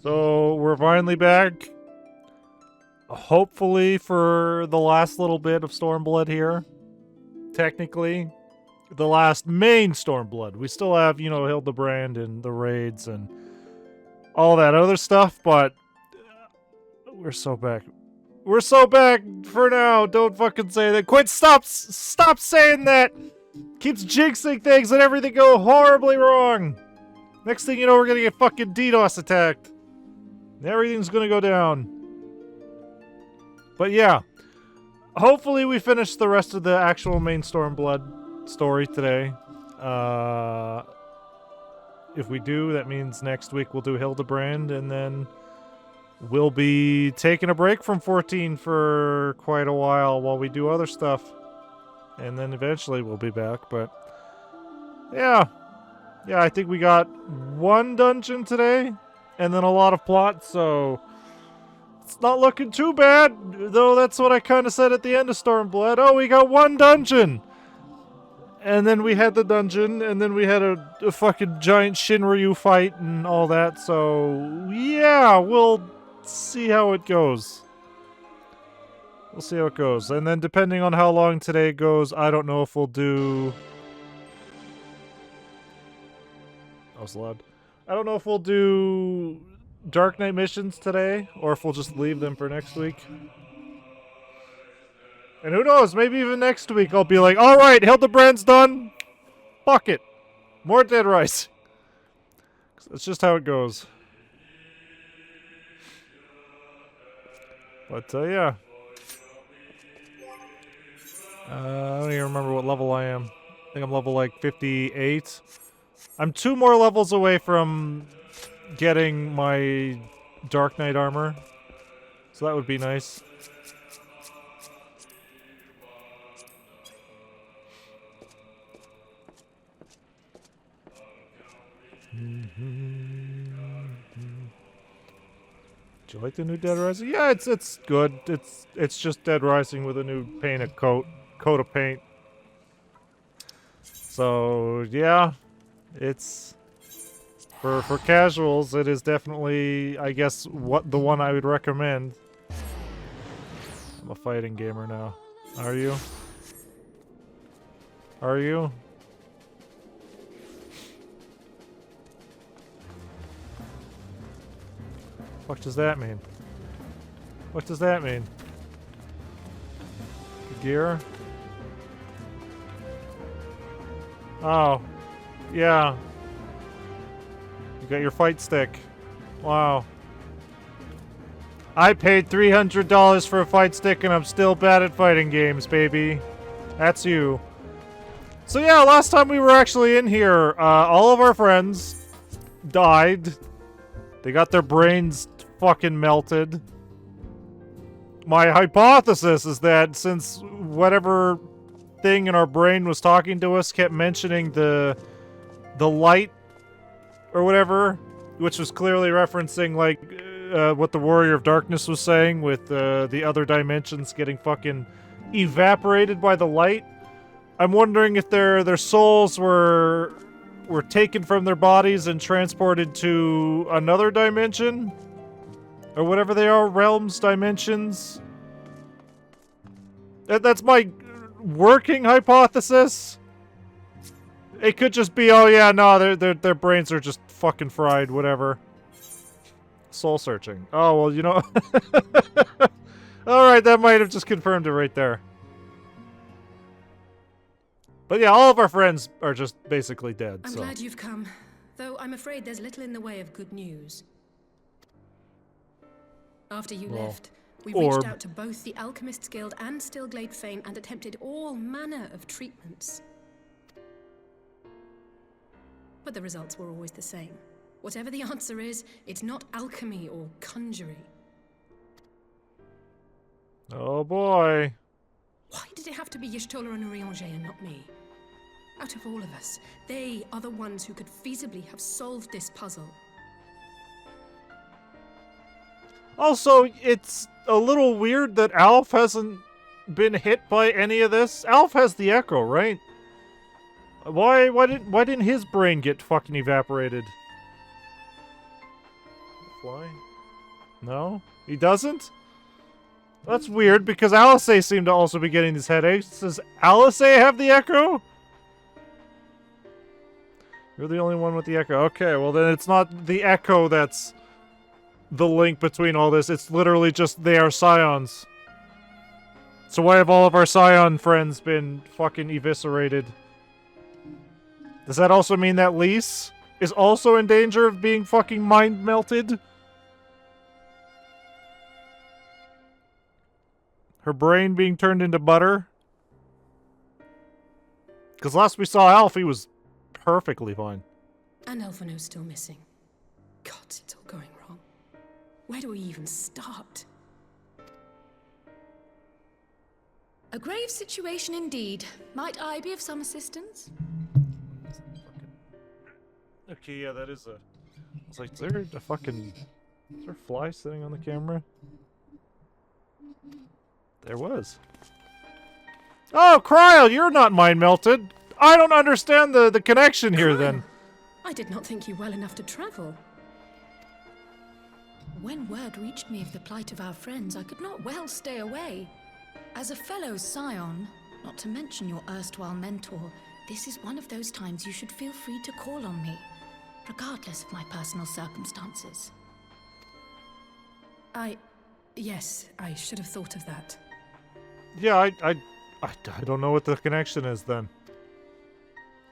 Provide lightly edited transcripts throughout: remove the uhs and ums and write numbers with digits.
So we're finally back. Hopefully for the last little bit of Stormblood here. Technically, the last main Stormblood. We still have, you know, Hildebrand and the raids and all that other stuff, but we're so back. We're so back for now. Don't fucking say that. Quit. Stop saying that. Keeps jinxing things and everything go horribly wrong. Next thing you know, we're gonna get fucking DDoS attacked. Everything's gonna go down. But yeah, hopefully we finish the rest of the actual main Stormblood story today. If we do, that means next week we'll do Hildebrand, and then we'll be taking a break from 14 for quite a while we do other stuff. And then eventually we'll be back, but yeah. Yeah, I think we got one dungeon today, and then a lot of plot, so it's not looking too bad, though that's what I kind of said at the end of Stormblood. Oh, we got one dungeon! And then we had the dungeon, and then we had a fucking giant Shinryu fight and all that, so yeah, we'll see how it goes. We'll see how it goes. And then depending on how long today goes, I don't know if we'll do... That was loud. I don't know if we'll do Dark Knight missions today, or if we'll just leave them for next week. And who knows, maybe even next week I'll be like, alright, Hildebrand's done. Fuck it. More Dead Rising. That's just how it goes. But, yeah. I don't even remember what level I am. I think I'm level, like, 58. I'm 2 more levels away from getting my Dark Knight armor. So that would be nice. Do you like the new Dead Rising? Yeah, it's good. It's just Dead Rising with a new coat of paint. So yeah, it's for casuals. It is definitely, I guess, the one I would recommend. I'm a fighting gamer now. Are you? Are you? What does that mean? What does that mean? Gear? Oh. Yeah. You got your fight stick. Wow. I paid $300 for a fight stick and I'm still bad at fighting games, baby. That's you. So yeah, last time we were actually in here, all of our friends died. They got their brains fucking melted. My hypothesis is that since whatever thing in our brain was talking to us kept mentioning the light or whatever, which was clearly referencing like what the Warrior of Darkness was saying with the other dimensions getting fucking evaporated by the light. I'm wondering if their souls were taken from their bodies and transported to another dimension? Or whatever they are, realms, dimensions. That's my working hypothesis. It could just be, oh yeah, no, their brains are just fucking fried, whatever. Soul searching. Oh, well, you know. Alright, that might have just confirmed it right there. But yeah, all of our friends are just basically dead. I'm glad you've come, though I'm afraid there's little in the way of good news. After you left, we reached out to both the Alchemists Guild and Stillglade Fane and attempted all manner of treatments. But the results were always the same. Whatever the answer is, it's not alchemy or conjuring. Oh boy. Why did it have to be Y'shtola and Urianger and not me? Out of all of us, they are the ones who could feasibly have solved this puzzle. Also, it's a little weird that Alf hasn't been hit by any of this. Alf has the Echo, right? Why didn't his brain get fucking evaporated? fly? No? He doesn't? That's weird, because Alice seemed to also be getting these headaches. Does Alice have the echo? You're the only one with the echo. Okay, well then it's not the echo that's the link between all this. It's literally just they are scions. So why have all of our scion friends been fucking eviscerated? Does that also mean that Lise is also in danger of being fucking mind melted? Her brain being turned into butter? Because last we saw Alf, he was perfectly fine. And Elfino's still missing. God, it's all going wrong. Where do we even start? A grave situation indeed. Might I be of some assistance? Okay, yeah, that is a... I was like, is there a fucking... Is there a fly sitting on the camera? There was. Oh, Kryl, you're not mind-melted. I don't understand the connection here, Kryl, then. I did not think you well enough to travel. When word reached me of the plight of our friends, I could not well stay away. As a fellow scion, not to mention your erstwhile mentor, this is one of those times you should feel free to call on me, regardless of my personal circumstances. Yes, I should have thought of that. Yeah, I don't know what the connection is, then.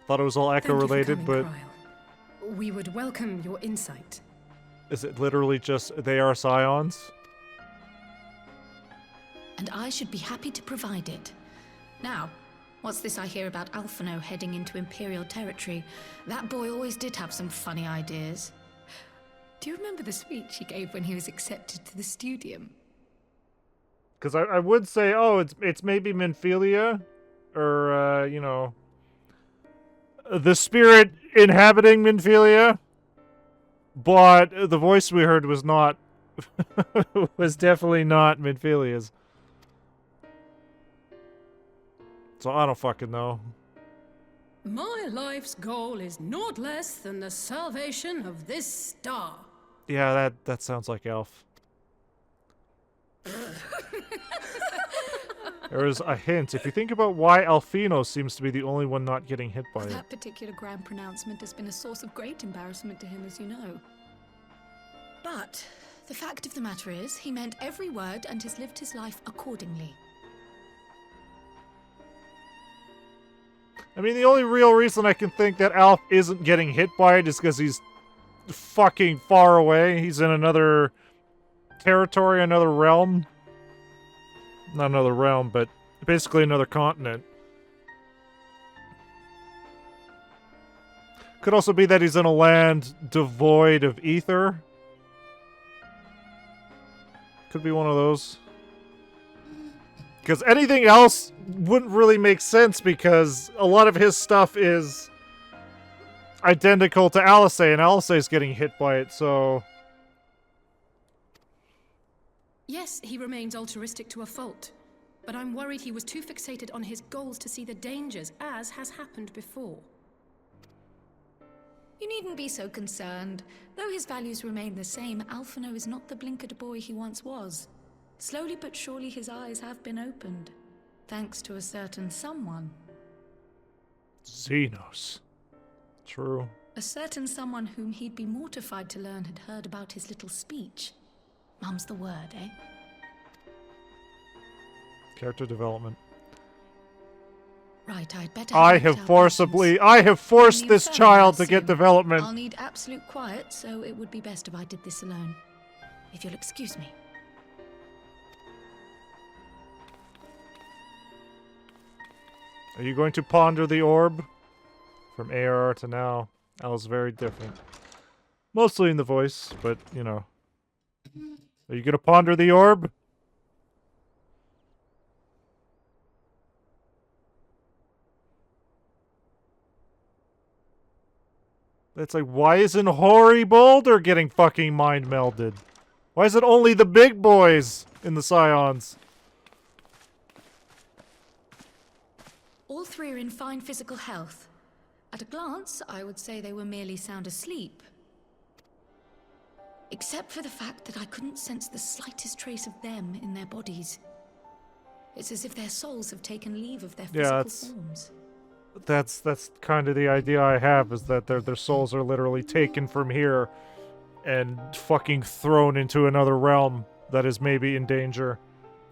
Thought it was all echo-related, but... Kryl. We would welcome your insight. Is it literally just they are scions? And I should be happy to provide it. Now, what's this I hear about Alphino heading into Imperial territory? That boy always did have some funny ideas. Do you remember the speech he gave when he was accepted to the studium? Because I would say, oh, it's maybe Minfilia, or, you know, the spirit inhabiting Minfilia, but the voice we heard was not, was definitely not Minfilia's. So I don't fucking know. My life's goal is naught less than the salvation of this star. Yeah, that sounds like Elf. There is a hint. If you think about why Alfino seems to be the only one not getting hit by it. That particular grand pronouncement has been a source of great embarrassment to him, as you know. But the fact of the matter is, he meant every word and has lived his life accordingly. I mean, the only real reason I can think that Alf isn't getting hit by it is because he's fucking far away. He's in another territory, another realm. Not another realm, but basically another continent. Could also be that he's in a land devoid of ether. Could be one of those. Because anything else wouldn't really make sense, because a lot of his stuff is identical to Alice, and Alice is getting hit by it, so... Yes, he remains altruistic to a fault, but I'm worried he was too fixated on his goals to see the dangers, as has happened before. You needn't be so concerned. Though his values remain the same, Alphino is not the blinkered boy he once was. Slowly but surely his eyes have been opened, thanks to a certain someone. Xenos. True. A certain someone whom he'd be mortified to learn had heard about his little speech. Mum's the word, eh? Character development. Right, I'd better I have forced this child to get development. I'll need absolute quiet, so it would be best if I did this alone. If you'll excuse me. Are you going to ponder the orb? From ARR to now, Al's very different. Mostly in the voice, but, you know. Are you gonna ponder the orb? It's like, why isn't Hoary Boulder getting fucking mind melded? Why is it only the big boys in the Scions? All three are in fine physical health. At a glance, I would say they were merely sound asleep. Except for the fact that I couldn't sense the slightest trace of them in their bodies. It's as if their souls have taken leave of their physical forms. That's kind of the idea I have, is that their souls are literally taken from here and fucking thrown into another realm that is maybe in danger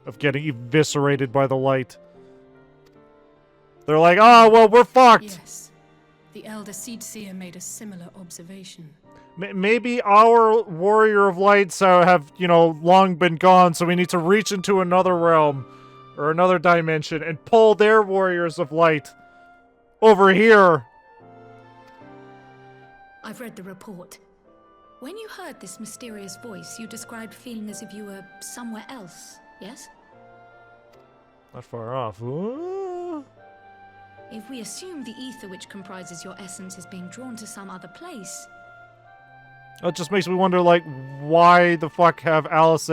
of getting eviscerated by the light. They're like, oh, well, we're fucked! Yes. The Elder Seedseer made a similar observation. Maybe our Warrior of Lights have, you know, long been gone, so we need to reach into another realm or another dimension and pull their Warriors of Light over here. I've read the report. When you heard this mysterious voice, you described feeling as if you were somewhere else, yes? Not far off. Ooh. If we assume the ether which comprises your essence is being drawn to some other place... It just makes me wonder, like, why the fuck have Alice,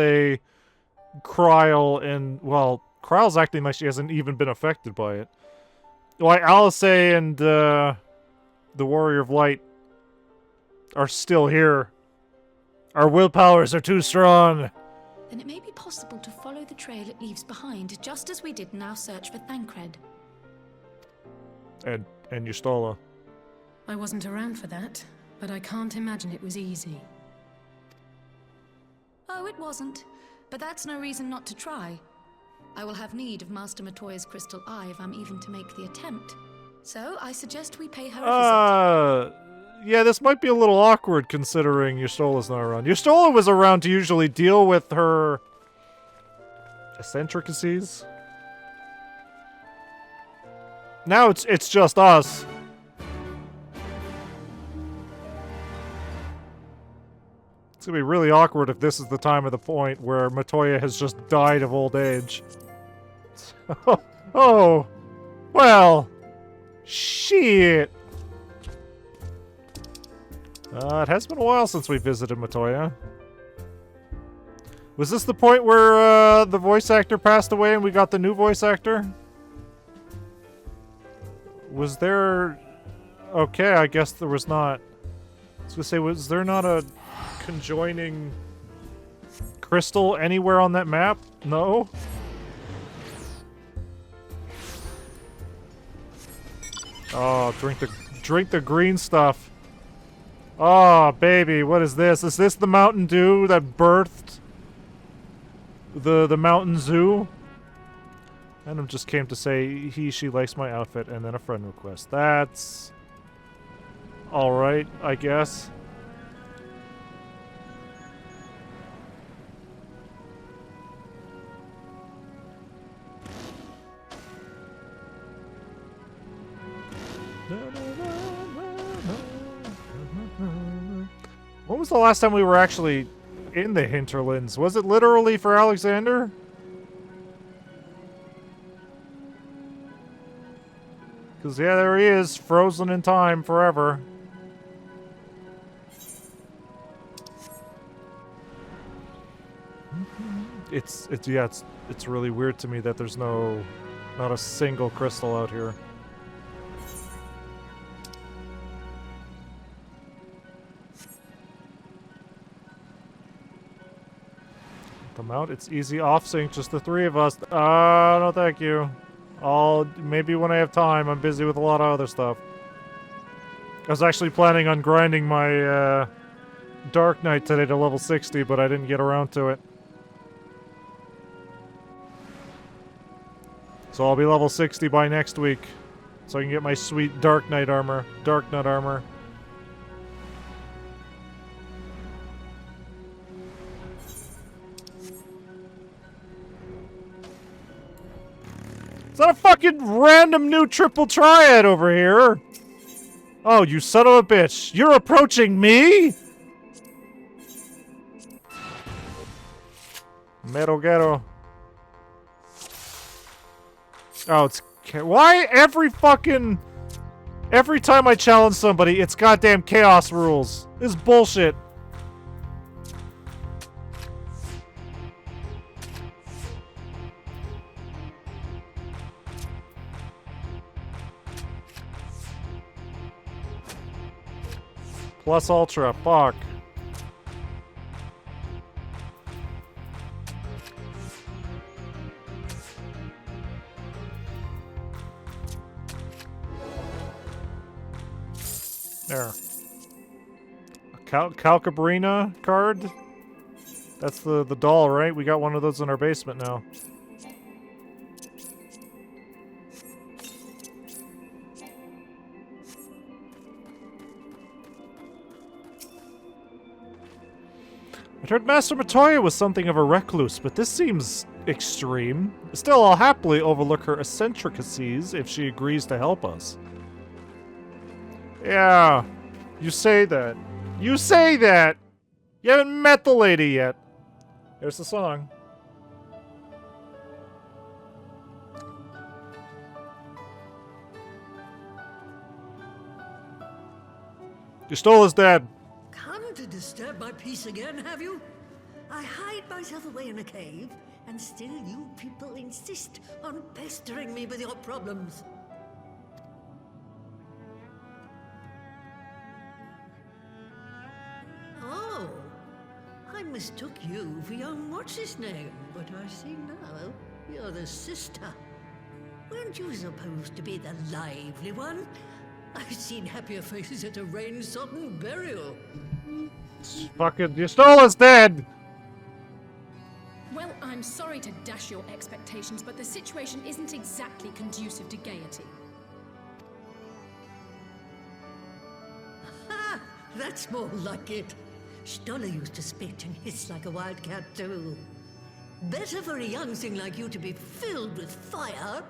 Kryl, and... Well, Kryl's acting like she hasn't even been affected by it. Why Alice and the Warrior of Light are still here. Our willpowers are too strong. Then it may be possible to follow the trail it leaves behind, just as we did in our search for Thancred. And Yustola. I wasn't around for that, but I can't imagine it was easy. Oh, it wasn't. But that's no reason not to try. I will have need of Master Matoya's crystal eye if I'm even to make the attempt. So, I suggest we pay her a visit. Yeah, this might be a little awkward considering Yustola's not around. Yustola was around to usually deal with her eccentricities. Now it's just us. It's gonna be really awkward if this is the time of the point where Matoya has just died of old age. Oh, well, shit. It has been a while since we visited Matoya. Was this the point where the voice actor passed away and we got the new voice actor? Was there... Okay, I guess there was not. I was gonna say, was there not a conjoining crystal anywhere on that map? No? Oh, drink the green stuff. Oh, baby, what is this? Is this the Mountain Dew that birthed the Mountain Zoo? Adam just came to say she likes my outfit, and then a friend request. That's alright, I guess. When was the last time we were actually in the hinterlands? Was it literally for Alexander? Because, yeah, there he is, frozen in time forever. It's really weird to me that there's not a single crystal out here. Come out, it's easy off sync, just the three of us. No thank you. Maybe when I have time. I'm busy with a lot of other stuff. I was actually planning on grinding my Dark Knight today to level 60, but I didn't get around to it. So I'll be level 60 by next week, so I can get my sweet Dark Knight armor. Dark Knight armor. Is that a fucking random new triple triad over here? Oh, you son of a bitch. You're approaching me? Metal ghetto. Oh, it's... Why every time I challenge somebody, it's goddamn chaos rules. This is bullshit. Plus Ultra, fuck. There. A Calcabrina card? That's the doll, right? We got one of those in our basement now. I heard Master Matoya was something of a recluse, but this seems extreme. Still, I'll happily overlook her eccentricities if she agrees to help us. Yeah, you say that. You say that! You haven't met the lady yet. There's the song. You stole his dad. Come to disturb my peace again, have you? I hide myself away in a cave, and still you people insist on pestering me with your problems. Oh, I mistook you for young what's-his-name, but I see now you're the sister. Weren't you supposed to be the lively one? I've seen happier faces at a rain-sodden burial. Fucking, you stole his dad! Well, I'm sorry to dash your expectations, but the situation isn't exactly conducive to gaiety. Ha! That's more like it. Stoller used to spit and hiss like a wildcat too. Better for a young thing like you to be filled with fire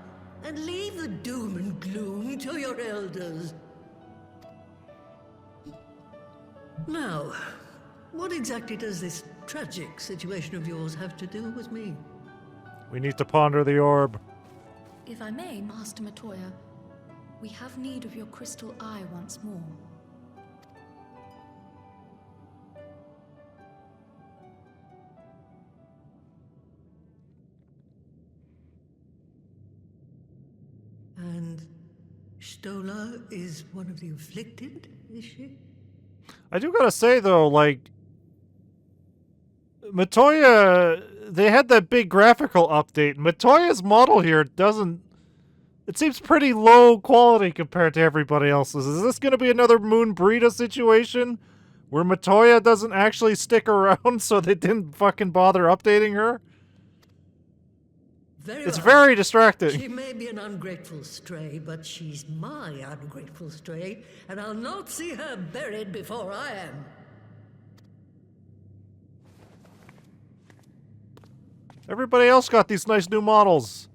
and leave the doom and gloom to your elders. Now, what exactly does this tragic situation of yours have to do with me? We need to ponder the orb. If I may, Master Matoya, we have need of your crystal eye once more. And Stoller is one of the afflicted, is she? I do gotta say, though, like... Matoya... They had that big graphical update. Matoya's model here doesn't... It seems pretty low quality compared to everybody else's. Is this gonna be another Moon Brita situation? Where Matoya doesn't actually stick around, so they didn't fucking bother updating her? It's very distracting. She may be an ungrateful stray, but she's my ungrateful stray, and I'll not see her buried before I am. Everybody else got these nice new models.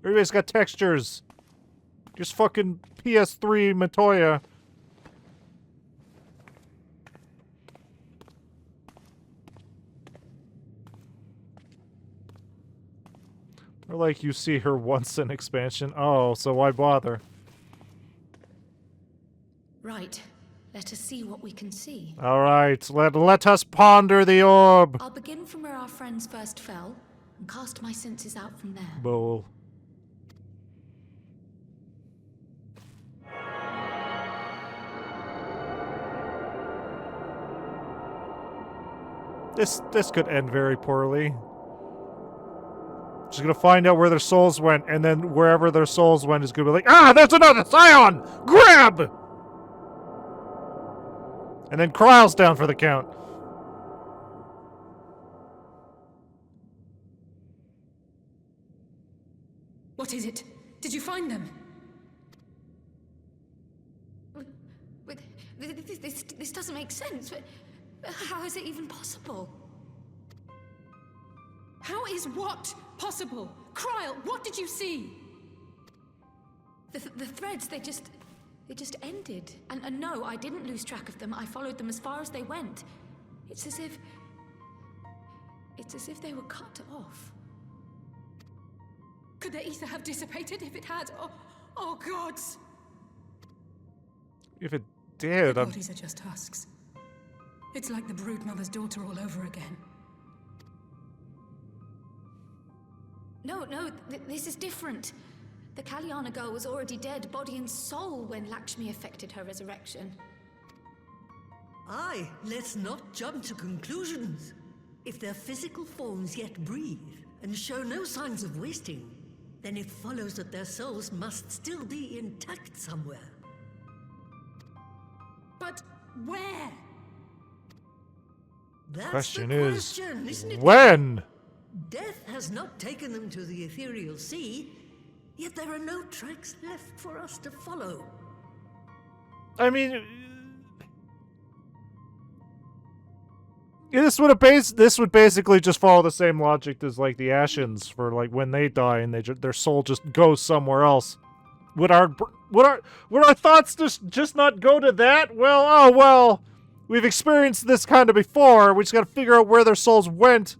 Everybody's got textures. Just fucking PS3 Matoya. Or like you see her once in expansion. Oh, so why bother? Right. Let us see what we can see. Alright, let us ponder the orb. I'll begin from where our friends first fell, and cast my senses out from there. Bull. This could end very poorly. Just gonna find out where their souls went, and then wherever their souls went is gonna be like, ah, there's another Scion! Grab! And then Kryle's down for the count. What is it? Did you find them? This doesn't make sense. How is it even possible? How is what possible? Kryle, what did you see? The threads, they just ended. And no, I didn't lose track of them. I followed them as far as they went. It's as if they were cut off. Could their ether have dissipated if it had? Oh gods! If it did, Their bodies are just husks. It's like the broodmother's daughter all over again. No, this is different. The Kalyana girl was already dead, body and soul, when Lakshmi effected her resurrection. Aye, let's not jump to conclusions. If their physical forms yet breathe and show no signs of wasting, then it follows that their souls must still be intact somewhere. But where? That's Question the is, question, isn't it? when? Death has not taken them to the ethereal sea, yet there are no tracks left for us to follow. I mean, this would basically just follow the same logic as like the Ashens for like when they die and their soul just goes somewhere else. Would our thoughts just not go to that? Well, oh well, we've experienced this kind of before. We just got to figure out where their souls went.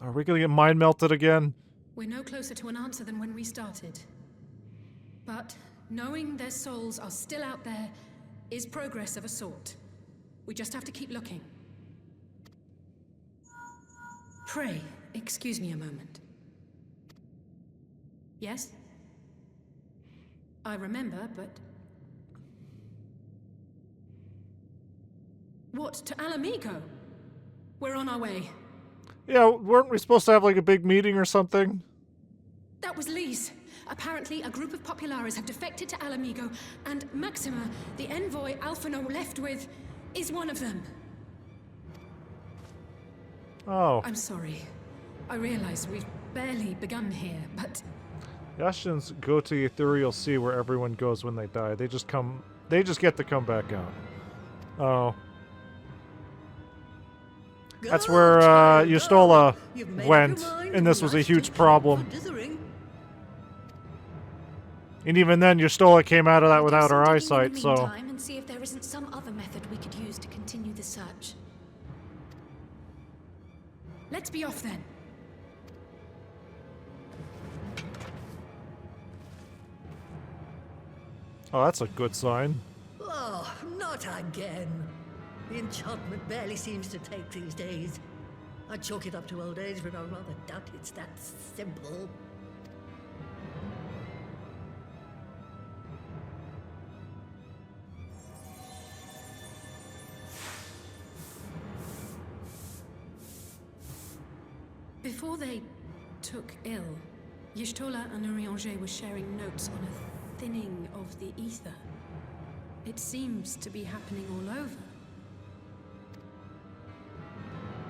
Are we gonna get mind melted again? We're no closer to an answer than when we started. But knowing their souls are still out there is progress of a sort. We just have to keep looking. Pray, excuse me a moment. Yes? I remember, but... What, to Alamigo? We're on our way. Yeah, weren't we supposed to have like a big meeting or something? That was Lee's. Apparently, a group of Populares have defected to Alamigo, and Maxima, the envoy Alphino left with, is one of them. Oh. I'm sorry. I realize we've barely begun here, but... The Ashens go to the ethereal sea where everyone goes when they die. They just get to come back out. Oh. That's where Yustola went, and this was a huge problem. And even then, Yustola came out of that without her eyesight, so... And see if there isn't some other method we could use to continue the search. Let's be off then. Oh, that's a good sign. Oh, not again. The enchantment barely seems to take these days. I chalk it up to old age, but I rather doubt it's that simple. Before they took ill, Y'shtola and Urianger were sharing notes on a thinning of the ether. It seems to be happening all over.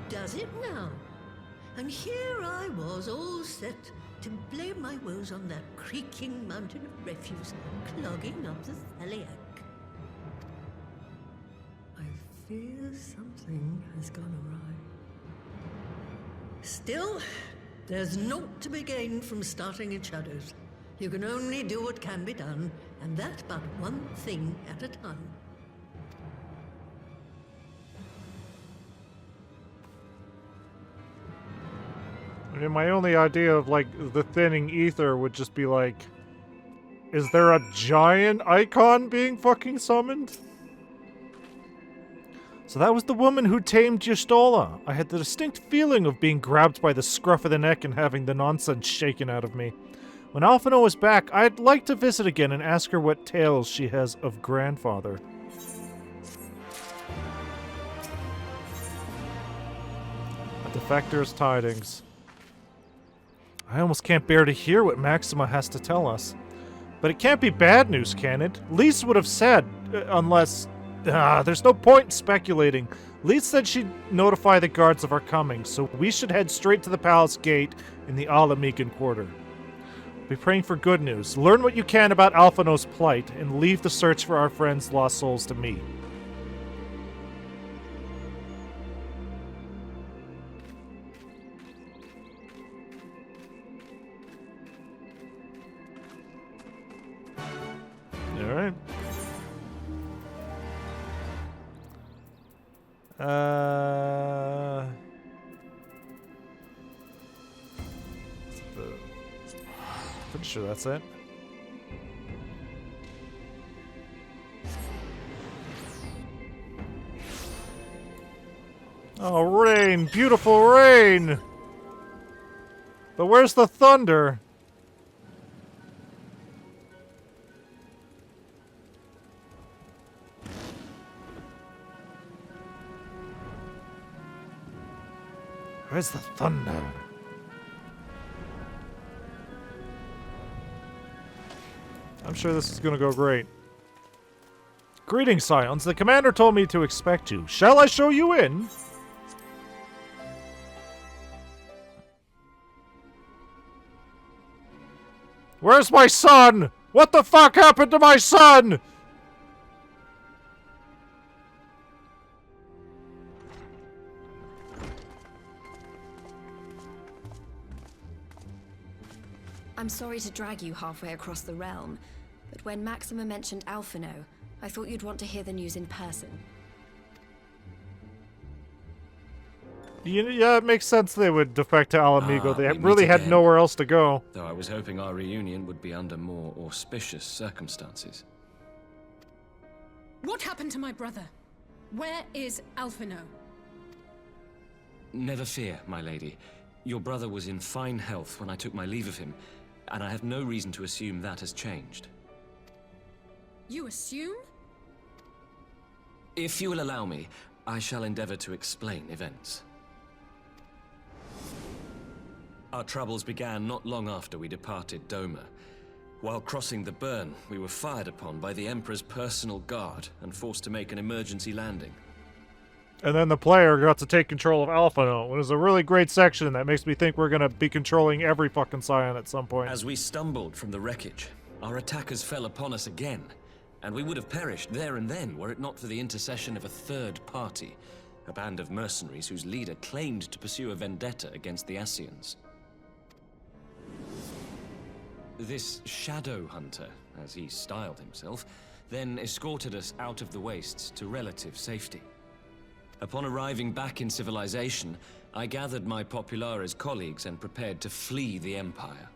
Does it now? And here I was, all set to blame my woes on that creaking mountain of refuse clogging up the Thaliac. I fear something has gone awry. Still, there's naught to be gained from starting in shadows. You can only do what can be done, and that but one thing at a time. I mean, my only idea of, like, the thinning ether would just be, like... Is there a giant icon being fucking summoned? So that was the woman who tamed Y'shtola. I had the distinct feeling of being grabbed by the scruff of the neck and having the nonsense shaken out of me. When Alphino is back, I'd like to visit again and ask her what tales she has of grandfather. A defector's tidings. I almost can't bear to hear what Maxima has to tell us. But it can't be bad news, can it? Lise would have said, unless... there's no point in speculating. Lise said she'd notify the guards of our coming, so we should head straight to the palace gate in the Alamigan quarter. Be praying for good news. Learn what you can about Alphino's plight, and leave the search for our friends' lost souls to me. Alright. Pretty sure that's it. Oh, rain! Beautiful rain! But where's the thunder? Where's the thunder? I'm sure this is gonna go great. Greetings, Scions. The commander told me to expect you. Shall I show you in? Where's my son? What the fuck happened to my son? I'm sorry to drag you halfway across the realm, but when Maxima mentioned Alphino, I thought you'd want to hear the news in person. Yeah, it makes sense they would defect to Alamigo. They we meet really had again. nowhere else to go. Though I was hoping our reunion would be under more auspicious circumstances. What happened to my brother? Where is Alphino? Never fear, my lady. Your brother was in fine health when I took my leave of him, and I have no reason to assume that has changed. You assume? If you will allow me, I shall endeavor to explain events. Our troubles began not long after we departed Doma. While crossing the burn, we were fired upon by the Emperor's personal guard and forced to make an emergency landing. And then the player got to take control of Alphino. It was a really great section that makes me think we're gonna be controlling every fucking Scion at some point. As we stumbled from the wreckage, our attackers fell upon us again, and we would have perished there and then were it not for the intercession of a third party, a band of mercenaries whose leader claimed to pursue a vendetta against the Ascians. This Shadow Hunter, as he styled himself, then escorted us out of the wastes to relative safety. Upon arriving back in civilization, I gathered my Populares colleagues and prepared to flee the Empire.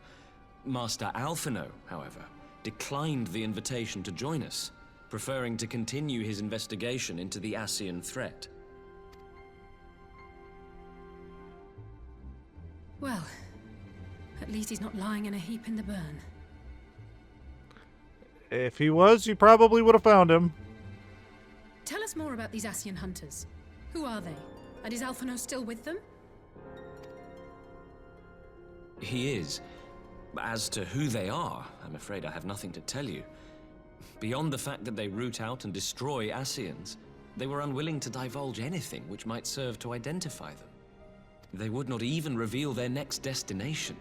Master Alphino, however, declined the invitation to join us, preferring to continue his investigation into the Ascian threat. Well, at least he's not lying in a heap in the burn. If he was, you probably would have found him. Tell us more about these Ascian hunters. Who are they? And is Alphino still with them? He is. As to who they are, I'm afraid I have nothing to tell you. Beyond the fact that they root out and destroy Ascians, they were unwilling to divulge anything which might serve to identify them. They would not even reveal their next destination.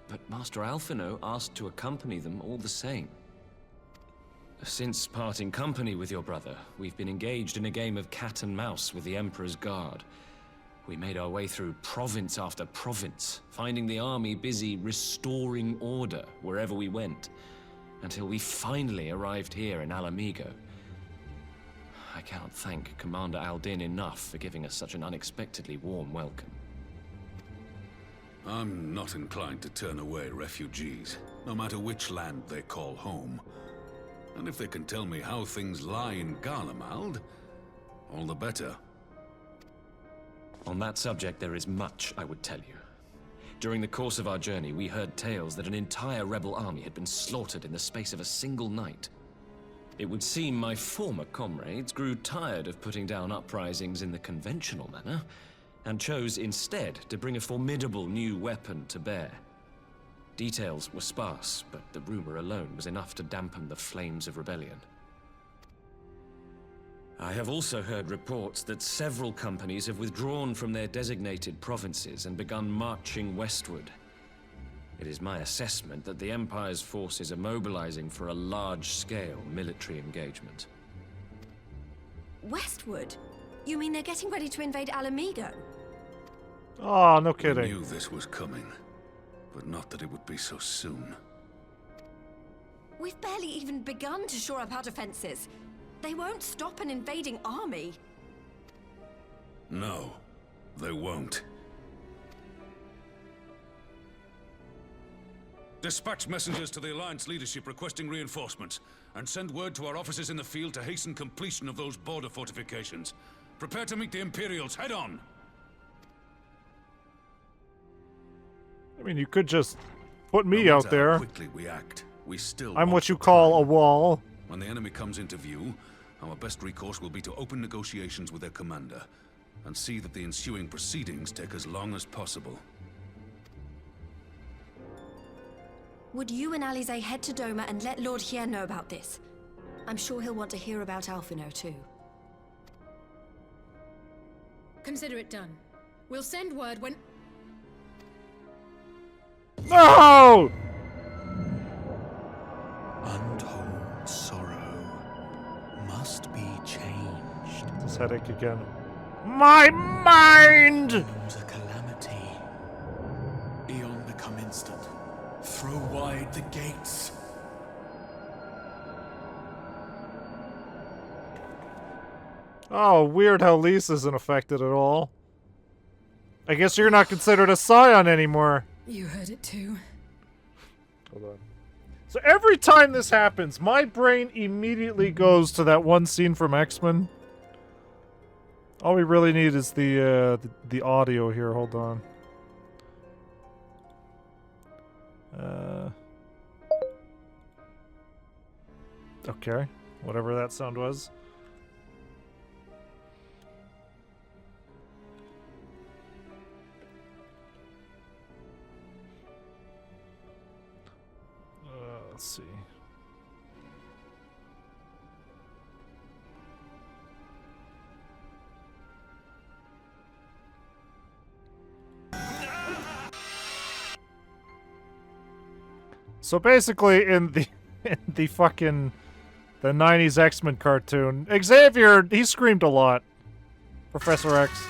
But Master Alphino asked to accompany them all the same. Since parting company with your brother, we've been engaged in a game of cat and mouse with the Emperor's Guard. We made our way through province after province, finding the army busy restoring order wherever we went, until we finally arrived here in Alamigo. I cannot thank Commander Aldin enough for giving us such an unexpectedly warm welcome. I'm not inclined to turn away refugees, no matter which land they call home. And if they can tell me how things lie in Garlemald, all the better. On that subject, there is much I would tell you. During the course of our journey, we heard tales that an entire rebel army had been slaughtered in the space of a single night. It would seem my former comrades grew tired of putting down uprisings in the conventional manner, and chose instead to bring a formidable new weapon to bear. Details were sparse, but the rumor alone was enough to dampen the flames of rebellion. I have also heard reports that several companies have withdrawn from their designated provinces and begun marching westward. It is my assessment that the Empire's forces are mobilizing for a large-scale military engagement. Westward? You mean they're getting ready to invade Alamigo? Oh, no I kidding. knew this was coming, but not that it would be so soon. We've barely even begun to shore up our defenses. They won't stop an invading army. No, they won't. Dispatch messengers to the Alliance leadership requesting reinforcements, and send word to our officers in the field to hasten completion of those border fortifications. Prepare to meet the Imperials head on! I mean, you could just put me No out matter there. how quickly we act, we still I'm want what you the call time. a wall. When the enemy comes into view, our best recourse will be to open negotiations with their commander, and see that the ensuing proceedings take as long as possible. Would you and Alize head to Doma and let Lord Hien know about this? I'm sure he'll want to hear about Alphino too. Consider it done. We'll send word when... No! Untold sorrow must be changed. This headache again. My mind! Blooms a calamity. Eon become instant. Throw wide the gates. Oh, weird how Lise isn't affected at all. I guess you're not considered a scion anymore. You heard it too. Hold on. So every time this happens, my brain immediately goes to that one scene from X-Men. All we really need is the audio here. Hold on. Okay, whatever that sound was. Let's see. So basically, in the fucking the 90s X-Men cartoon, Xavier, he screamed a lot. Professor X.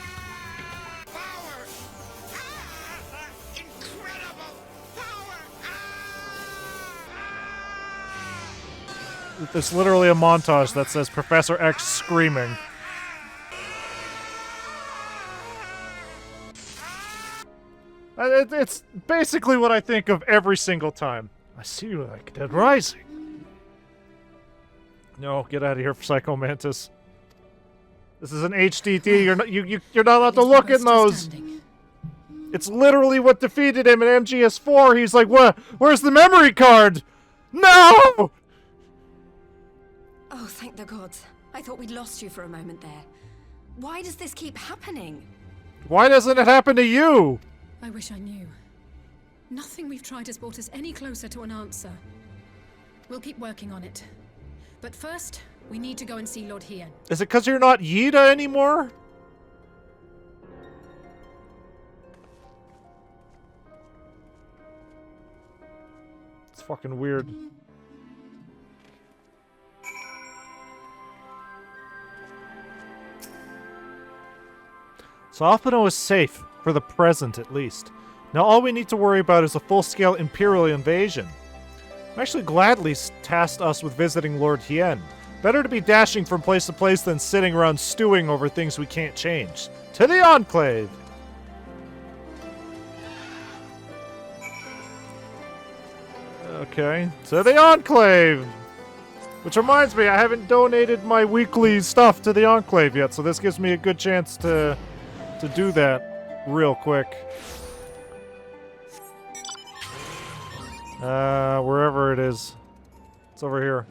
There's literally a montage that says Professor X screaming. It's basically what I think of every single time. I see you like Dead Rising. No, get out of here, Psycho Mantis. This is an HDD. You're not allowed to look in those. It's literally what defeated him in MGS4. He's like, "What? Where's the memory card?" No! Oh, thank the gods. I thought we'd lost you for a moment there. Why does this keep happening? Why doesn't it happen to you? I wish I knew. Nothing we've tried has brought us any closer to an answer. We'll keep working on it. But first, we need to go and see Lord Hien. Is it because you're not Yida anymore? It's fucking weird. So Alphino is safe, for the present at least. Now all we need to worry about is a full-scale Imperial invasion. I'm actually gladly tasked us with visiting Lord Hien. Better to be dashing from place to place than sitting around stewing over things we can't change. To the Enclave! Okay, to the Enclave! Which reminds me, I haven't donated my weekly stuff to the Enclave yet, so this gives me a good chance to do that real quick. Wherever it is. It's over here.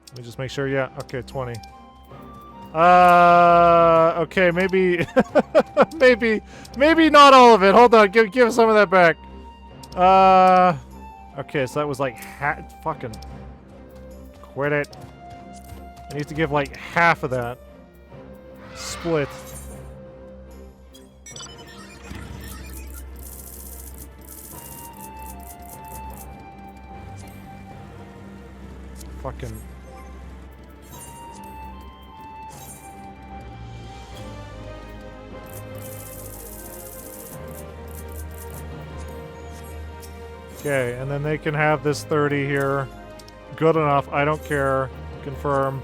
Let me just make sure, yeah, okay, 20. Okay, maybe, maybe not all of it. Hold on, give some of that back. Okay, so that was like fucking quit it. I need to give like half of that. Split. Fucking. Okay, and then they can have this 30 here. Good enough, I don't care. Confirm.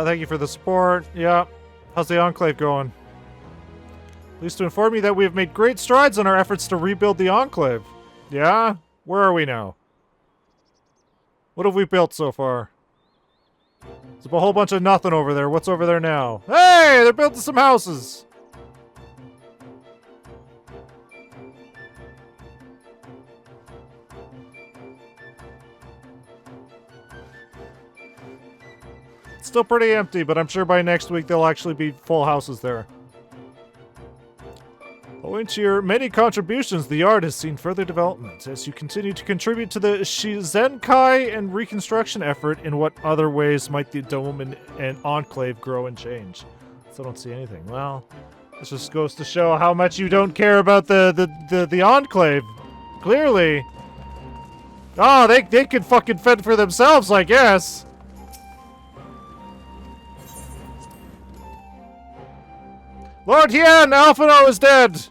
Thank you for the support. Yeah. How's the Enclave going? Pleased to inform you that we have made great strides in our efforts to rebuild the Enclave. Yeah? Where are we now? What have we built so far? There's a whole bunch of nothing over there. What's over there now? Hey! They're building some houses! Still pretty empty, but I'm sure by next week there'll actually be full houses there. Owing to your many contributions, the yard has seen further development as you continue to contribute to the Shizenkai and reconstruction effort. In what other ways might the dome and enclave grow and change? So I don't see anything. Well, this just goes to show how much you don't care about the enclave. Clearly. Oh, they can fucking fend for themselves, I guess. Lord Hien, Alphino is dead!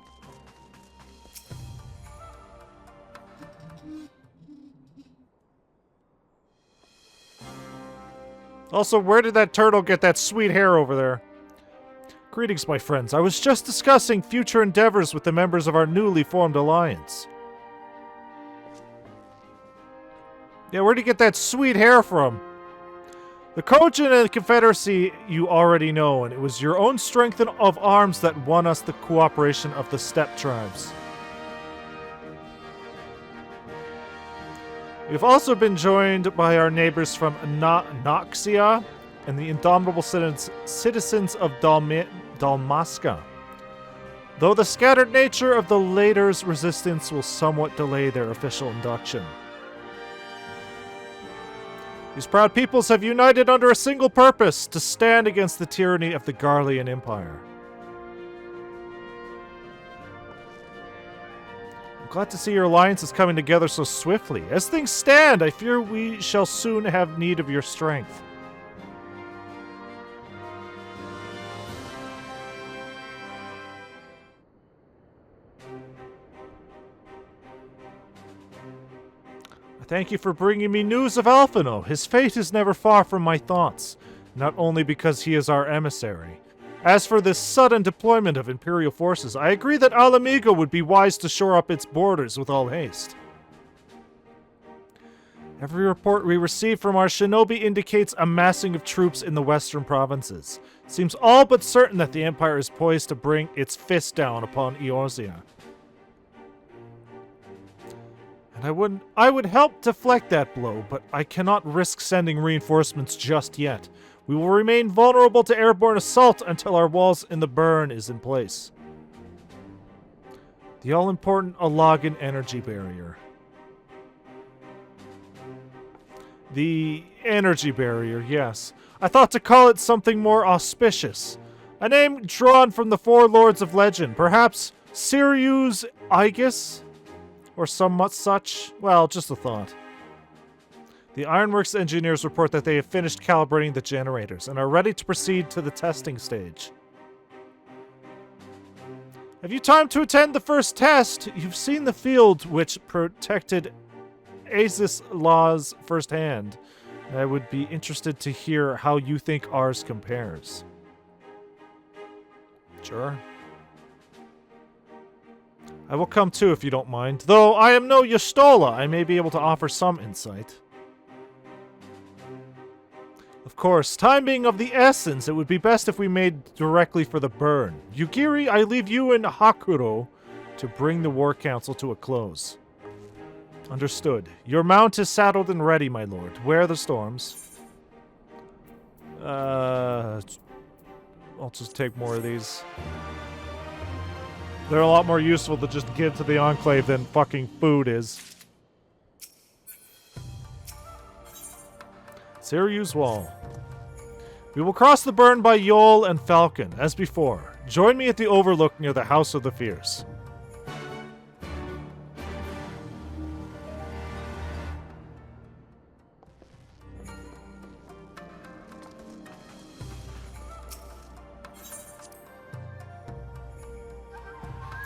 Also, where did that turtle get that sweet hair over there? Greetings, my friends. I was just discussing future endeavors with the members of our newly formed alliance. Yeah, where'd you get that sweet hair from? The Kojin and the Confederacy you already know, and it was your own strength of arms that won us the cooperation of the steppe tribes. We've also been joined by our neighbors from Noxia and the indomitable citizens of Dalmasca. Though the scattered nature of the latter's resistance will somewhat delay their official induction. These proud peoples have united under a single purpose, to stand against the tyranny of the Garlean Empire. I'm glad to see your alliance is coming together so swiftly. As things stand, I fear we shall soon have need of your strength. Thank you for bringing me news of Alphino. His fate is never far from my thoughts, not only because he is our emissary. As for this sudden deployment of Imperial forces, I agree that Alamigo would be wise to shore up its borders with all haste. Every report we receive from our shinobi indicates a massing of troops in the western provinces. It seems all but certain that the Empire is poised to bring its fist down upon Eorzea. And I would help deflect that blow, but I cannot risk sending reinforcements just yet. We will remain vulnerable to airborne assault until our walls in the burn is in place. The all-important Alagan energy barrier. The energy barrier, yes. I thought to call it something more auspicious. A name drawn from the four lords of legend. Perhaps Sirius Aegis? Or somewhat such? Well, just a thought. The Ironworks engineers report that they have finished calibrating the generators and are ready to proceed to the testing stage. Have you time to attend the first test? You've seen the field which protected Asis laws firsthand. I would be interested to hear how you think ours compares. Sure. I will come too if you don't mind. Though I am no Y'shtola, I may be able to offer some insight. Of course, time being of the essence, it would be best if we made directly for the burn. Yugiri, I leave you and Hakuro to bring the War Council to a close. Understood. Your mount is saddled and ready, my lord. Where are the storms? I'll just take more of these. They're a lot more useful to just give to the Enclave than fucking food is. Sirius Wall. We will cross the burn by Yol and Falcon, as before. Join me at the overlook near the House of the Fierce.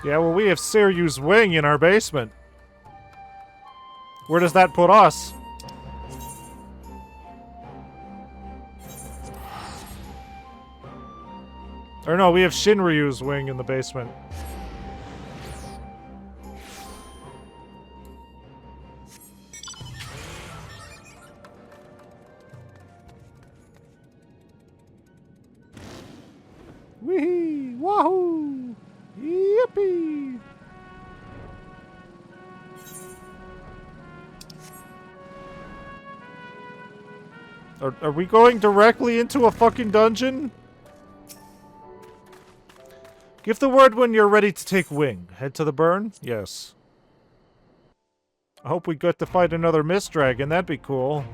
Yeah, well, we have Sirius Wing in our basement. Where does that put us? Or no, we have Shinryu's Wing in the basement. Wee! Wahoo! Yippee! Are we going directly into a fucking dungeon? Give the word when you're ready to take wing. Head to the burn? Yes. I hope we get to fight another mist dragon. That'd be cool.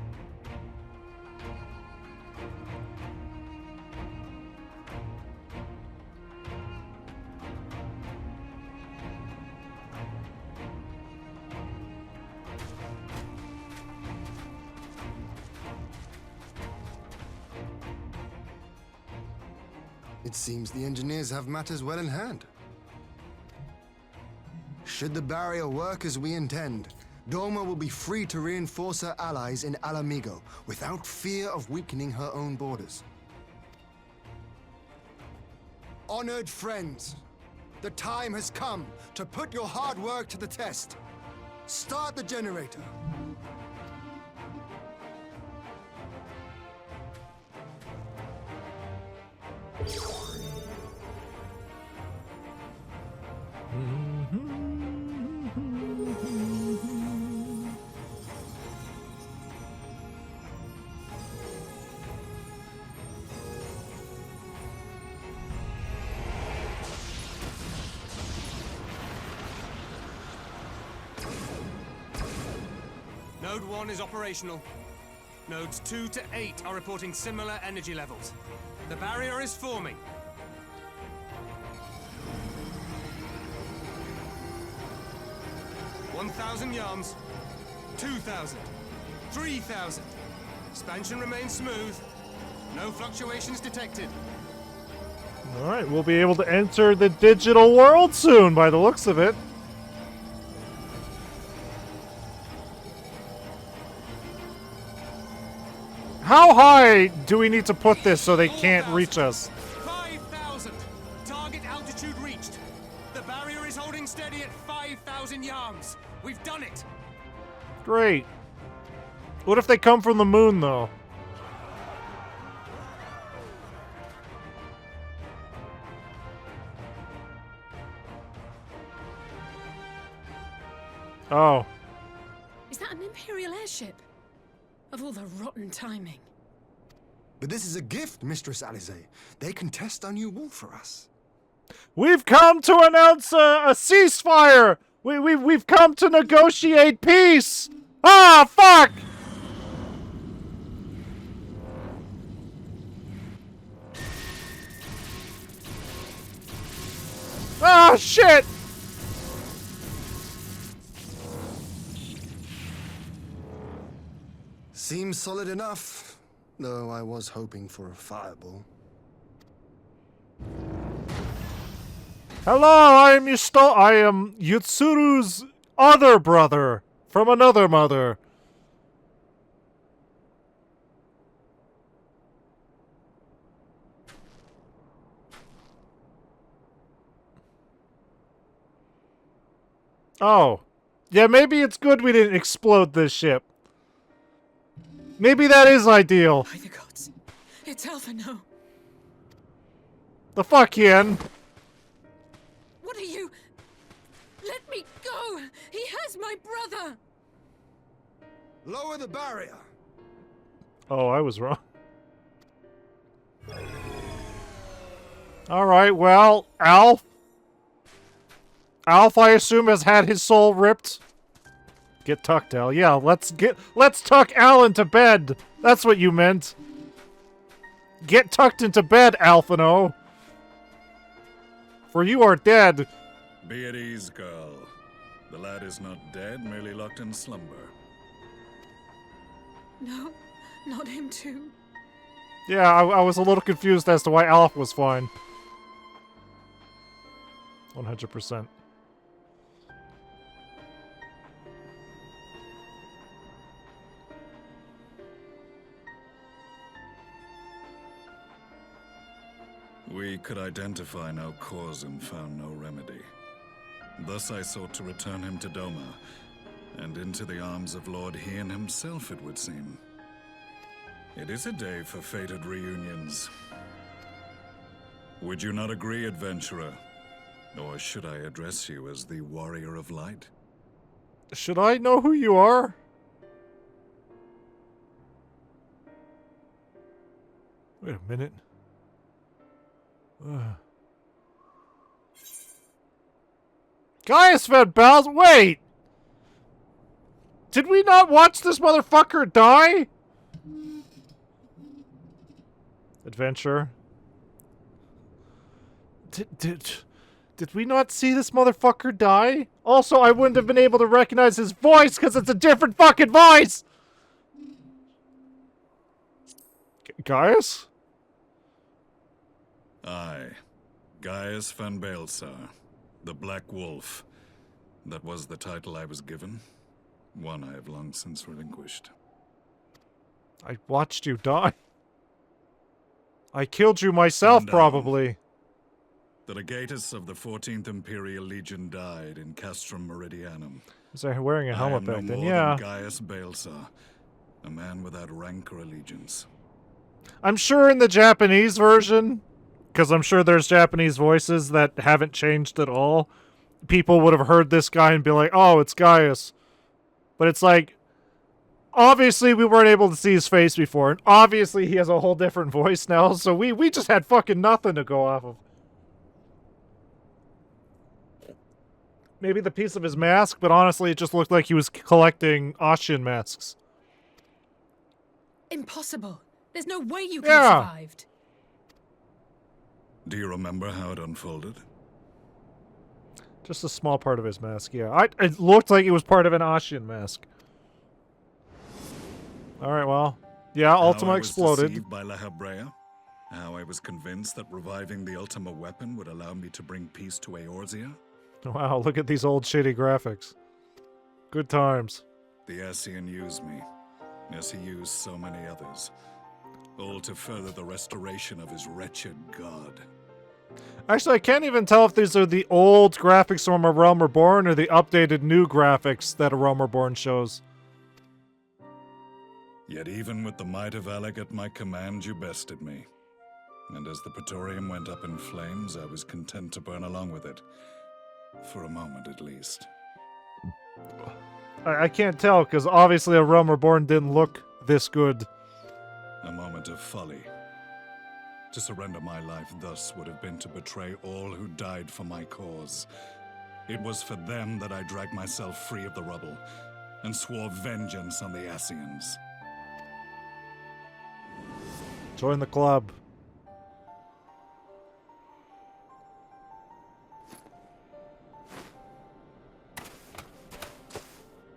It seems the engineers have matters well in hand. Should the barrier work as we intend, Doma will be free to reinforce her allies in Alamigo without fear of weakening her own borders. Honored friends, the time has come to put your hard work to the test. Start the generator. Node 1 is operational. Nodes 2 to 8 are reporting similar energy levels. The barrier is forming. $1,000 yards, 2,000, 3,000. Expansion remains smooth. No fluctuations detected. Alright, we'll be able to enter the digital world soon, by the looks of it. How high do we need to put this so they can't reach us? 5,000. Target altitude reached. The barrier is holding steady at 5,000 yards. We've done it. Great. What if they come from the moon, though? Oh. Is that an Imperial airship? Of all the rotten timing. But this is a gift, Mistress Alize. They can test our new wall for us. We've come to announce a ceasefire! We've come to negotiate peace! Ah, fuck! Ah, shit! Seems solid enough, though I was hoping for a fireball. Hello, I am Yutsuru's other brother from another mother. Oh. Yeah, maybe it's good we didn't explode this ship. Maybe that is ideal. By the gods. It's Alphino. The fuck, Yen? What are you? Let me go! He has my brother! Lower the barrier! Oh, I was wrong. Alright, well, Alf, I assume, has had his soul ripped. Get tucked, Al. Yeah, let's tuck Al into bed. That's what you meant. Get tucked into bed, Alphino. For you are dead. Be at ease, girl. The lad is not dead, merely locked in slumber. No, not him too. Yeah, I was a little confused as to why Alf was fine. 100%. We could identify no cause and found no remedy. Thus I sought to return him to Doma, and into the arms of Lord Hien himself, it would seem. It is a day for fated reunions. Would you not agree, adventurer? Or should I address you as the Warrior of Light? Should I know who you are? Wait a minute. Gaius Van Bals. Wait! Did we not watch this motherfucker die? Adventure. Did we not see this motherfucker die? Also, I wouldn't have been able to recognize his voice because it's a different fucking voice! Gaius? Aye. Gaius Van Baelsar, the Black Wolf. That was the title I was given. One I have long since relinquished. I watched you die. I killed you myself, probably. The legatus of the 14th Imperial Legion died in Castrum Meridianum. Was I wearing a helmet back then? More Yeah. than Gaius Baelsar, a man without rank or allegiance. I'm sure in the Japanese version, because I'm sure there's Japanese voices that haven't changed at all, people would have heard this guy and be like, oh, it's Gaius. But it's like, obviously we weren't able to see his face before, and obviously he has a whole different voice now, so we just had fucking nothing to go off of. Maybe the piece of his mask, but honestly it just looked like he was collecting Ashian masks. Impossible. There's no way you could have survived. Do you remember how it unfolded? Just a small part of his mask, yeah. It looked like it was part of an Ashian mask. Alright, well. Yeah, Ultima exploded. Deceived by La Habrea. How I was convinced that reviving the Ultima weapon would allow me to bring peace to Eorzea. Wow, look at these old shitty graphics. Good times. The Ascian used me, as he used so many others. All to further the restoration of his wretched god. Actually, I can't even tell if these are the old graphics from A Realm Reborn or the updated new graphics that A Realm Reborn shows. Yet even with the might of Alec at my command, you bested me. And as the Praetorium went up in flames, I was content to burn along with it. For a moment, at least. I can't tell, because obviously A Realm Reborn didn't look this good. A moment of folly. To surrender my life thus would have been to betray all who died for my cause. It was for them that I dragged myself free of the rubble, and swore vengeance on the Ascians. Join the club.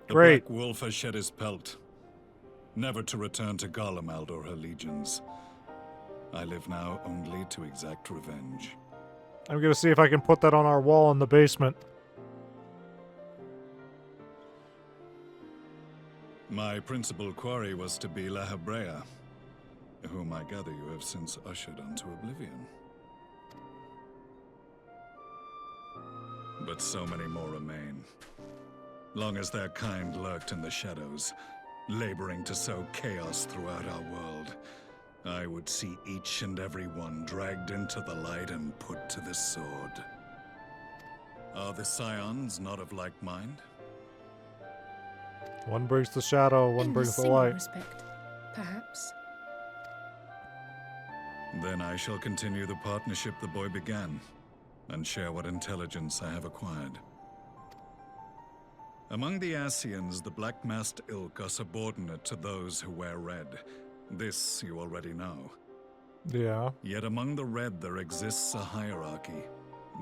The Great. Black Wolf has shed his pelt, never to return to Garlemald or her legions. I live now only to exact revenge. I'm gonna see if I can put that on our wall in the basement. My principal quarry was to be La Habrea, whom I gather you have since ushered onto oblivion. But so many more remain. Long as their kind lurked in the shadows, laboring to sow chaos throughout our world, I would see each and every one dragged into the light and put to the sword. Are the Scions not of like mind? One brings the shadow, one brings the light. Respect, perhaps. Then I shall continue the partnership the boy began, and share what intelligence I have acquired. Among the Ascians, the Black-Masked Ilk are subordinate to those who wear red. This you already know. Yeah. Yet among the Red there exists a hierarchy.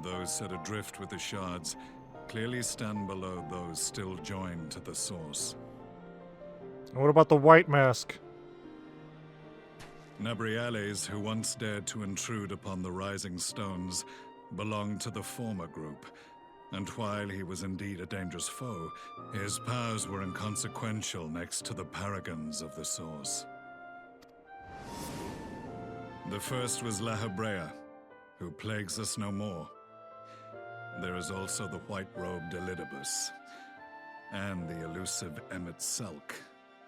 Those set adrift with the shards clearly stand below those still joined to the source. And what about the White Mask? Nabriales, who once dared to intrude upon the Rising Stones, belonged to the former group, and while he was indeed a dangerous foe, his powers were inconsequential next to the paragons of the Source. The first was La Habrea, who plagues us no more. There is also the white-robed Elidibus, and the elusive Emmet Selk,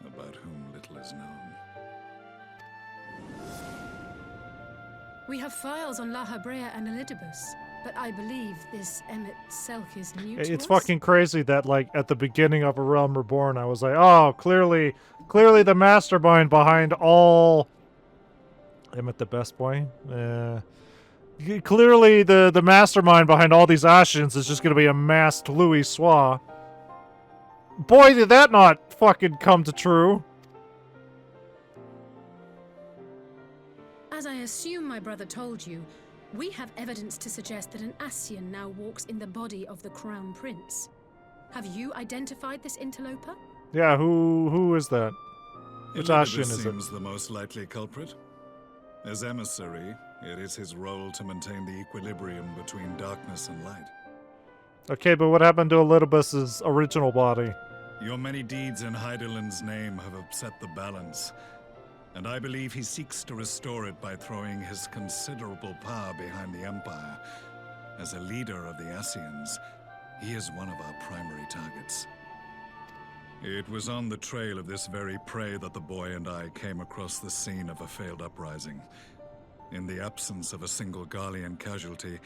about whom little is known. We have files on La Habrea and Elidibus, but I believe this Emmet Selk is new to us. It's fucking crazy that, like, at the beginning of A Realm Reborn, I was like, oh, clearly the mastermind behind all Emmett the best boy? Clearly the mastermind behind all these Ashians is just gonna be a masked Louis Soir. Boy, did that not fucking come to true. As I assume my brother told you, we have evidence to suggest that an Ascian now walks in the body of the Crown Prince. Have you identified this interloper? Yeah, who is that? Which Ashian is it? Seems the most likely culprit. As emissary, it is his role to maintain the equilibrium between darkness and light. Okay, but what happened to Elidibus's original body? Your many deeds in Hydaelyn's name have upset the balance, and I believe he seeks to restore it by throwing his considerable power behind the Empire. As a leader of the Ascians, he is one of our primary targets. It was on the trail of this very prey that the boy and I came across the scene of a failed uprising. In the absence of a single Garlean casualty,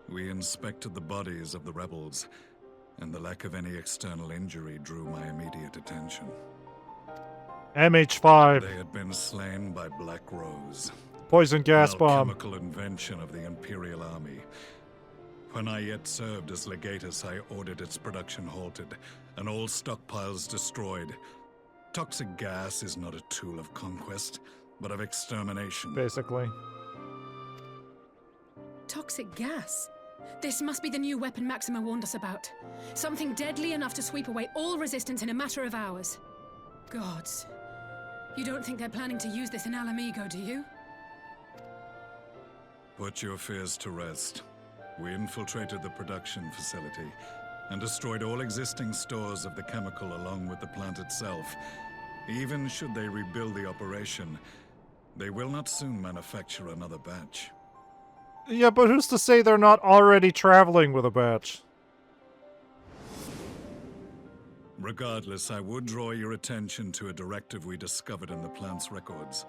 we inspected the bodies of the rebels, and the lack of any external injury drew my immediate attention. MH5. They had been slain by Black Rose. Poison gas an bomb. Chemical invention of the Imperial Army. When I yet served as legatus, I ordered its production halted, and all stockpiles destroyed. Toxic gas is not a tool of conquest, but of extermination. Basically. Toxic gas? This must be the new weapon Maxima warned us about. Something deadly enough to sweep away all resistance in a matter of hours. Gods. You don't think they're planning to use this in Alamigo, do you? Put your fears to rest. We infiltrated the production facility and destroyed all existing stores of the chemical along with the plant itself. Even should they rebuild the operation, they will not soon manufacture another batch. Yeah, but who's to say they're not already traveling with a batch? Regardless, I would draw your attention to a directive we discovered in the plant's records.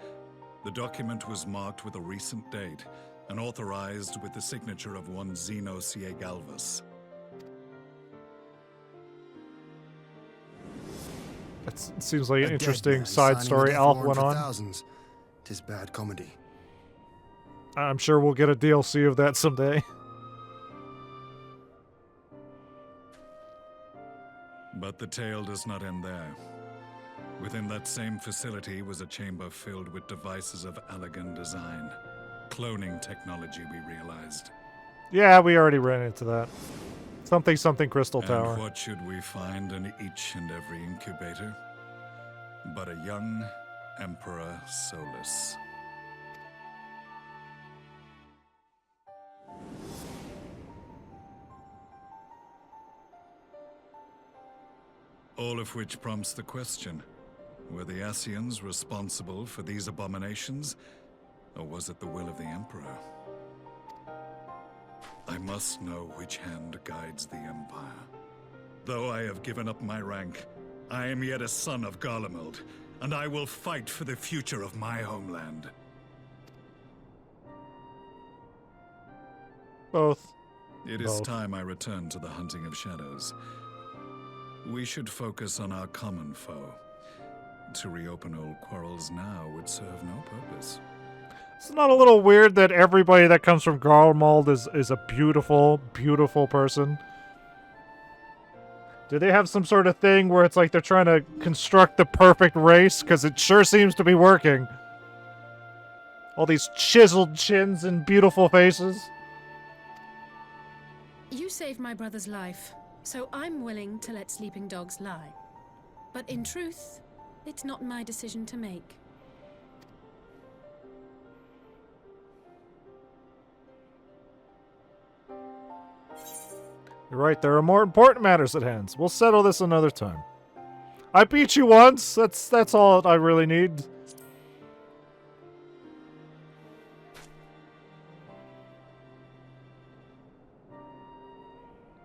The document was marked with a recent date and authorized with the signature of one Zeno Ciegalvus. It seems like an A dead interesting man side signing story a death Alf warrant went for on. Thousands. 'Tis bad comedy. I'm sure we'll get a DLC of that someday. But the tale does not end there. Within that same facility was a chamber filled with devices of elegant design. Cloning technology, we realized. Yeah, we already ran into that. Something Crystal Tower. And what should we find in each and every incubator? But a young Emperor Solus. All of which prompts the question, were the Ascians responsible for these abominations, or was it the will of the Emperor? I must know which hand guides the Empire. Though I have given up my rank, I am yet a son of Garlemald, and I will fight for the future of my homeland. Both. It is time I return to the hunting of shadows. We should focus on our common foe. To reopen old quarrels now would serve no purpose. It's not a little weird that everybody that comes from Garlemald is a beautiful, beautiful person? Do they have some sort of thing where it's like they're trying to construct the perfect race? Because it sure seems to be working. All these chiseled chins and beautiful faces. You saved my brother's life, so I'm willing to let sleeping dogs lie. But in truth, it's not my decision to make. You're right, there are more important matters at hand. We'll settle this another time. I beat you once. That's all I really need.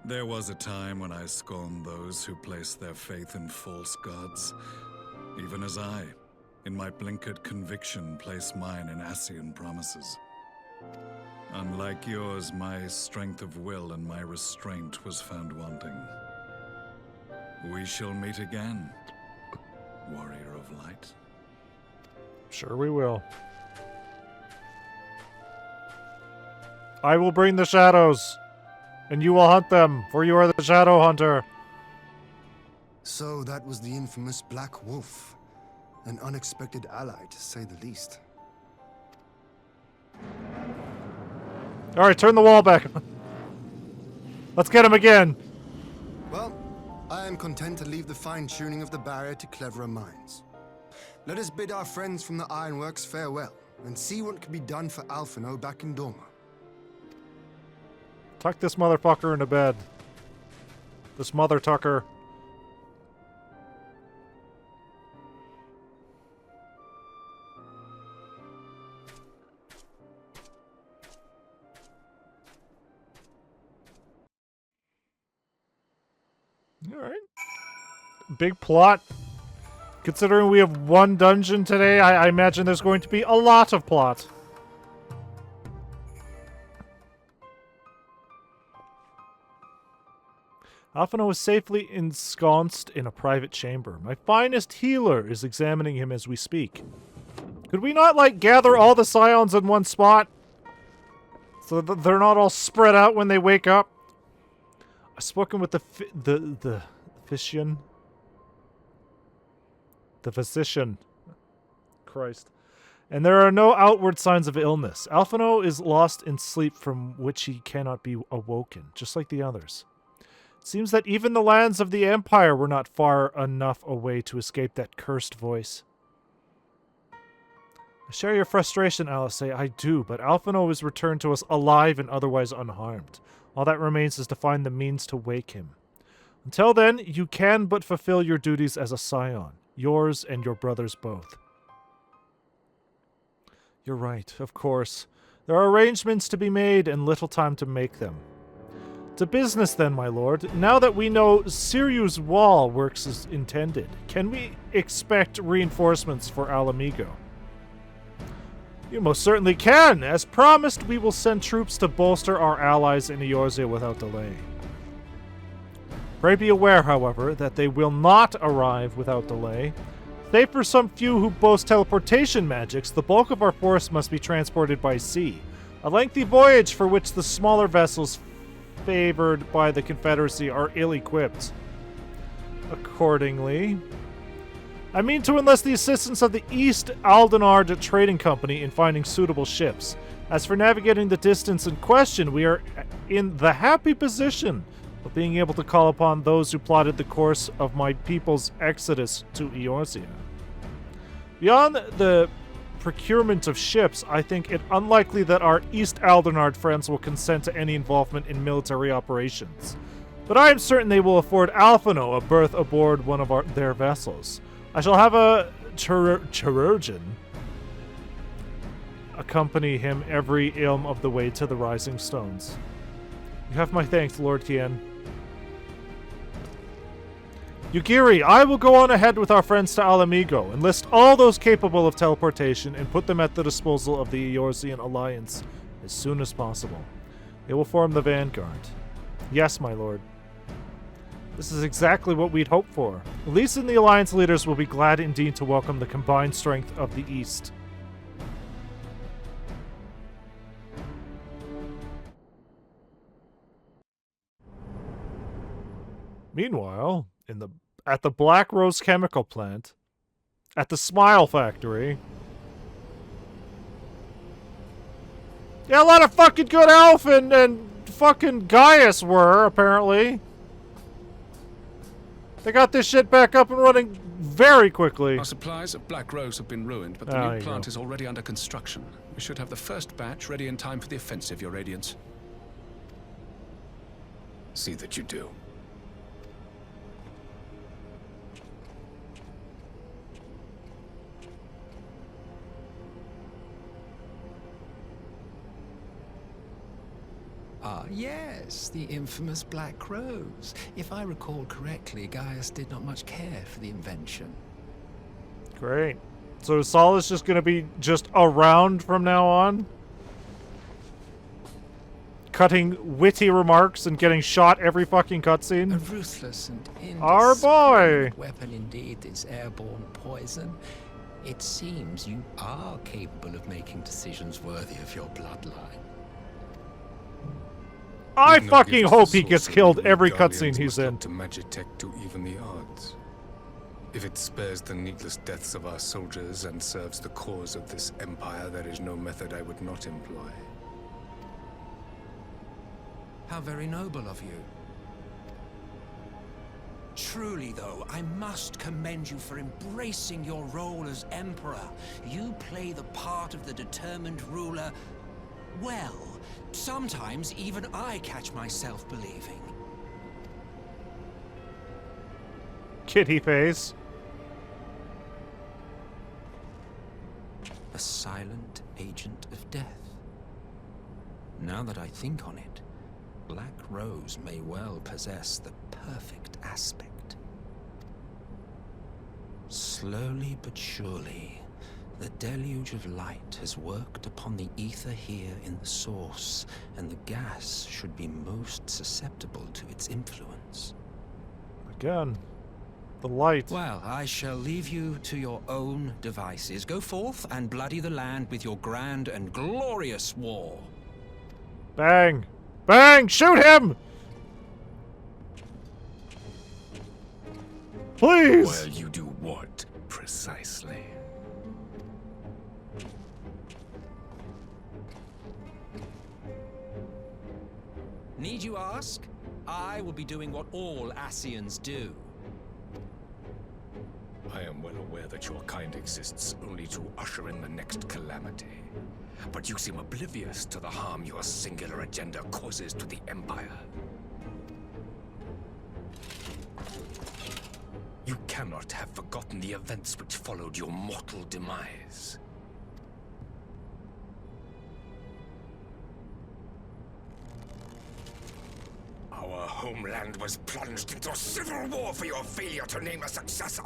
There was a time when I scorned those who placed their faith in false gods. Even as I, in my blinkered conviction, place mine in Ascian promises. Unlike yours, my strength of will and my restraint was found wanting. We shall meet again, warrior of light. Sure we will. I will bring the shadows, and you will hunt them, for you are the shadow hunter. So that was the infamous Black Wolf. An unexpected ally, to say the least. Alright, turn the wall back on. Let's get him again. Well, I am content to leave the fine-tuning of the barrier to cleverer minds. Let us bid our friends from the Ironworks farewell, and see what can be done for Alphino back in Dorma. Tuck this motherfucker into bed. This mother tucker. Alright. Big plot. Considering we have one dungeon today, I imagine there's going to be a lot of plot. Alphino is safely ensconced in a private chamber. My finest healer is examining him as we speak. Could we not, like, gather all the scions in one spot? So that they're not all spread out when they wake up? I've spoken with the physician. The physician. Christ. And there are no outward signs of illness. Alphino is lost in sleep from which he cannot be awoken, just like the others. It seems that even the lands of the Empire were not far enough away to escape that cursed voice. I share your frustration, Alice. I do, but Alphino is returned to us alive and otherwise unharmed. All that remains is to find the means to wake him. Until then, you can but fulfill your duties as a scion. Yours and your brother's both. You're right, of course. There are arrangements to be made and little time to make them. To business then, my lord. Now that we know Siryu's wall works as intended, can we expect reinforcements for Alamigo? You most certainly can. As promised, we will send troops to bolster our allies in Eorzea without delay. Pray be aware, however, that they will not arrive without delay. Save for some few who boast teleportation magics, the bulk of our force must be transported by sea. A lengthy voyage for which the smaller vessels favored by the Confederacy are ill-equipped. Accordingly, I mean to enlist the assistance of the East Aldenard Trading Company in finding suitable ships. As for navigating the distance in question, we are in the happy position of being able to call upon those who plotted the course of my people's exodus to Eorzea. Beyond the procurement of ships, I think it unlikely that our East Aldenard friends will consent to any involvement in military operations. But I am certain they will afford Alphino a berth aboard one of their vessels. I shall have a chirurgeon accompany him every ilm of the way to the Rising Stones. You have my thanks, Lord Tien. Yugiri, I will go on ahead with our friends to Alamigo, enlist all those capable of teleportation, and put them at the disposal of the Eorzean Alliance as soon as possible. They will form the vanguard. Yes, my lord. This is exactly what we'd hoped for. Elise and the Alliance leaders will be glad indeed to welcome the combined strength of the East. Meanwhile, at the Black Rose Chemical Plant, at the Smile Factory. Yeah, a lot of fucking good Elf and fucking Gaius were, apparently. They got this shit back up and running very quickly. Our supplies at Black Rose have been ruined, but the new plant is already under construction. We should have the first batch ready in time for the offensive, Your Radiance. See that you do. Ah, yes, the infamous Black Rose. If I recall correctly, Gaius did not much care for the invention. Great. So Saul is just going to be just around from now on? Cutting witty remarks and getting shot every fucking cutscene? A ruthless and our boy! Weapon indeed, this airborne poison. It seems you are capable of making decisions worthy of your bloodline. I With no fucking gift hope to he gets sorcery, killed we every Guardians cutscene he's must in. look to Magitech to even the odds. If it spares the needless deaths of our soldiers and serves the cause of this empire, there is no method I would not employ. How very noble of you. Truly, though, I must commend you for embracing your role as Emperor. You play the part of the determined ruler well. Sometimes even I catch myself believing. Kitty face. A silent agent of death. Now that I think on it, Black Rose may well possess the perfect aspect. Slowly but surely, the deluge of light has worked upon the ether here in the source, and the gas should be most susceptible to its influence. Again, the light. Well, I shall leave you to your own devices. Go forth and bloody the land with your grand and glorious war. Bang! Bang! Shoot him! Please! Well, you do what, precisely? Need you ask? I will be doing what all Ascians do. I am well aware that your kind exists only to usher in the next calamity. But you seem oblivious to the harm your singular agenda causes to the Empire. You cannot have forgotten the events which followed your mortal demise. Our homeland was plunged into civil war for your failure to name a successor.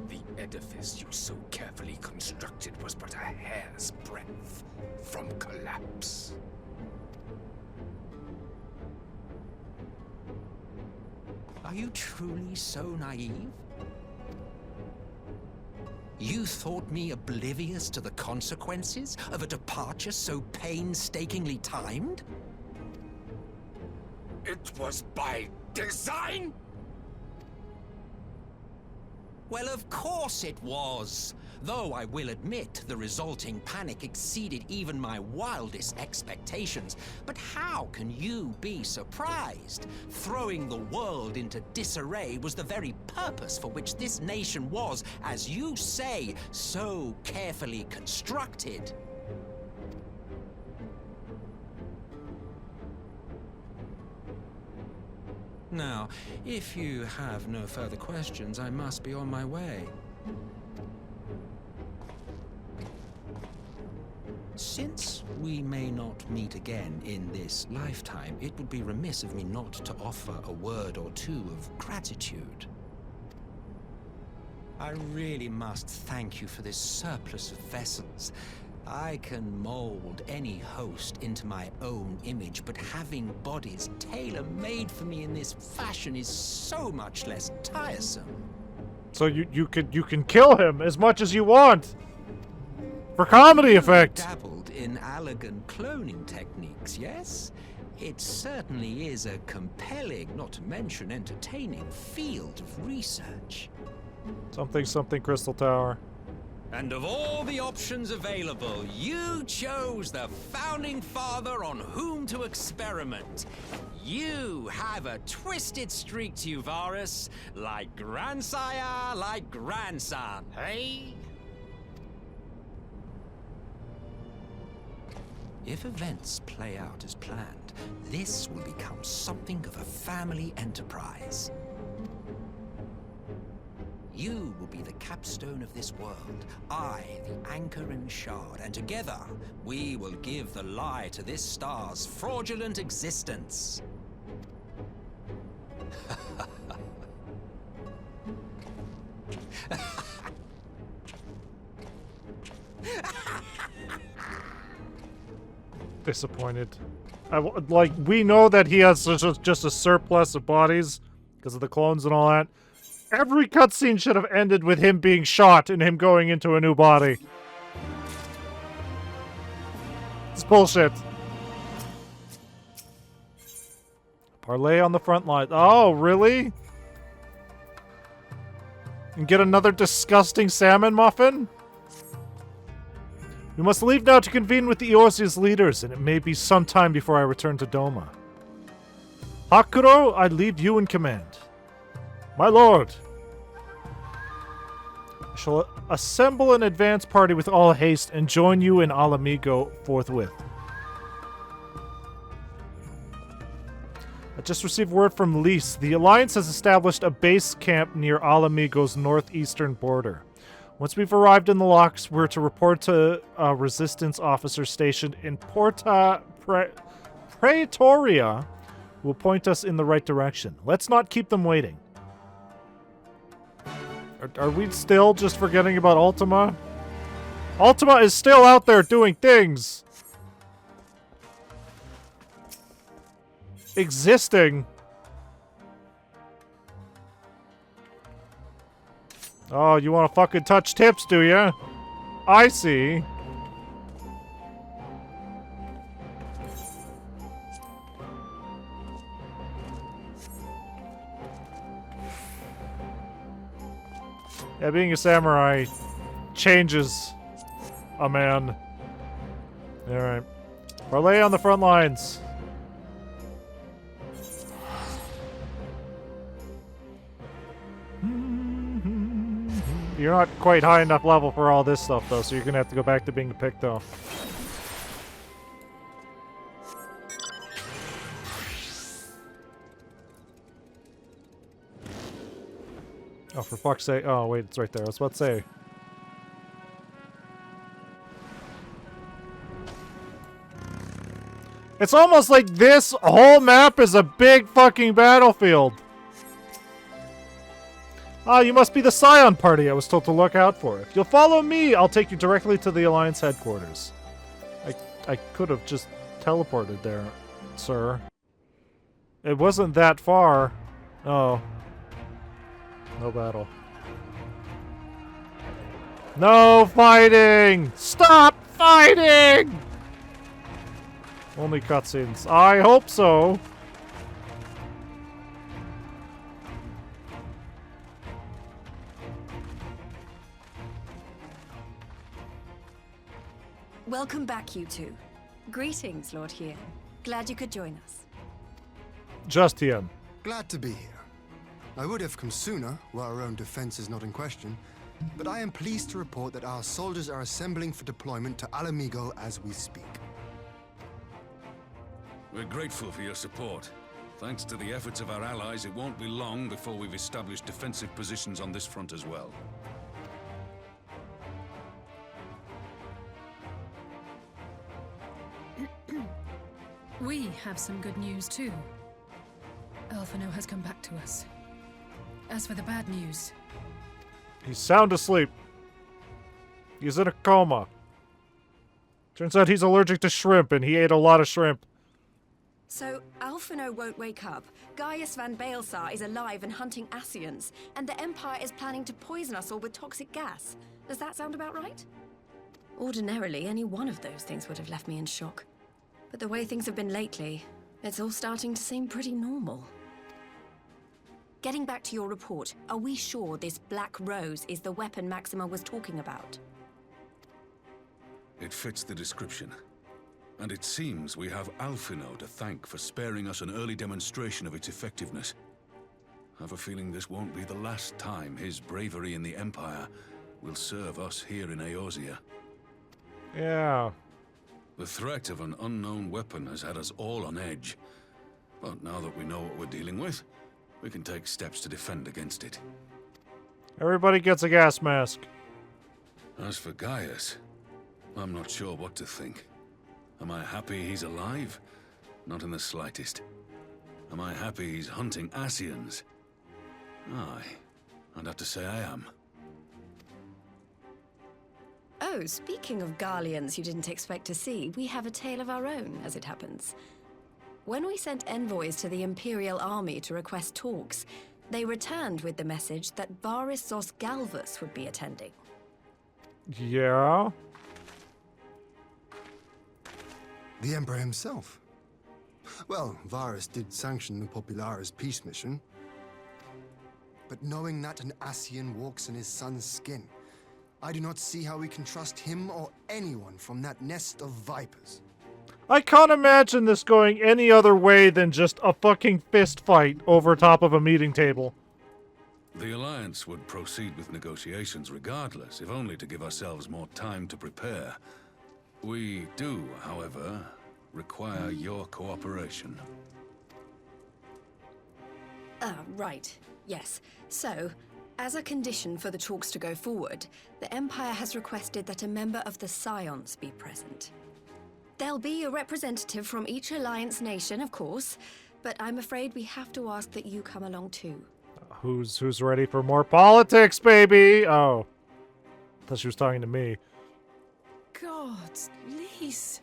The edifice you so carefully constructed was but a hair's breadth from collapse. Are you truly so naive? You thought me oblivious to the consequences of a departure so painstakingly timed? It was by design? Well, of course it was. Though I will admit the resulting panic exceeded even my wildest expectations. But how can you be surprised? Throwing the world into disarray was the very purpose for which this nation was, as you say, so carefully constructed. Now, if you have no further questions, I must be on my way. Since we may not meet again in this lifetime, it would be remiss of me not to offer a word or two of gratitude. I really must thank you for this surplus of vessels. I can mold any host into my own image, but having bodies tailor-made for me in this fashion is so much less tiresome. So you can kill him as much as you want. For comedy effect. Dabbled in elegant cloning techniques, yes? It certainly is a compelling, not to mention entertaining, field of research. Something Crystal Tower. And of all the options available, you chose the founding father on whom to experiment. You have a twisted streak to you, Varus, like grandsire, like grandson, hey? If events play out as planned, this will become something of a family enterprise. You will be the capstone of this world, I the anchor and shard, and together we will give the lie to this star's fraudulent existence. Disappointed. Like, we know that he has just a surplus of bodies because of the clones and all that. Every cutscene should have ended with him being shot and him going into a new body. It's bullshit. Parlay on the front line. Oh, really? And get another disgusting salmon muffin? We must leave now to convene with the Eorzea's leaders, and it may be some time before I return to Doma. Hakuro, I leave you in command. My lord. I shall assemble an advance party with all haste and join you in Alamigo forthwith. I just received word from Lys. The Alliance has established a base camp near Alamigo's northeastern border. Once we've arrived in the locks, we're to report to a resistance officer stationed in Praetoria, who will point us in the right direction. Let's not keep them waiting. Are we still just forgetting about Ultima? Ultima is still out there doing things! Existing. Oh, you want to fucking touch tips, do ya? I see. Yeah, being a samurai changes a man. Alright. Parlay on the front lines. You're not quite high enough level for all this stuff, though, so you're gonna have to go back to being a Picto. Oh, for fuck's sake. Oh, wait, it's right there. I was about to say. It's almost like this whole map is a big fucking battlefield. Ah, you must be the Scion party I was told to look out for. If you'll follow me, I'll take you directly to the Alliance headquarters. I could have just teleported there, sir. It wasn't that far. Oh. No battle. No fighting! Stop fighting! Only cutscenes. I hope so. Welcome back, you two. Greetings, Lord Hien. Glad you could join us. Just Hien. Glad to be here. I would have come sooner, where our own defense is not in question, but I am pleased to report that our soldiers are assembling for deployment to Alamigo as we speak. We're grateful for your support. Thanks to the efforts of our allies, it won't be long before we've established defensive positions on this front as well. We have some good news too. Alphino has come back to us. As for the bad news... He's sound asleep. He's in a coma. Turns out he's allergic to shrimp, and he ate a lot of shrimp. So, Alphino won't wake up. Gaius van Baelsar is alive and hunting Ascians, and the Empire is planning to poison us all with toxic gas. Does that sound about right? Ordinarily, any one of those things would have left me in shock. But the way things have been lately, it's all starting to seem pretty normal. Getting back to your report, are we sure this Black Rose is the weapon Maxima was talking about? It fits the description. And it seems we have Alphino to thank for sparing us an early demonstration of its effectiveness. I have a feeling this won't be the last time his bravery in the Empire will serve us here in Eorzea. Yeah. The threat of an unknown weapon has had us all on edge. But now that we know what we're dealing with, we can take steps to defend against it. Everybody gets a gas mask. As for Gaius, I'm not sure what to think. Am I happy he's alive? Not in the slightest. Am I happy he's hunting Ascians? Aye, I'd have to say I am. Oh, speaking of Garleans you didn't expect to see, we have a tale of our own, as it happens. When we sent envoys to the Imperial Army to request talks, they returned with the message that Barissos Galvus would be attending. Yeah? The Emperor himself. Well, Varus did sanction the Popularis peace mission. But knowing that an Ascian walks in his son's skin, I do not see how we can trust him or anyone from that nest of vipers. I can't imagine this going any other way than just a fucking fist fight over top of a meeting table. The Alliance would proceed with negotiations regardless, if only to give ourselves more time to prepare. We do, however, require your cooperation. Right. Yes. So, as a condition for the talks to go forward, the Empire has requested that a member of the Scions be present. There'll be a representative from each Alliance nation, of course, but I'm afraid we have to ask that you come along too. Who's ready for more politics, baby? Oh. I thought she was talking to me. God, Lise.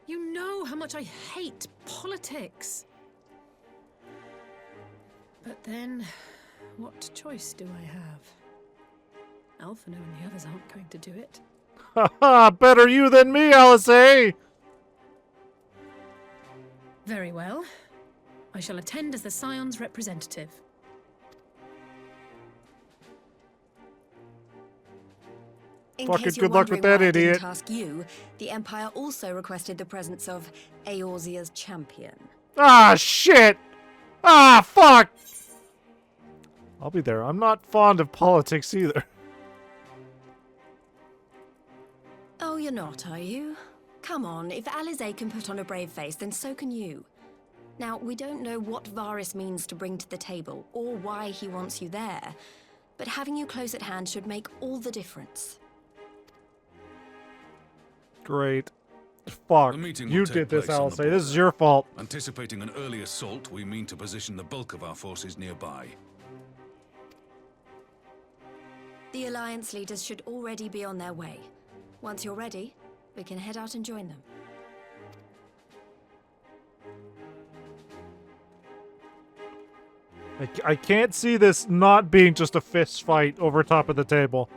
You know how much I hate politics. But then, what choice do I have? Alphino and the others aren't going to do it. Haha, better you than me, Alice. Very well. I shall attend as the Scion's representative. In Fucking case you're good luck with wondering that, why I didn't idiot. ask you, the Empire also requested the presence of Eorzea's champion. Ah, shit! Ah, fuck! I'll be there. I'm not fond of politics either. Oh, you're not, are you? Come on, if Alize can put on a brave face, then so can you. Now, we don't know what Varus means to bring to the table, or why he wants you there, but having you close at hand should make all the difference. Great. Fuck. The meeting You will take did this, place on Alice. the This is border. your fault. Anticipating an early assault, we mean to position the bulk of our forces nearby. The Alliance leaders should already be on their way. Once you're ready, we can head out and join them. I can't see this not being just a fist fight over top of the table.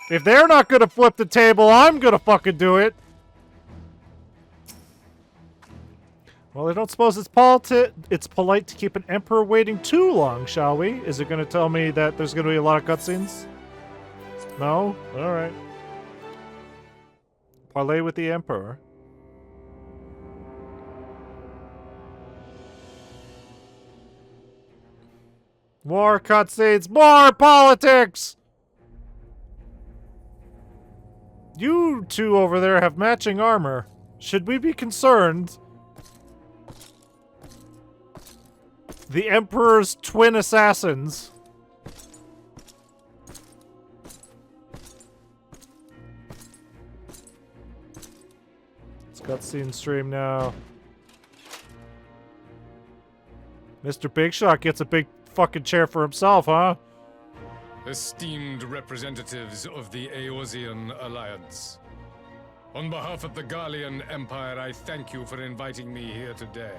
If they're not gonna flip the table, I'm gonna fucking do it. Well, I don't suppose it's polite to keep an emperor waiting too long, shall we? Is it gonna tell me that there's gonna be a lot of cutscenes? No? Alright. Parlay with the emperor. More cutscenes, more politics! You two over there have matching armor. Should we be concerned? The Emperor's twin assassins. It's cutscene stream now. Mr. Big Shot gets a big fucking chair for himself, huh? Esteemed representatives of the Eorzean Alliance. On behalf of the Garlean Empire, I thank you for inviting me here today.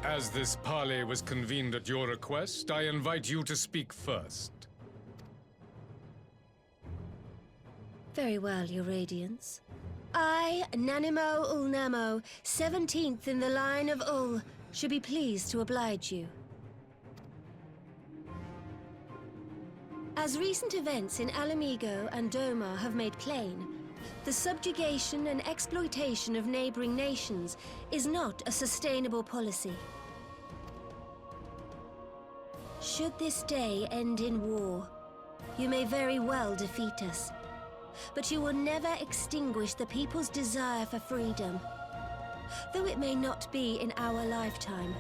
As this parley was convened at your request, I invite you to speak first. Very well, Your Radiance. I, Nanimo Ulnamo, 17th in the line of Ul, should be pleased to oblige you. As recent events in Alamigo and Doma have made plain, the subjugation and exploitation of neighboring nations is not a sustainable policy. Should this day end in war, you may very well defeat us, but you will never extinguish the people's desire for freedom. Though it may not be in our lifetime,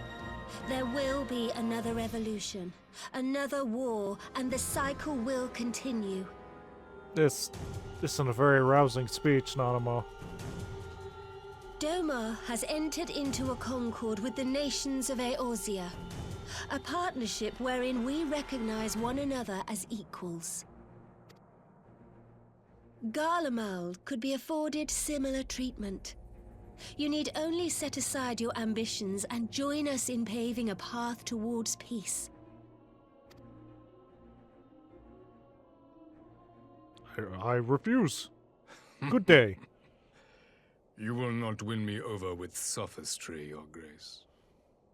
there will be another revolution, another war, and the cycle will continue. This isn't a very rousing speech, Nanamo. Doma has entered into a concord with the nations of Eorzea, a partnership wherein we recognize one another as equals. Garlemald could be afforded similar treatment. You need only set aside your ambitions and join us in paving a path towards peace. I refuse. Good day. You will not win me over with sophistry, Your Grace.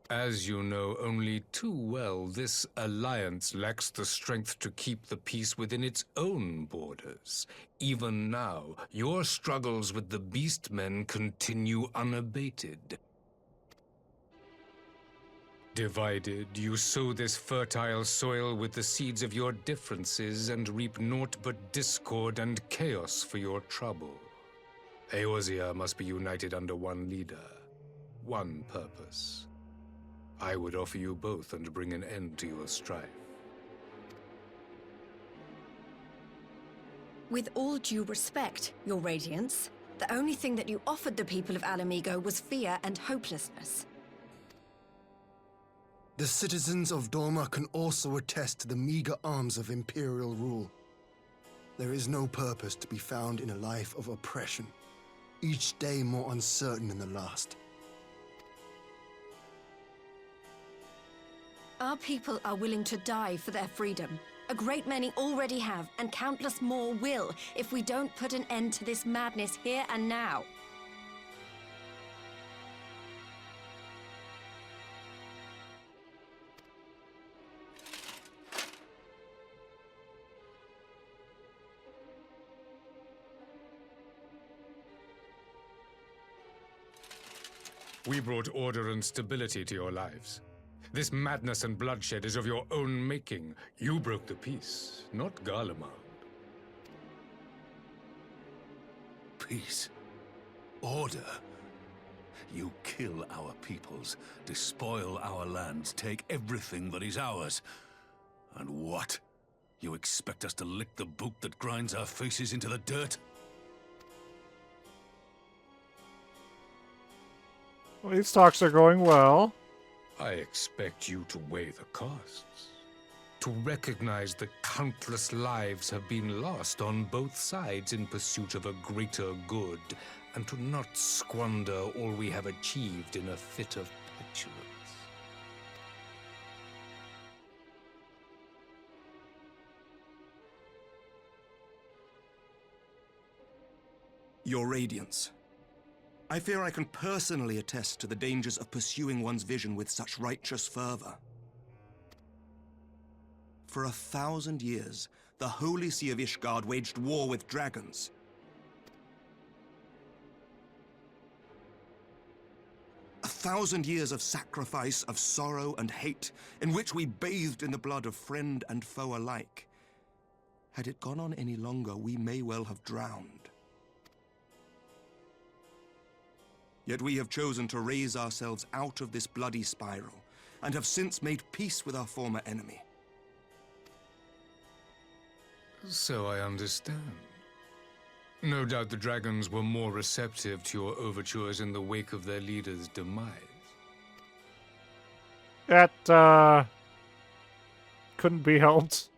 As you know only too well, this alliance lacks the strength to keep the peace within its own borders. Even now, your struggles with the Beastmen continue unabated. Divided, you sow this fertile soil with the seeds of your differences and reap naught but discord and chaos for your trouble. Eorzea must be united under one leader, one purpose. I would offer you both and bring an end to your strife. With all due respect, Your Radiance, the only thing that you offered the people of Alamigo was fear and hopelessness. The citizens of Doma can also attest to the meager arms of Imperial rule. There is no purpose to be found in a life of oppression, each day more uncertain than the last. Our people are willing to die for their freedom. A great many already have, and countless more will, if we don't put an end to this madness here and now. We brought order and stability to your lives. This madness and bloodshed is of your own making. You broke the peace, not Garlemald. Peace. Order. You kill our peoples, despoil our lands, take everything that is ours. And what? You expect us to lick the boot that grinds our faces into the dirt? Well, these talks are going well. I expect you to weigh the costs. To recognize that countless lives have been lost on both sides in pursuit of a greater good, and to not squander all we have achieved in a fit of petulance. Your Radiance. I fear I can personally attest to the dangers of pursuing one's vision with such righteous fervor. For 1,000 years, the Holy See of Ishgard waged war with dragons. A 1,000 years of sacrifice, of sorrow and hate, in which we bathed in the blood of friend and foe alike. Had it gone on any longer, we may well have drowned. Yet we have chosen to raise ourselves out of this bloody spiral, and have since made peace with our former enemy. So I understand. No doubt the dragons were more receptive to your overtures in the wake of their leader's demise. That, couldn't be helped.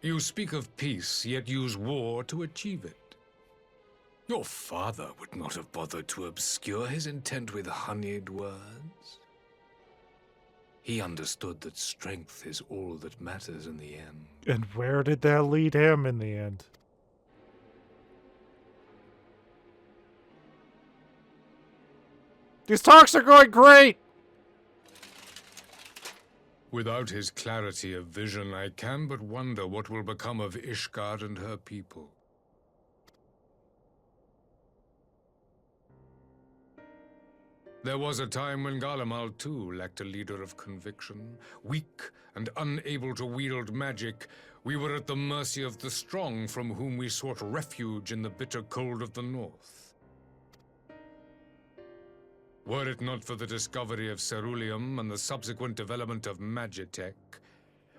You speak of peace, yet use war to achieve it. Your father would not have bothered to obscure his intent with honeyed words. He understood that strength is all that matters in the end. And where did that lead him in the end? These talks are going great! Without his clarity of vision, I can but wonder what will become of Ishgard and her people. There was a time when Garlemald too lacked a leader of conviction. Weak and unable to wield magic, we were at the mercy of the strong from whom we sought refuge in the bitter cold of the north. Were it not for the discovery of ceruleum and the subsequent development of magitech,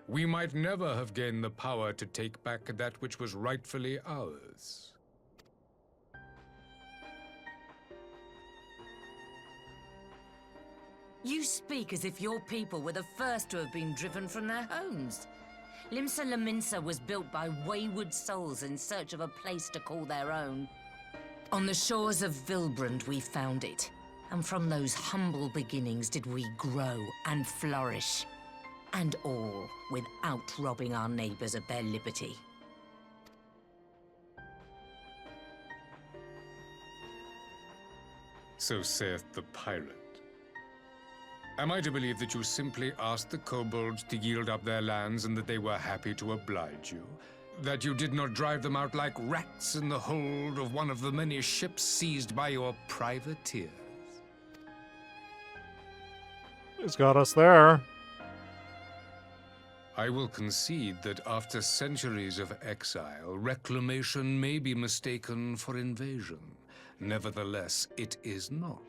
we might never have gained the power to take back that which was rightfully ours. You speak as if your people were the first to have been driven from their homes. Limsa Lominsa was built by wayward souls in search of a place to call their own. On the shores of Vilbrand we found it, and from those humble beginnings did we grow and flourish. And all without robbing our neighbors of their liberty. So saith the pirate. Am I to believe that you simply asked the kobolds to yield up their lands and that they were happy to oblige you? That you did not drive them out like rats in the hold of one of the many ships seized by your privateers? He's got us there. I will concede that after centuries of exile, reclamation may be mistaken for invasion. Nevertheless, it is not.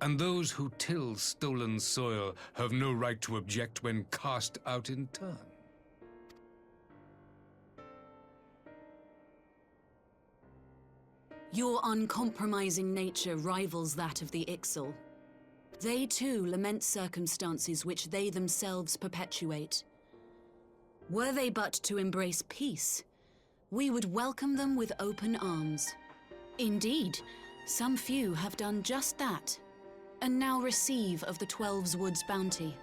And those who till stolen soil have no right to object when cast out in turn. Your uncompromising nature rivals that of the Ixal. They too lament circumstances which they themselves perpetuate. Were they but to embrace peace, we would welcome them with open arms. Indeed, some few have done just that, and now receive of the 12's Wood's bounty.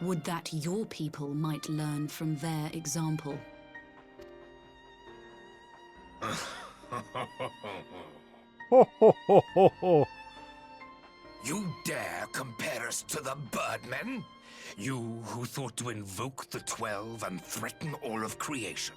Would that your people might learn from their example. Ho ho ho ho ho. You dare compare us to the Birdmen? You who thought to invoke the 12 and threaten all of creation?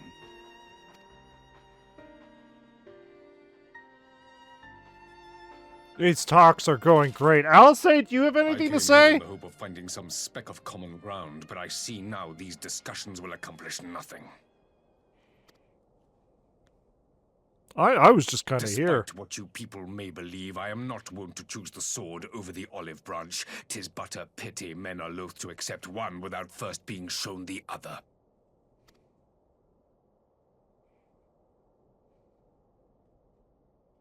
These talks are going great. Alisade, do you have anything to say? I came in the hope of finding some speck of common ground, but I see now these discussions will accomplish nothing. I was just kind of here. Despite what you people may believe, I am not wont to choose the sword over the olive branch. 'Tis but a pity men are loath to accept one without first being shown the other.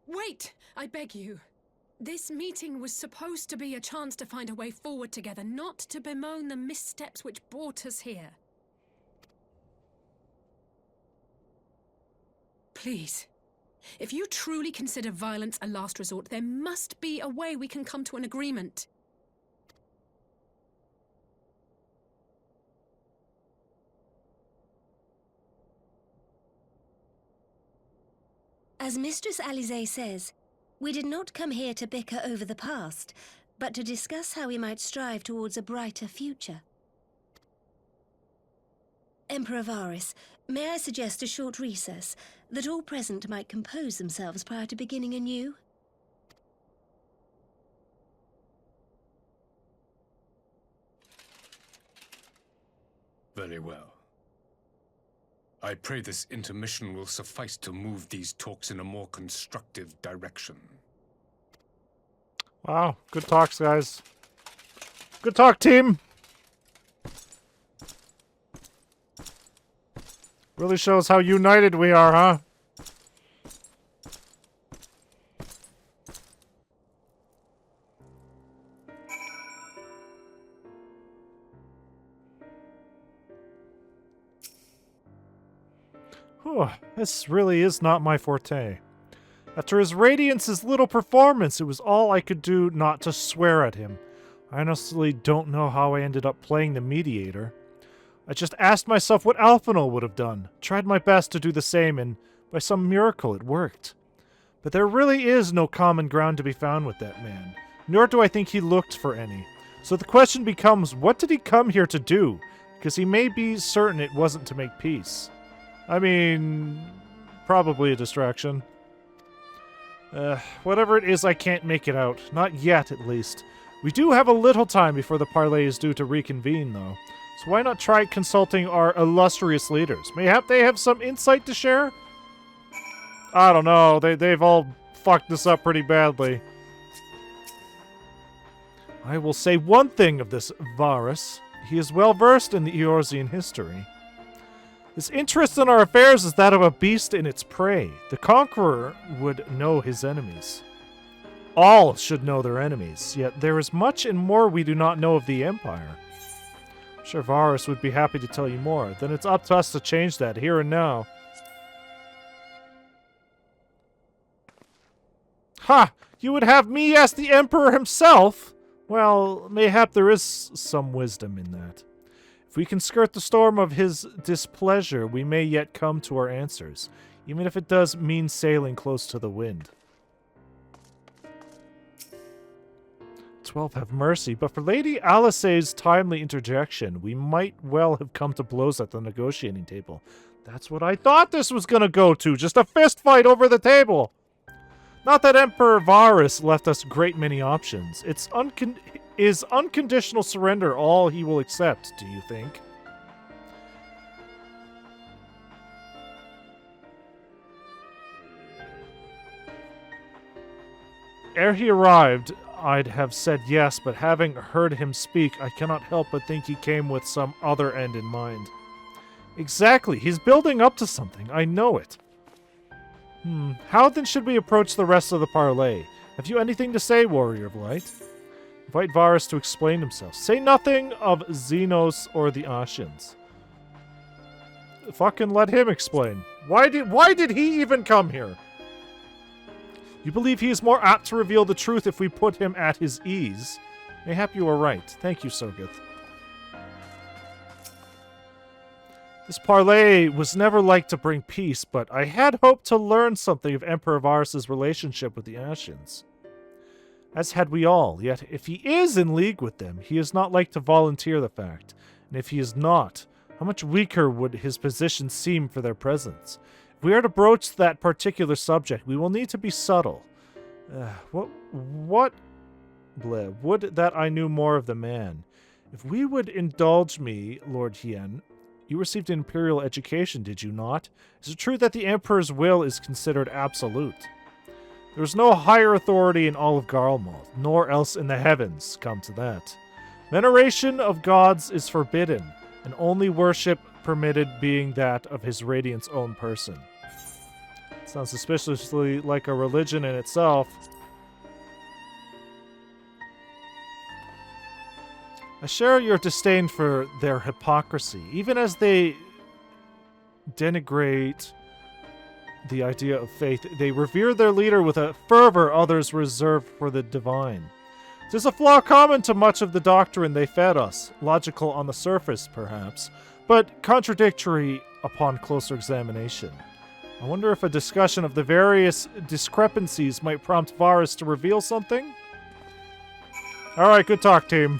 Wait! I beg you. This meeting was supposed to be a chance to find a way forward together, not to bemoan the missteps which brought us here. Please. If you truly consider violence a last resort, there must be a way we can come to an agreement. As Mistress Alizé says, we did not come here to bicker over the past, but to discuss how we might strive towards a brighter future. Emperor Varys, may I suggest a short recess, that all present might compose themselves prior to beginning anew? Very well. I pray this intermission will suffice to move these talks in a more constructive direction. Wow, good talks, guys. Good talk, team. Really shows how united we are, huh? Whew, this really is not my forte. After his Radiance's little performance, it was all I could do not to swear at him. I honestly don't know how I ended up playing the mediator. I just asked myself what Alphinaud would have done, tried my best to do the same, and by some miracle it worked. But there really is no common ground to be found with that man, nor do I think he looked for any. So the question becomes, what did he come here to do? Because he may be certain it wasn't to make peace. I mean, probably a distraction. Whatever it is, I can't make it out. Not yet, at least. We do have a little time before the parley is due to reconvene, though. So why not try consulting our illustrious leaders? Mayhap they have some insight to share? I don't know. They've all fucked this up pretty badly. I will say one thing of this Varys. He is well versed in the Eorzean history. His interest in our affairs is that of a beast in its prey. The conqueror would know his enemies. All should know their enemies, yet there is much and more we do not know of the Empire. I'm sure Varys would be happy to tell you more. Then it's up to us to change that here and now. Ha! You would have me ask the Emperor himself? Well, mayhap there is some wisdom in that. If we can skirt the storm of his displeasure, we may yet come to our answers, even if it does mean sailing close to the wind. 12, have mercy, but for Lady Alisaie's timely interjection, we might well have come to blows at the negotiating table. That's what I thought this was gonna go to, just a fist fight over the table! Not that Emperor Varus left us great many options. Is unconditional surrender all he will accept, do you think? Ere he arrived, I'd have said yes, but having heard him speak, I cannot help but think he came with some other end in mind. Exactly, he's building up to something, I know it. How then should we approach the rest of the parley? Have you anything to say, Warrior of Light? Invite Varus to explain himself. Say nothing of Xenos or the Ascians. Fucking let him explain. Why did he even come here? You believe he is more apt to reveal the truth if we put him at his ease? Mayhap you are right. Thank you, Sogeth. This parley was never like to bring peace, but I had hoped to learn something of Emperor Varus' relationship with the Ascians. As had we all, yet if he is in league with them, he is not like to volunteer the fact. And if he is not, how much weaker would his position seem for their presence? If we are to broach that particular subject, we will need to be subtle. Would that I knew more of the man. If we would indulge me, Lord Hien, you received an imperial education, did you not? Is it true that the Emperor's will is considered absolute? There is no higher authority in all of Garlemald, nor else in the heavens, come to that. Veneration of gods is forbidden, and only worship permitted being that of his Radiant's own person. Sounds suspiciously like a religion in itself. I share your disdain for their hypocrisy, even as they denigrate the idea of faith. They revere their leader with a fervor others reserve for the divine. It is a flaw common to much of the doctrine they fed us, logical on the surface, perhaps, but contradictory upon closer examination. I wonder if a discussion of the various discrepancies might prompt Varus to reveal something? Alright, good talk, team.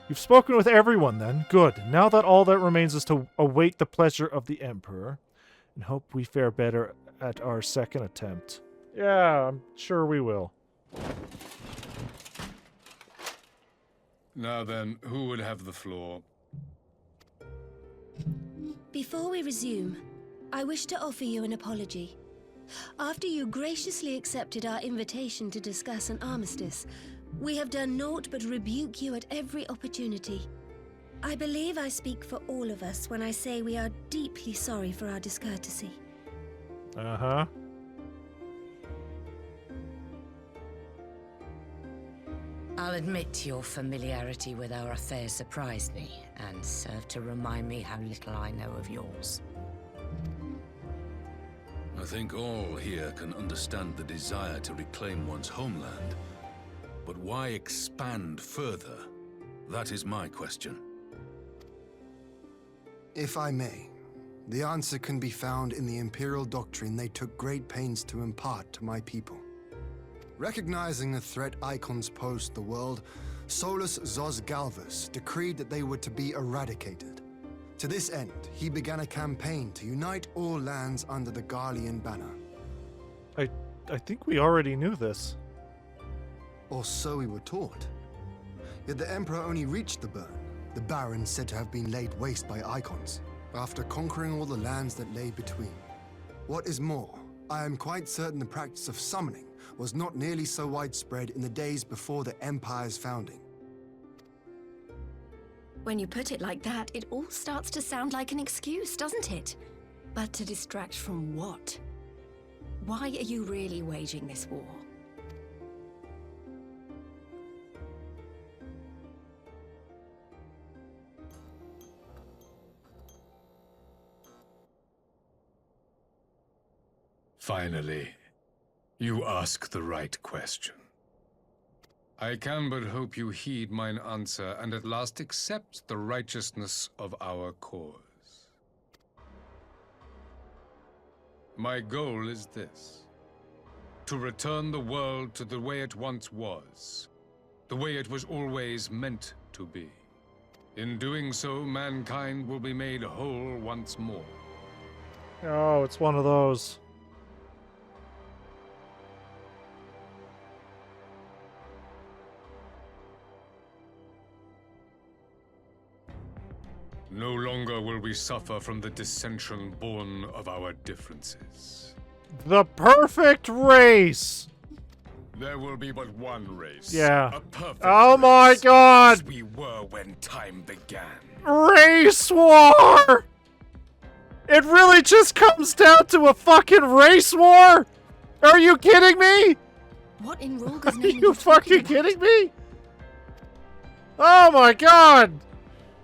You've spoken with everyone, then. Good. Now that all that remains is to await the pleasure of the Emperor, and hope we fare better at our second attempt. Yeah, I'm sure we will. Now then, who would have the floor? Before we resume, I wish to offer you an apology. After you graciously accepted our invitation to discuss an armistice, we have done naught but rebuke you at every opportunity. I believe I speak for all of us when I say we are deeply sorry for our discourtesy. Uh-huh. I'll admit your familiarity with our affairs surprised me, and served to remind me how little I know of yours. I think all here can understand the desire to reclaim one's homeland. But why expand further? That is my question. If I may, the answer can be found in the Imperial doctrine they took great pains to impart to my people. Recognizing the threat icons posed to the world, Solus Zos Galvus decreed that they were to be eradicated. To this end, he began a campaign to unite all lands under the Garlean banner. I think we already knew this. Or so we were taught. Yet the Emperor only reached the burn, the Baron said to have been laid waste by icons, after conquering all the lands that lay between. What is more, I am quite certain the practice of summoning was not nearly so widespread in the days before the Empire's founding. When you put it like that, it all starts to sound like an excuse, doesn't it? But to distract from what? Why are you really waging this war? Finally, you ask the right question. I can but hope you heed mine answer and at last accept the righteousness of our cause. My goal is this. To return the world to the way it once was. The way it was always meant to be. In doing so, mankind will be made whole once more. Oh, it's one of those. No longer will we suffer from the dissension born of our differences. The perfect race! There will be but one race. Yeah. A perfect oh my race, god! As we were when time began. Race war! It really just comes down to a fucking race war? Are you kidding me? What in Rulga's Are name you fucking kidding me? Oh my god!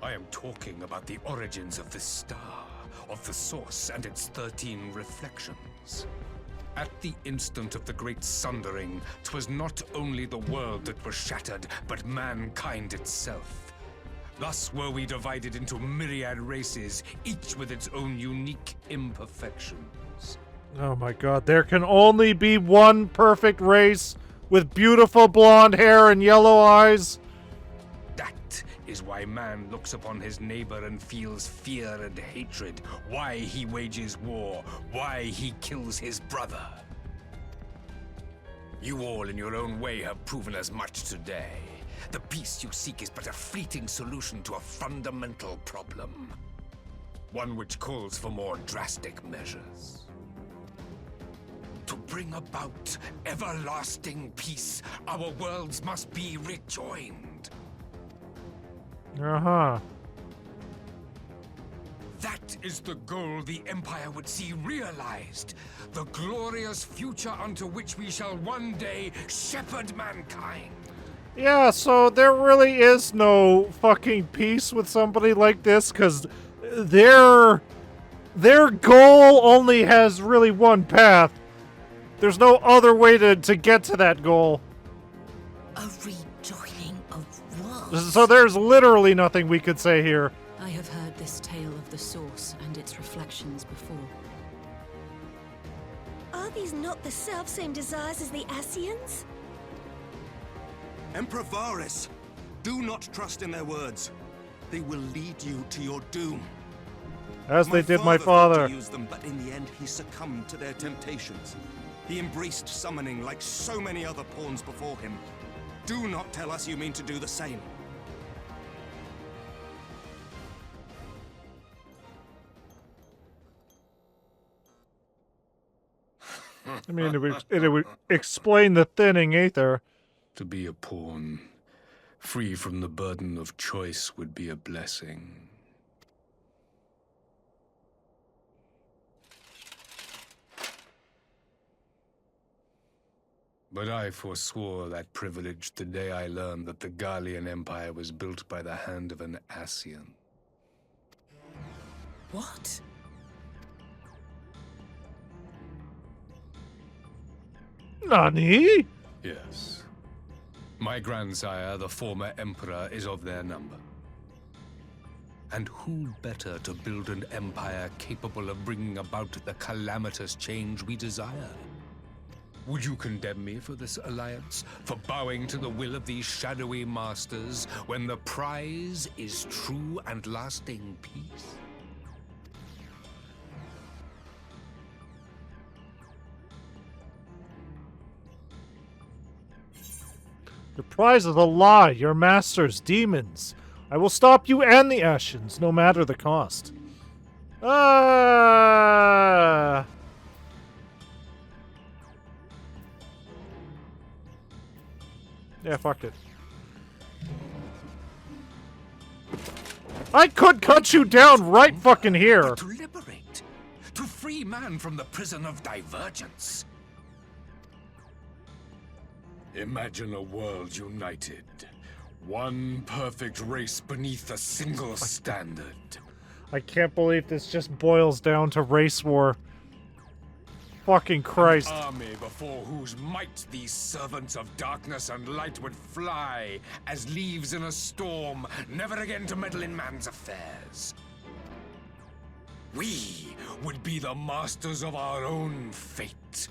I am talking about the origins of this star, of the source and its 13 reflections. At the instant of the great sundering, 'twas not only the world that was shattered, but mankind itself. Thus were we divided into myriad races, each with its own unique imperfections. Oh my god, there can only be one perfect race with beautiful blonde hair and yellow eyes. That is why man looks upon his neighbor and feels fear and hatred, why he wages war, why he kills his brother. You all in your own way have proven as much today. The peace you seek is but a fleeting solution to a fundamental problem. One which calls for more drastic measures. To bring about everlasting peace, our worlds must be rejoined. Uh-huh. That is the goal the Empire would see realized. The glorious future unto which we shall one day shepherd mankind. Yeah, so there really is no fucking peace with somebody like this, because their goal only has really one path. There's no other way to get to that goal. A rejoining of worlds. So there's literally nothing we could say here. I have heard this tale of the source and its reflections before. Are these not the self-same desires as the Ascians? Emperor Varys, do not trust in their words. They will lead you to your doom. As they did my father father. thought to use them, but in the end he succumbed to their temptations. He embraced summoning like so many other pawns before him. Do not tell us you mean to do the same. I mean, it would explain the thinning aether. To be a pawn, free from the burden of choice, would be a blessing. But I forswore that privilege the day I learned that the Garlean Empire was built by the hand of an Ascian. What? Nani? Yes. My grandsire, the former emperor, is of their number. And who better to build an empire capable of bringing about the calamitous change we desire? Would you condemn me for this alliance? For bowing to the will of these shadowy masters, when the prize is true and lasting peace? Your prize is a lie, your masters, demons. I will stop you and the Ascians, no matter the cost. Ah! Yeah, fuck it. I could cut you down right fucking here. To liberate, to free man from the prison of divergence. Imagine a world united. One perfect race beneath a single standard. I can't believe this just boils down to race war. Fucking Christ. An army before whose might these servants of darkness and light would fly as leaves in a storm, never again to meddle in man's affairs. we would be the masters of our own fate.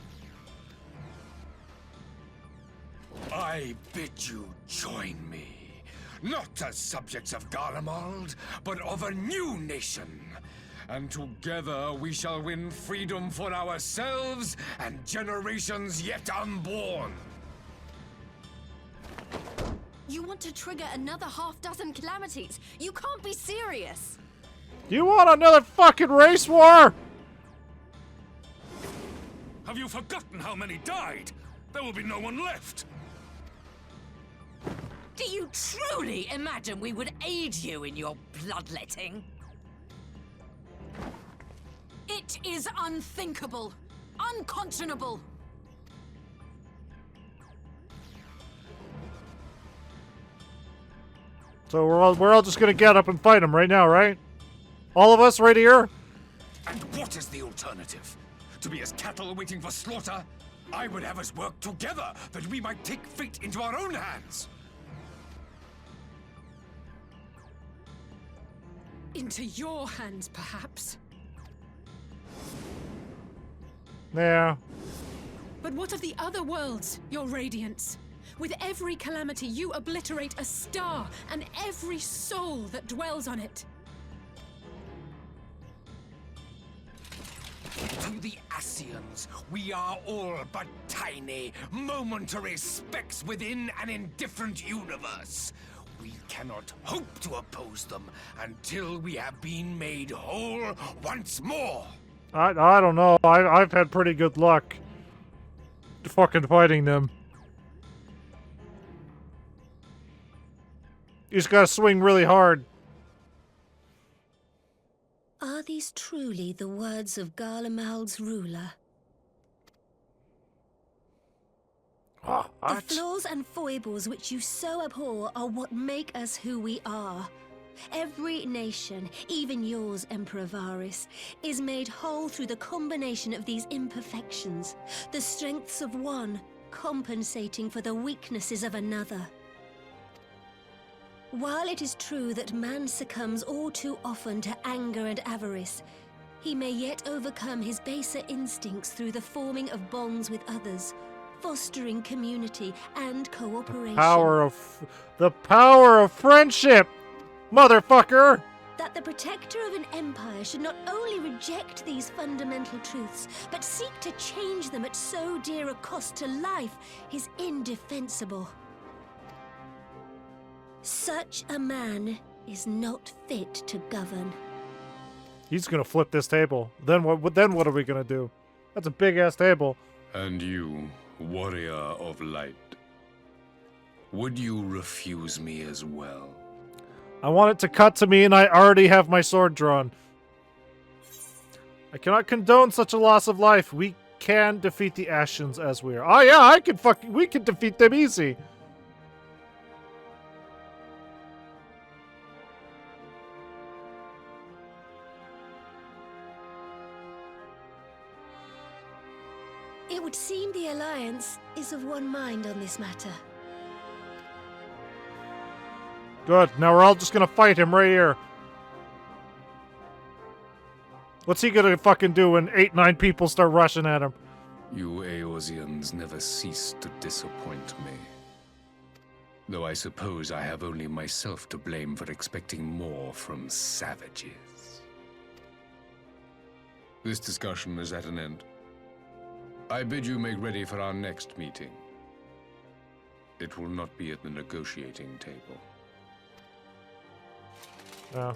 I bid you join me, not as subjects of Garlemald, but of a new nation. And together we shall win freedom for ourselves and generations yet unborn. You want to trigger another half-dozen calamities? You can't be serious! You want another fucking race war? Have you forgotten how many died? There will be no one left. Do you truly imagine we would aid you in your bloodletting? It is unthinkable. Unconscionable. So we're all just gonna get up and fight him right now, right? All of us right here? And what is the alternative? To be as cattle waiting for slaughter? I would have us work together that we might take fate into our own hands. Into your hands, perhaps. Yeah. But what of the other worlds, your radiance? With every calamity, you obliterate a star and every soul that dwells on it. To the Ascians, we are all but tiny, momentary specks within an indifferent universe. We cannot hope to oppose them until we have been made whole once more. I don't know. I've had pretty good luck fucking fighting them. You just gotta swing really hard. Are these truly the words of Garlemald's ruler? The flaws and foibles which you so abhor are what make us who we are. Every nation, even yours, Emperor Varys, is made whole through the combination of these imperfections, the strengths of one compensating for the weaknesses of another. While it is true that man succumbs all too often to anger and avarice, he may yet overcome his baser instincts through the forming of bonds with others, fostering community and cooperation. The power of friendship, motherfucker! That the protector of an empire should not only reject these fundamental truths, but seek to change them at so dear a cost to life is indefensible. Such a man is not fit to govern. He's gonna flip this table. Then what? Then what are we gonna do? That's a big ass table. And you, warrior of light, would you refuse me as well? I want it to cut to me, and I already have my sword drawn. I cannot condone such a loss of life. We can defeat the Ascians as we are. Oh yeah, we can defeat them easy. It would seem the Alliance is of one mind on this matter. Good. Now we're all just gonna fight him right here. What's he gonna fucking do when 8-9 people start rushing at him? You Eorzeans never cease to disappoint me. Though I suppose I have only myself to blame for expecting more from savages. This discussion is at an end. I bid you make ready for our next meeting. It will not be at the negotiating table. Yeah.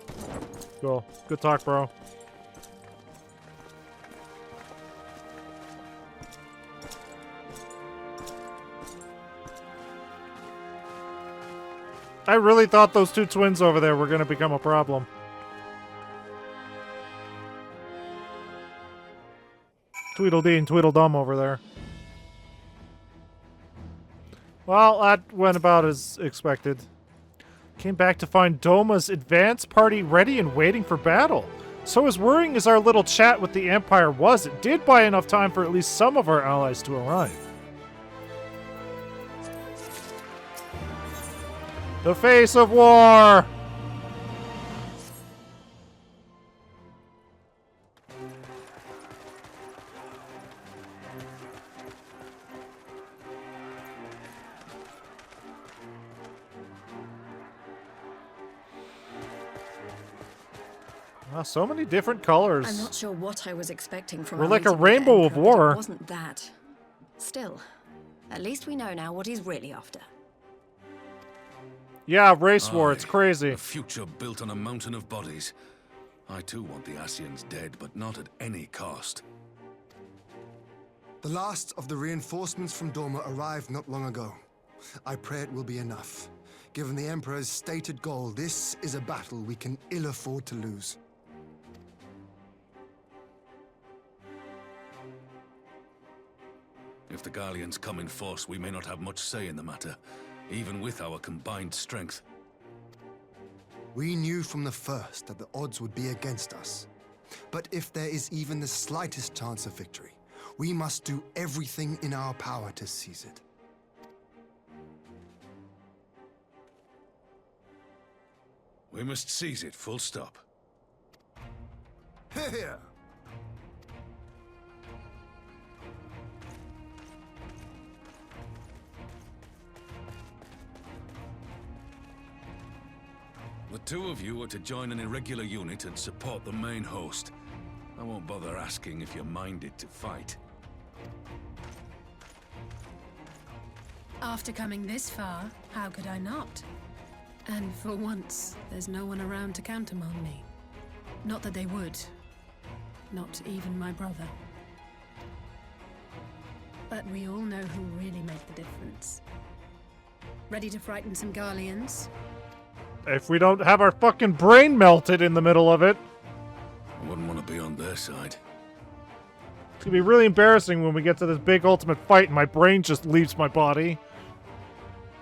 Cool. Good talk, bro. I really thought those two twins over there were gonna become a problem. Tweedledee and Tweedledum over there. Well, that went about as expected. Came back to find Doma's advance party ready and waiting for battle. So as worrying as our little chat with the Empire was, it did buy enough time for at least some of our allies to arrive. The face of war! So many different colors. I'm not sure what I was expecting from We're our like a meeting with the rainbow of Emperor, but war. It wasn't that. Still, at least we know now what he's really after. Yeah, race war, it's crazy. A future built on a mountain of bodies. I too want the Ascians dead, but not at any cost. The last of the reinforcements from Doma arrived not long ago. I pray it will be enough. Given the Emperor's stated goal, this is a battle we can ill afford to lose. If the Garleans come in force, we may not have much say in the matter, even with our combined strength. We knew from the first that the odds would be against us. But if there is even the slightest chance of victory, we must do everything in our power to seize it. We must seize it, full stop. Here! The two of you are to join an irregular unit and support the main host. I won't bother asking if you're minded to fight. After coming this far, how could I not? And for once, there's no one around to countermand me. Not that they would. Not even my brother. But we all know who really make the difference. Ready to frighten some Garleans? If we don't have our fucking brain melted in the middle of it. I wouldn't want to be on their side. It's gonna be really embarrassing when we get to this big ultimate fight and my brain just leaves my body.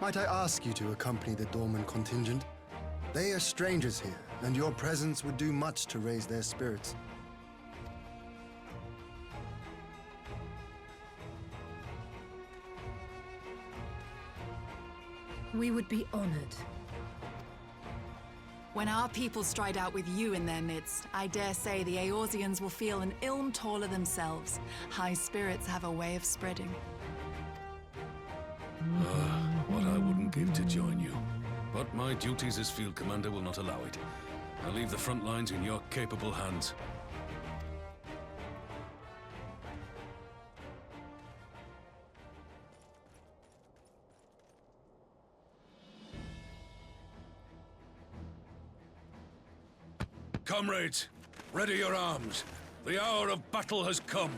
Might I ask you to accompany the Dorman contingent? They are strangers here, and your presence would do much to raise their spirits. We would be honored. When our people stride out with you in their midst, I dare say the Eorzeans will feel an ilm taller themselves. High spirits have a way of spreading. What I wouldn't give to join you. But my duties as field commander will not allow it. I'll leave the front lines in your capable hands. Comrades, ready your arms. The hour of battle has come.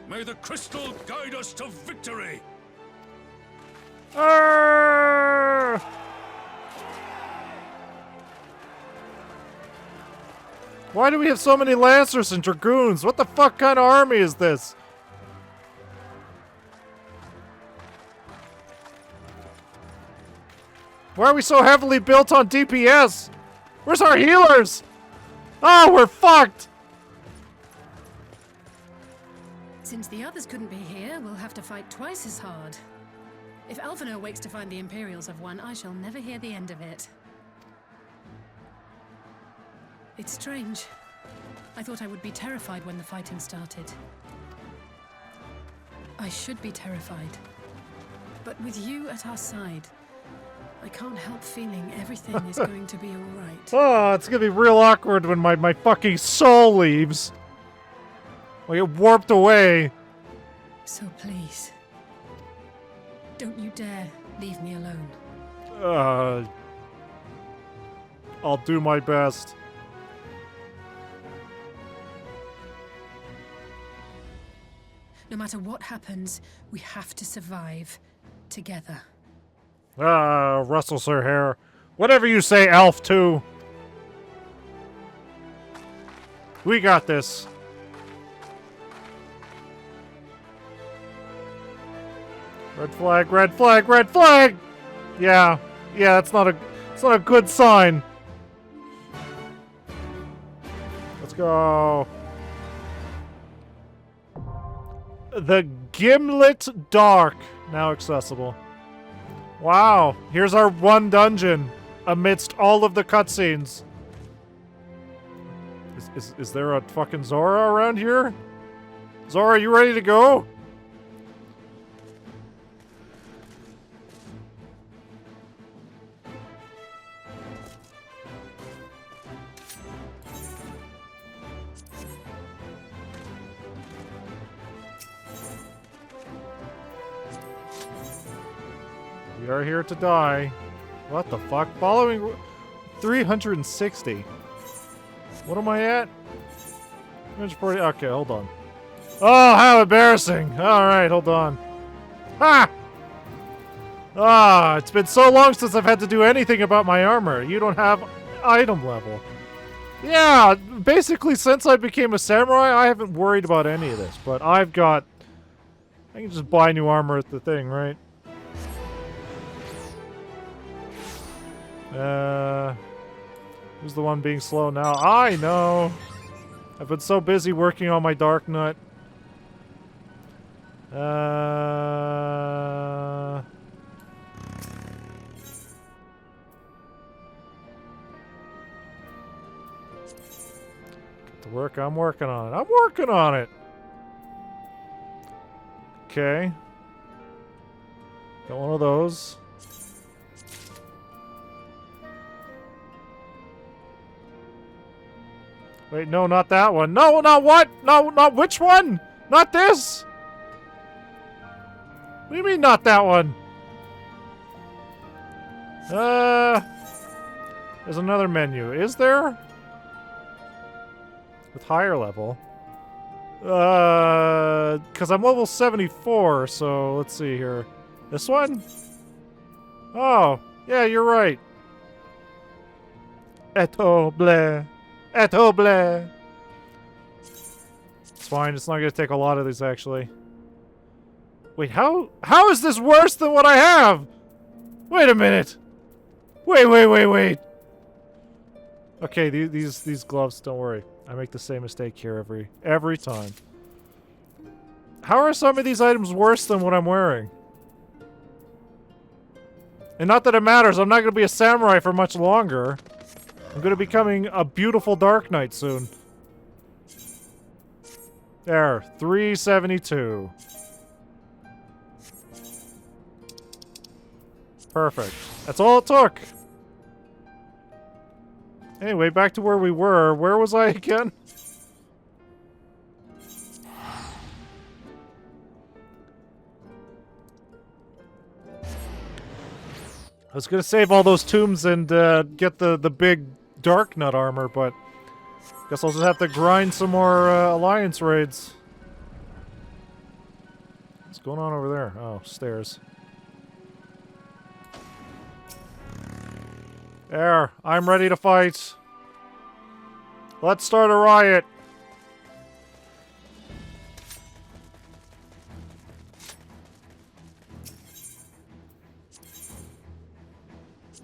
May the crystal guide us to victory! Arrgh! Why do we have so many Lancers and Dragoons? What the fuck kind of army is this? Why are we so heavily built on DPS? Where's our healers? Oh, we're fucked! Since the others couldn't be here, we'll have to fight twice as hard. If Alphino wakes to find the Imperials have won, I shall never hear the end of it. It's strange. I thought I would be terrified when the fighting started. I should be terrified. But with you at our side, I can't help feeling everything is going to be alright. Oh, it's gonna be real awkward when my fucking soul leaves. I get warped away. So please, don't you dare leave me alone. I'll do my best. No matter what happens, we have to survive together. Rustles her hair. Whatever you say, Elf 2. We got this. Red flag, red flag, red flag! Yeah, it's not a good sign. Let's go. The Gimlet Dark, now accessible. Wow, here's our one dungeon amidst all of the cutscenes. Is there a fucking Zora around here? Zora, you ready to go? We are here to die. What the fuck? Following 360. What am I at? 340. Okay, hold on. Oh, how embarrassing. Alright, hold on. Ha! Ah, it's been so long since I've had to do anything about my armor. You don't have item level. Yeah, basically since I became a samurai, I haven't worried about any of this. But I've got... I can just buy new armor at the thing, right? Who's the one being slow now? I know! I've been so busy working on my Dark Nut. Get to work. I'm working on it. I'm working on it! Okay. Got one of those. Wait, no, not that one. No, not what? No, not which one? Not this! What do you mean, not that one? There's another menu. Is there? With higher level. Because I'm level 74, so let's see here. This one? Oh, yeah, you're right. Eto bleh. Eto bleh. It's fine, it's not gonna take a lot of these, actually. Wait, how is this worse than what I have? Wait a minute. Wait. Okay, these gloves, don't worry. I make the same mistake here every time. How are some of these items worse than what I'm wearing? And not that it matters, I'm not going to be a samurai for much longer. I'm going to be becoming a beautiful Dark Knight soon. There, 372. Perfect. That's all it took. Anyway, back to where we were. Where was I again? I was gonna save all those tombs and get the big Dark Nut armor, but guess I'll just have to grind some more Alliance raids. What's going on over there? Oh, stairs. There, I'm ready to fight. Let's start a riot.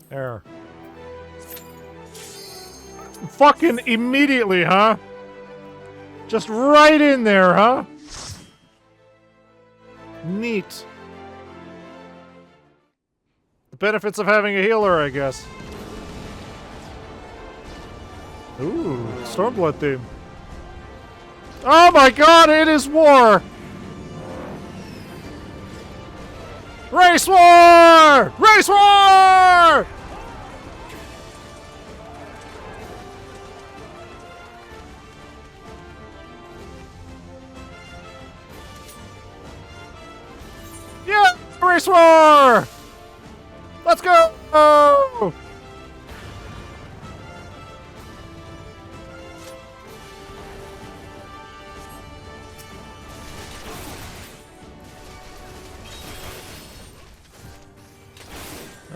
There. Fucking immediately, huh? Just right in there, huh? Neat. The benefits of having a healer, I guess. Ooh, Stormblood theme. Oh my god, it is war! Race war! Race war! Yeah! Race war! Let's go!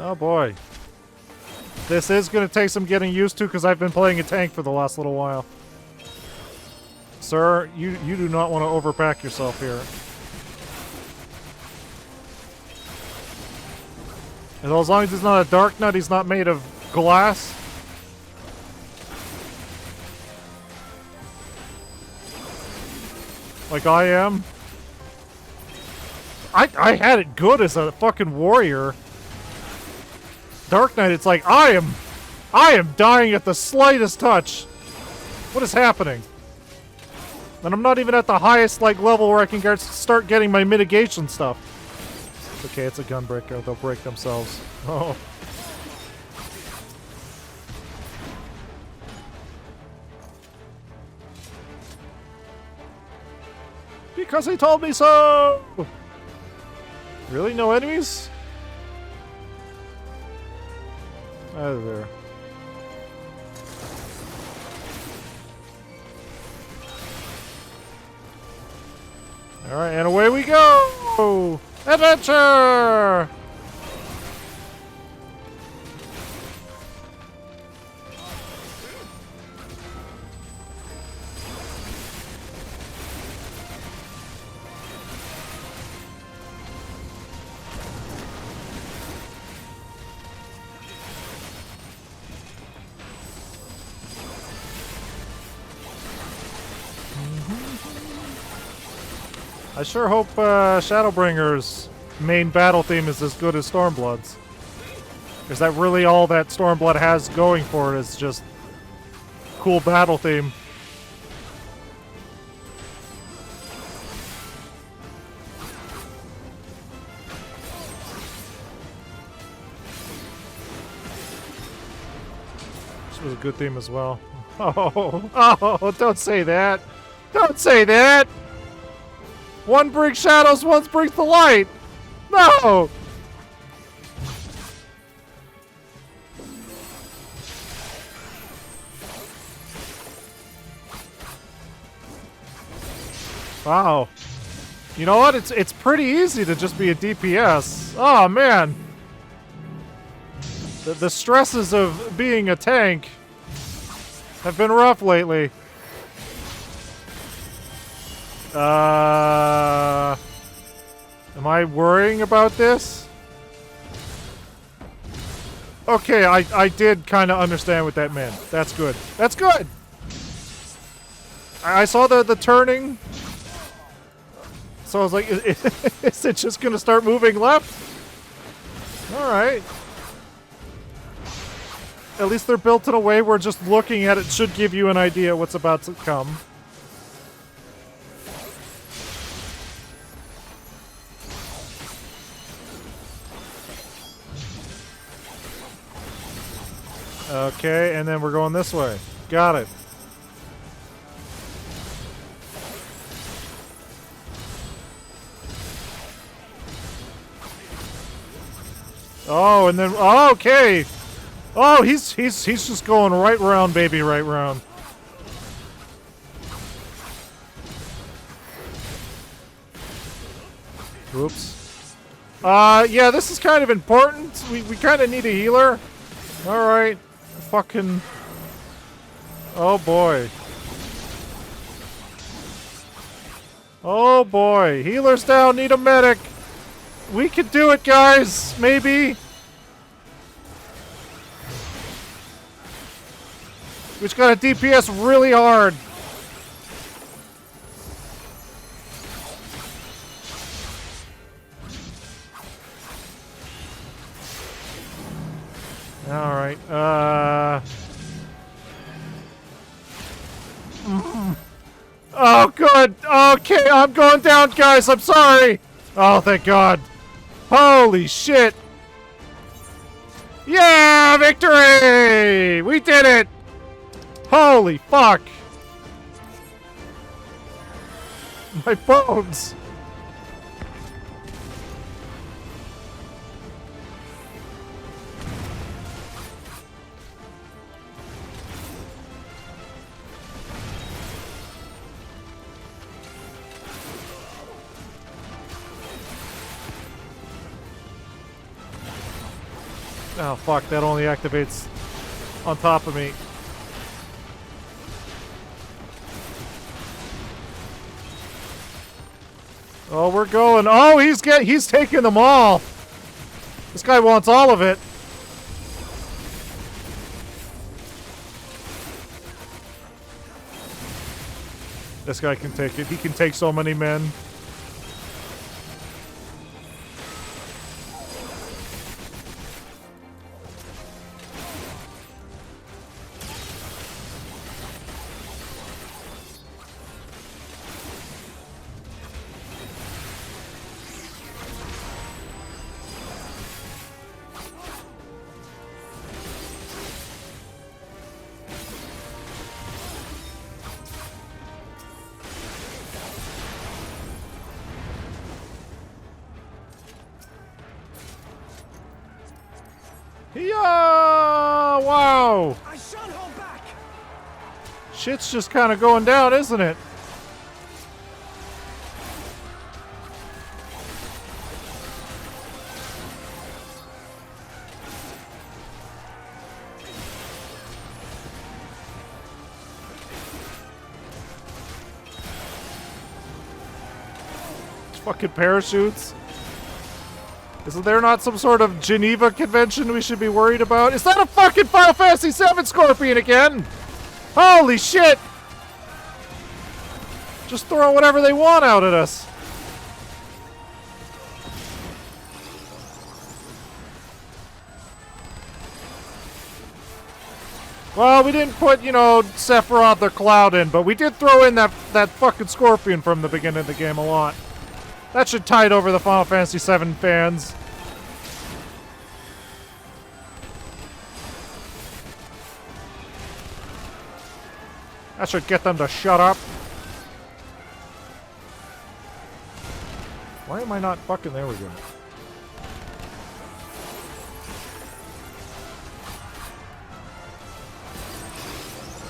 Oh boy. This is going to take some getting used to because I've been playing a tank for the last little while. Sir, you do not want to overpack yourself here. And as long as he's not a Dark Nut, he's not made of glass. Like I am. I had it good as a fucking warrior. Dark Knight, it's like, I am dying at the slightest touch. What is happening? And I'm not even at the highest, like, level where I can start getting my mitigation stuff. Okay, it's a gunbreaker. They'll break themselves. Oh. Because he told me so! Really? No enemies? Out of there. Alright, and away we go! Adventure! I sure hope Shadowbringer's main battle theme is as good as Stormblood's. Is that really all that Stormblood has going for it, is just cool battle theme? This was a good theme as well. Oh, don't say that. Don't say that. One brings shadows, one brings the light. No. Wow. You know what? It's pretty easy to just be a DPS. Oh man. The stresses of being a tank have been rough lately. Am I worrying about this? Okay, I did kind of understand what that meant. That's good. That's good! I saw the turning. So I was like, is it just gonna start moving left? Alright. At least they're built in a way where just looking at it should give you an idea what's about to come. Okay, and then we're going this way. Got it. Oh, and then okay. Oh, he's just going right round, baby, right round. Oops. Yeah, this is kind of important. We kind of need a healer. All right. Fucking. Oh boy. Oh boy. Healer's down. Need a medic. We can do it, guys. Maybe. We just gotta DPS really hard. Alright, Oh, good! Okay, I'm going down, guys! I'm sorry! Oh, thank God. Holy shit! Yeah! Victory! We did it! Holy fuck! My bones! Oh fuck, that only activates on top of me. Oh, we're going. Oh, he's taking them all. This guy wants all of it. This guy can take it. He can take so many men. Yeah! Oh, wow. I shan't hold back. Shit's just kind of going down, isn't it? Fucking parachutes. Isn't there not some sort of Geneva Convention we should be worried about? Is that a fucking Final Fantasy VII Scorpion again? Holy shit! Just throw whatever they want out at us. Well, we didn't put, you know, Sephiroth or Cloud in, but we did throw in that fucking Scorpion from the beginning of the game a lot. That should tide over the Final Fantasy VII fans. That should get them to shut up. Why am I not fucking... There we go.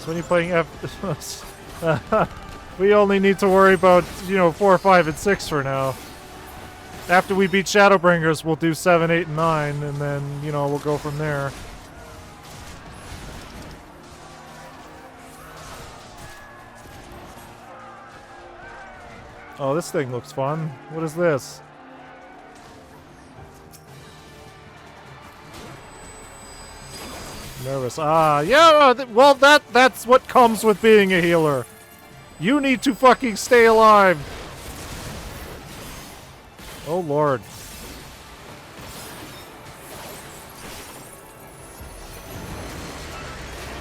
So when you're playing we only need to worry about, you know, 4, 5, and 6 for now. After we beat Shadowbringers, we'll do 7, 8, and 9, and then, you know, we'll go from there. Oh, this thing looks fun. What is this? Nervous. Ah, yeah, well, that's what comes with being a healer. You need to fucking stay alive. Oh, Lord.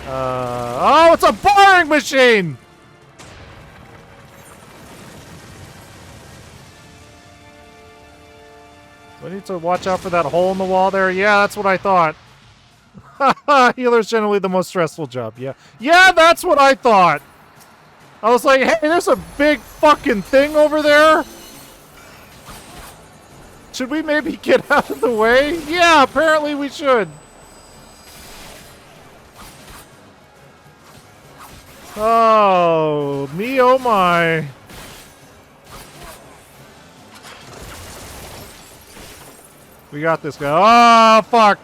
Oh, it's a boring machine! Do I need to watch out for that hole in the wall there? Yeah, that's what I thought. Healer's generally the most stressful job, yeah. Yeah, that's what I thought! I was like, hey, there's a big fucking thing over there. Should we maybe get out of the way? Yeah, apparently we should. Oh, me oh my. We got this guy. Oh, fuck.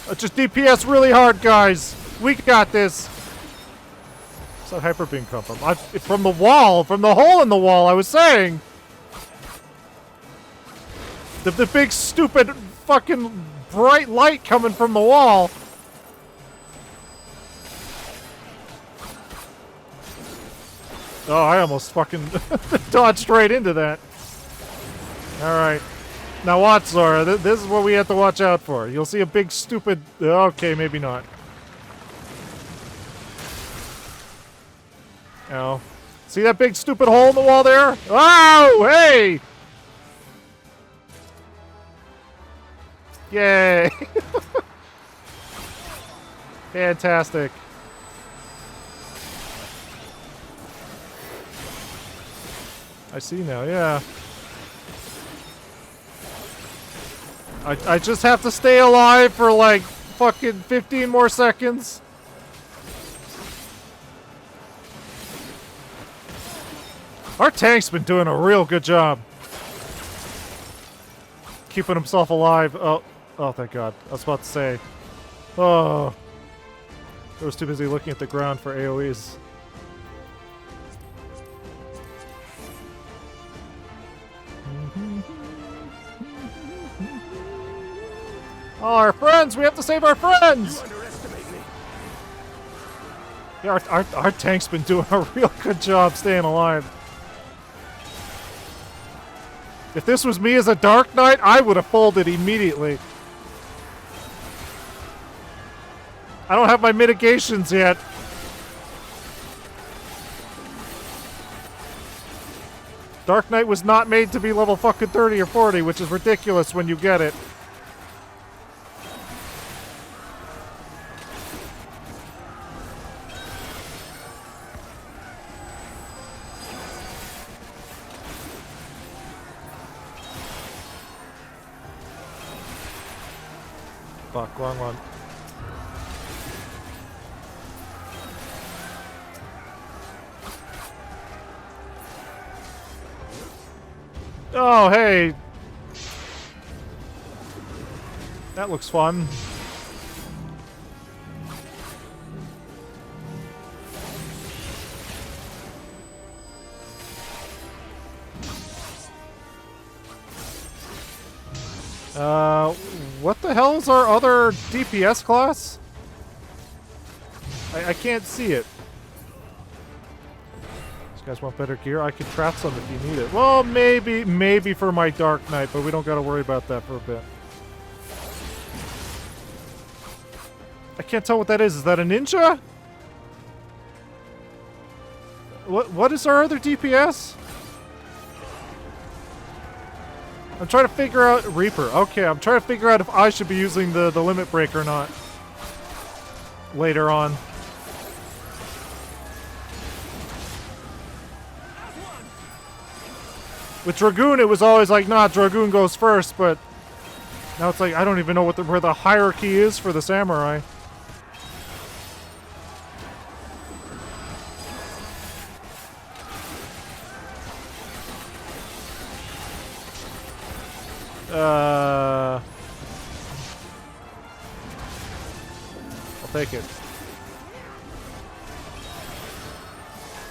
Let's just DPS really hard, guys. We got this. Where's that hyper beam come from? From the wall, from the hole in the wall, I was saying. The big stupid fucking bright light coming from the wall. Oh, I almost fucking dodged right into that. Alright. Now watch, Zora. This is what we have to watch out for. You'll see a big stupid... Okay, maybe not. Ow. See that big stupid hole in the wall there? Oh, hey! Yay! Fantastic. I see now, yeah. I just have to stay alive for like fucking 15 more seconds. Our tank's been doing a real good job. Keeping himself alive. Oh, thank God. I was about to say. Oh. I was too busy looking at the ground for AoEs. Oh, our friends! We have to save our friends! Yeah, our tank's been doing a real good job staying alive. If this was me as a Dark Knight, I would have folded immediately. I don't have my mitigations yet. Dark Knight was not made to be level fucking 30 or 40, which is ridiculous when you get it. Fuck, wrong one. Oh, hey! That looks fun. What the hell is our other DPS class? I can't see it. These guys want better gear? I can trap some if you need it. Well, maybe for my Dark Knight, but we don't gotta worry about that for a bit. I can't tell what that is. Is that a ninja? What is our other DPS? I'm trying to figure out Reaper. Okay, I'm trying to figure out if I should be using the limit break or not later on. With Dragoon, it was always like, nah, Dragoon goes first, but now it's like I don't even know what where the hierarchy is for the samurai. I'll take it.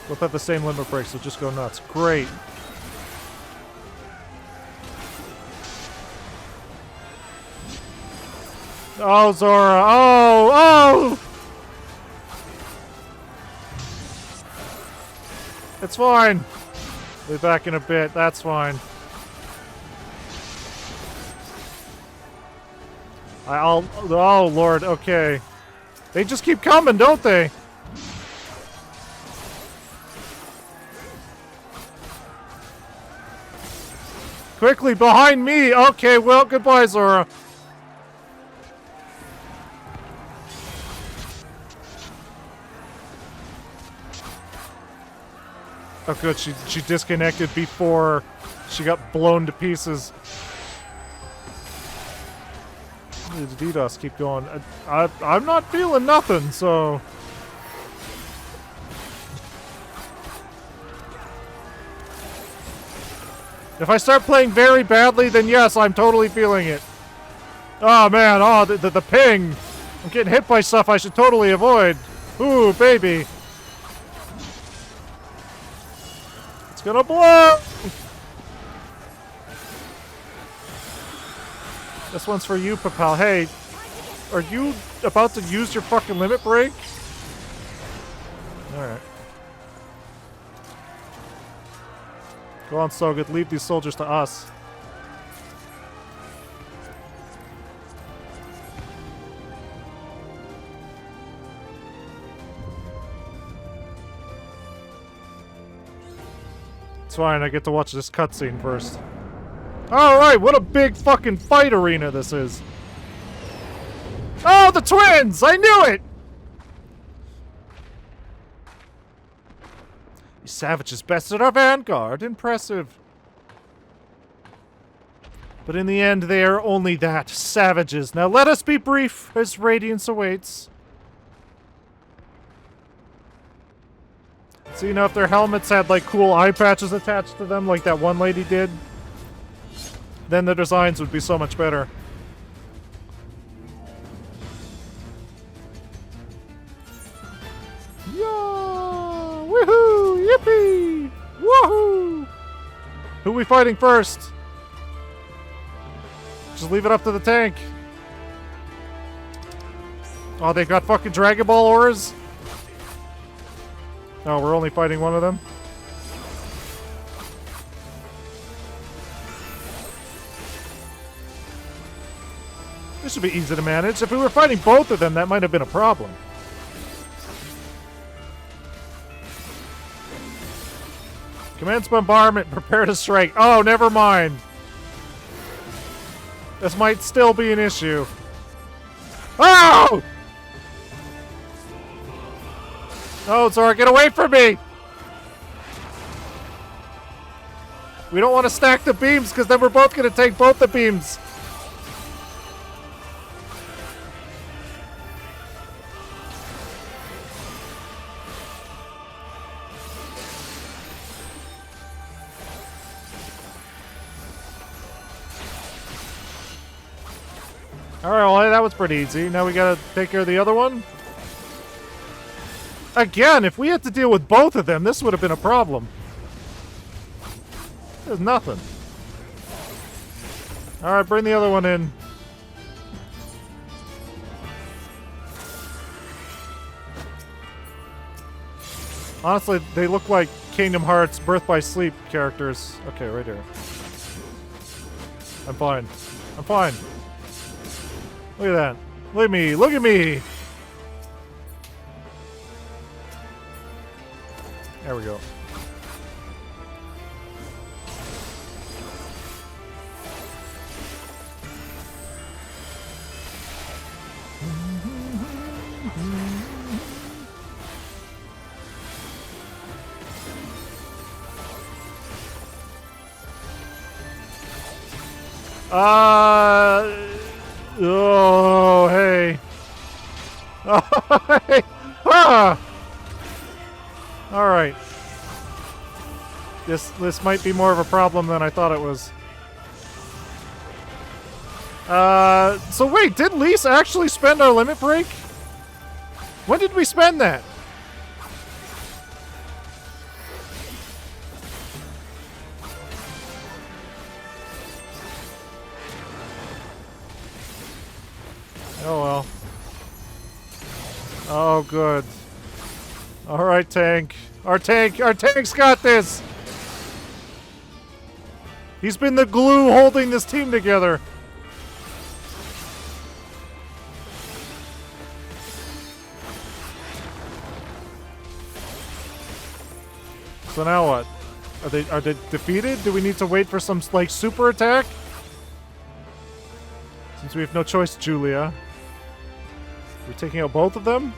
Both have the same limit break, so just go nuts. Great. Oh, Zora. Oh! It's fine. Be back in a bit. That's fine. Oh, Lord. Okay. They just keep coming, don't they? Quickly, behind me! Okay, well, goodbye, Zora. Oh, good. She disconnected before she got blown to pieces. The DDoS keep going. I'm not feeling nothing, so... If I start playing very badly, then yes, I'm totally feeling it. Oh, man. Oh, the ping. I'm getting hit by stuff I should totally avoid. Ooh, baby. It's gonna blow! This one's for you, Papal. Hey, are you about to use your fucking limit break? Alright. Go on, Soged. Leave these soldiers to us. It's fine, I get to watch this cutscene first. Alright, what a big fucking fight arena this is. Oh, the twins! I knew it! You savages bested our vanguard. Impressive. But in the end, they are only that, savages. Now let us be brief, as Radiance awaits. So, you know, if their helmets had, like, cool eye patches attached to them, like that one lady did, then the designs would be so much better. Yeah! Woohoo! Yippee! Woohoo! Who are we fighting first? Just leave it up to the tank. Oh, they've got fucking Dragon Ball auras? No, we're only fighting one of them? This should be easy to manage. If we were fighting both of them, that might have been a problem. Commence bombardment. Prepare to strike. Oh, never mind. This might still be an issue. Oh! Oh, Zora, get away from me! We don't want to stack the beams, because then we're both going to take both the beams. Alright, well, that was pretty easy. Now we gotta take care of the other one. Again, if we had to deal with both of them, this would have been a problem. There's nothing. Alright, bring the other one in. Honestly, they look like Kingdom Hearts Birth by Sleep characters. Okay, right here. I'm fine. I'm fine. Look at that. Look at me. Look at me. There we go. Oh, hey. Oh, hey. Ah! Alright. This might be more of a problem than I thought it was. So wait, did Lise actually spend our limit break? When did we spend that? Oh well. Oh good. Alright, tank. Our tank's got this! He's been the glue holding this team together. So now what? Are they defeated? Do we need to wait for some like super attack? Since we have no choice, Julia. We're taking out both of them?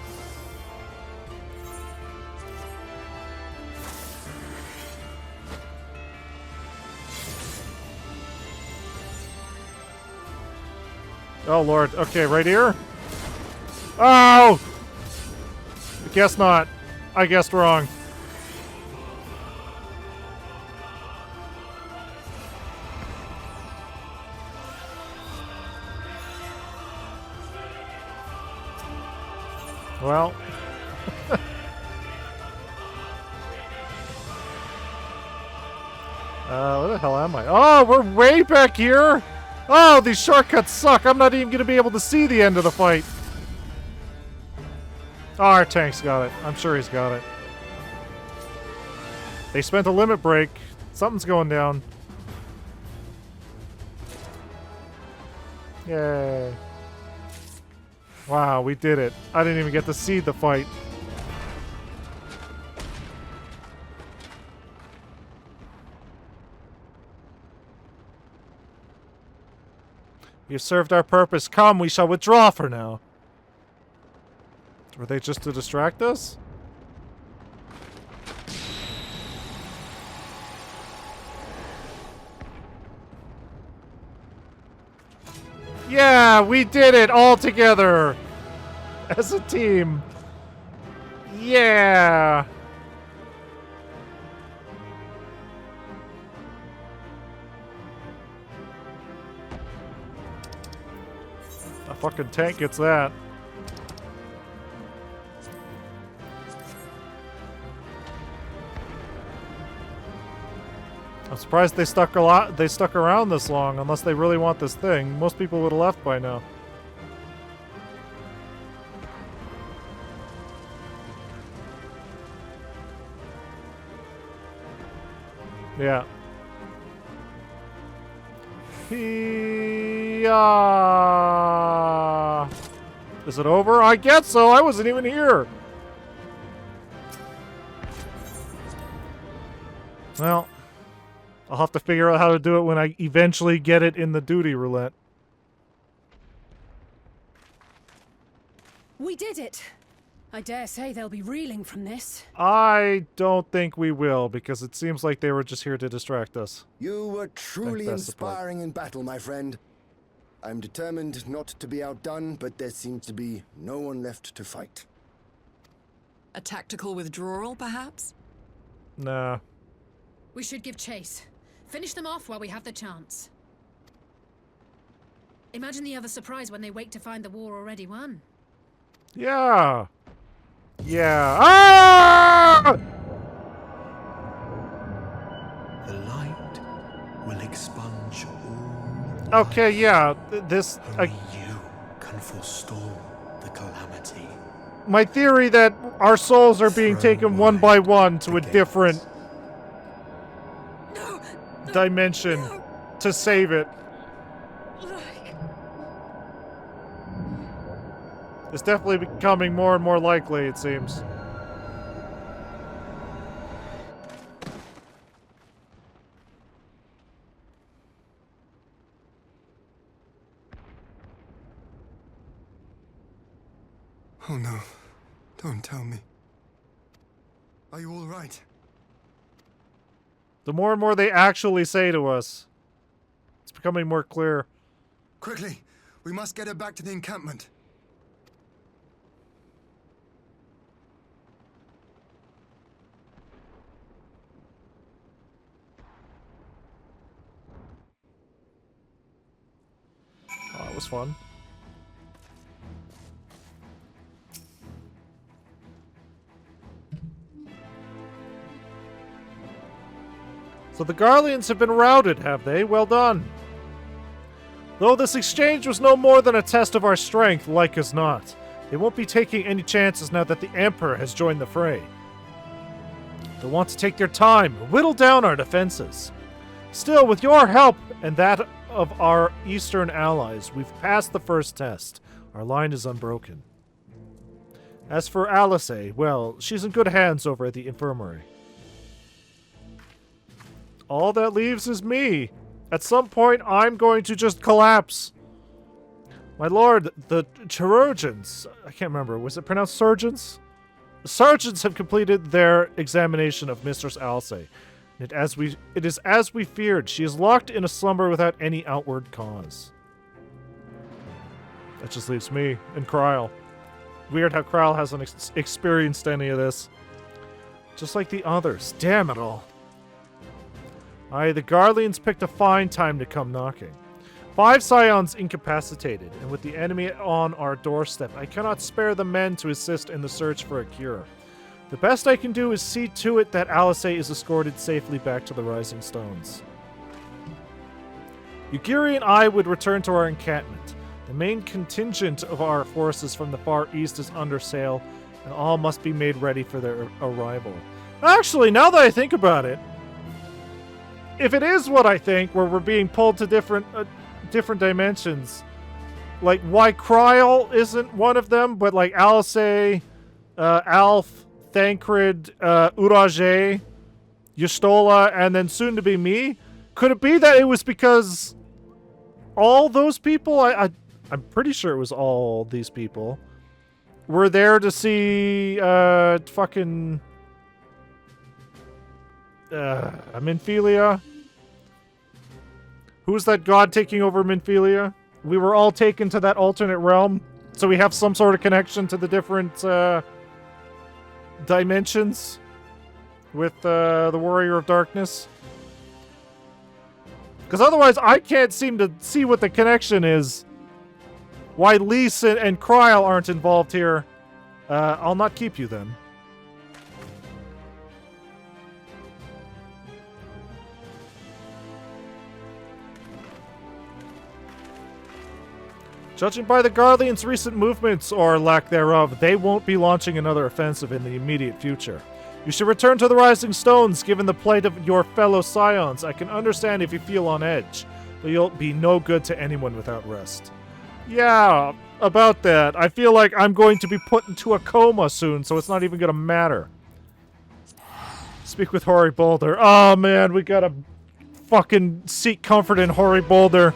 Oh lord, okay, right here? Oh! I guess not. I guessed wrong. Well. Where the hell am I? Oh, we're way back here! Oh, these shortcuts suck! I'm not even gonna be able to see the end of the fight. Oh, our tank's got it. I'm sure he's got it. They spent a limit break. Something's going down. Yay. Wow, we did it. I didn't even get to see the fight. You've served our purpose. Come, we shall withdraw for now. Were they just to distract us? Yeah, we did it all together. As a team. Yeah. A fucking tank gets that. I'm surprised they stuck around this long, unless they really want this thing. Most people would have left by now. Yeah. Is it over? I guess so. I wasn't even here. Well, I'll have to figure out how to do it when I eventually get it in the duty roulette. We did it! I dare say they'll be reeling from this. I don't think we will, because it seems like they were just here to distract us. You were truly inspiring in battle, my friend. I'm determined not to be outdone, but there seems to be no one left to fight. A tactical withdrawal, perhaps? Nah. We should give chase. Finish them off while we have the chance. Imagine the other surprise when they wake to find the war already won. Yeah. Yeah. Ah! The light will expunge all. Okay, yeah. This. Only you can forestall the calamity. My theory that our souls are being taken one by one to a different dimension to save it. It's definitely becoming more and more likely, it seems. Oh no. Don't tell me. Are you all right? The more and more they actually say to us, it's becoming more clear. Quickly! We must get her back to the encampment. Oh, that was fun. So the Garleans have been routed, have they? Well done. Though this exchange was no more than a test of our strength, like as not, they won't be taking any chances now that the Emperor has joined the fray. They'll want to take their time, whittle down our defenses. Still, with your help and that of our eastern allies, we've passed the first test. Our line is unbroken. As for Alice, well, she's in good hands over at the infirmary. All that leaves is me. At some point, I'm going to just collapse. My lord, the chirurgeons, I can't remember, was it pronounced surgeons? The sergeants have completed their examination of Mistress Alice. It is as we feared. She is locked in a slumber without any outward cause. That just leaves me and Kryl. Weird how Kryl hasn't experienced any of this. Just like the others. Damn it all. Aye, the Garleans picked a fine time to come knocking. 5 scions incapacitated, and with the enemy on our doorstep, I cannot spare the men to assist in the search for a cure. The best I can do is see to it that Alice is escorted safely back to the Rising Stones. Ugiri and I would return to our encampment. The main contingent of our forces from the far east is under sail, and all must be made ready for their arrival. Actually, now that I think about it, if it is what I think, where we're being pulled to different dimensions, like why Kryl isn't one of them, but like Alice, Alf, Thancred, Urage, Yustola, and then soon to be me? Could it be that it was because all those people, I'm pretty sure it was all these people, were there to see fucking Minfilia? Who's that god taking over Minfilia? We were all taken to that alternate realm, so we have some sort of connection to the different dimensions with the Warrior of Darkness. Because otherwise, I can't seem to see what the connection is. Why Lise and Kryl aren't involved here. I'll not keep you then. Judging by the Garleans' recent movements, or lack thereof, they won't be launching another offensive in the immediate future. You should return to the Rising Stones, given the plight of your fellow scions. I can understand if you feel on edge, but you'll be no good to anyone without rest. Yeah, about that. I feel like I'm going to be put into a coma soon, so it's not even going to matter. Speak with Hoary Boulder. Oh man, we gotta fucking seek comfort in Hoary Boulder.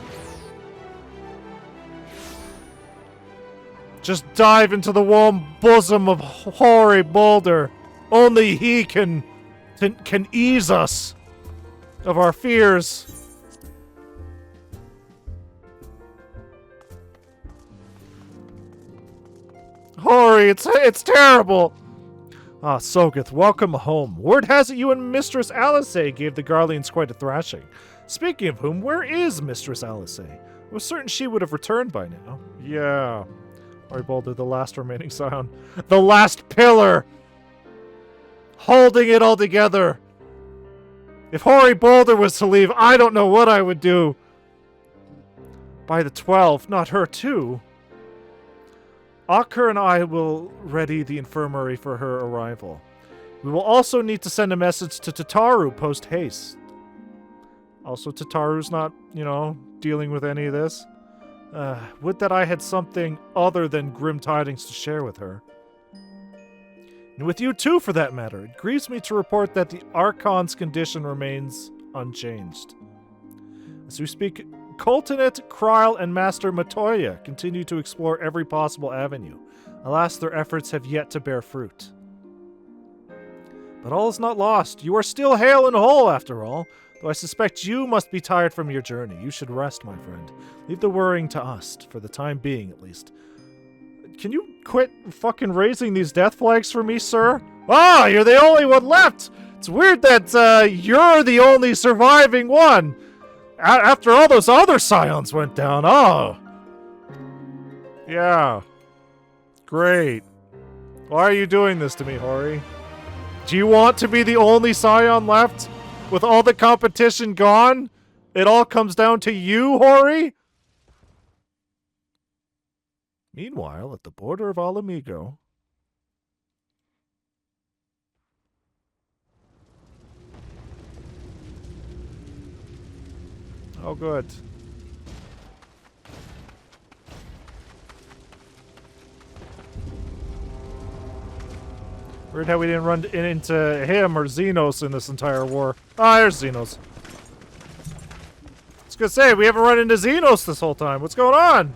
Just dive into the warm bosom of Hoary Boulder. Only he can ease us of our fears. Hoary, it's terrible. Ah, Sogeth, welcome home. Word has it you and Mistress Alice gave the Garleans quite a thrashing. Speaking of whom, where is Mistress Alice? I was certain she would have returned by now. Yeah. Ori Boulder, the last remaining scion. The last pillar! Holding it all together! If Ori Boulder was to leave, I don't know what I would do. By the 12, not her too. Akur and I will ready the infirmary for her arrival. We will also need to send a message to Tataru post-haste. Also, Tataru's not, you know, dealing with any of this. Would that I had something other than grim tidings to share with her. And with you too, for that matter. It grieves me to report that the Archon's condition remains unchanged. As we speak, Coltonet, Kryle, and Master Matoya continue to explore every possible avenue. Alas, their efforts have yet to bear fruit. But all is not lost. You are still hale and whole, after all. Though I suspect you must be tired from your journey. You should rest, my friend. Leave the worrying to us, for the time being, at least. Can you quit fucking raising these death flags for me, sir? Ah, you're the only one left! It's weird that, you're the only surviving one! After all those other scions went down, oh! Yeah. Great. Why are you doing this to me, Hori? Do you want to be the only scion left? With all the competition gone? It all comes down to you, Hori? Meanwhile, at the border of Alamigo... Oh, good. Weird how we didn't run into him or Xenos in this entire war. Ah, there's Xenos. I was gonna say, we haven't run into Xenos this whole time. What's going on?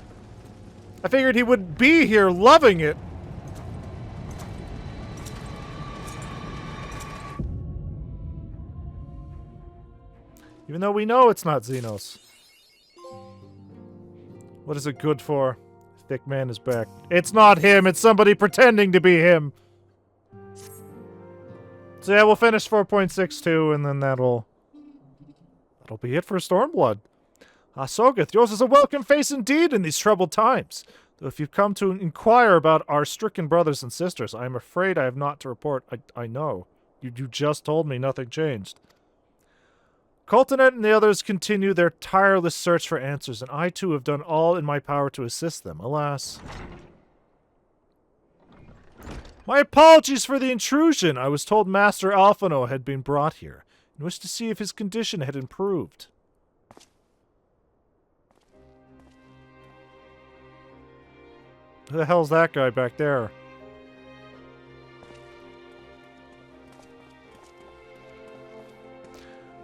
I figured he would be here loving it. Even though we know it's not Xenos. What is it good for? Thick man is back. It's not him, it's somebody pretending to be him. So yeah, we'll finish 4.62 and then that'll be it for Stormblood. Sogeth, yours is a welcome face indeed in these troubled times. Though if you've come to inquire about our stricken brothers and sisters, I am afraid I have not to report. I know. You just told me nothing changed. Coltonet and the others continue their tireless search for answers, and I too have done all in my power to assist them, alas. My apologies for the intrusion. I was told Master Alphino had been brought here, and wished to see if his condition had improved. Who the hell's that guy back there?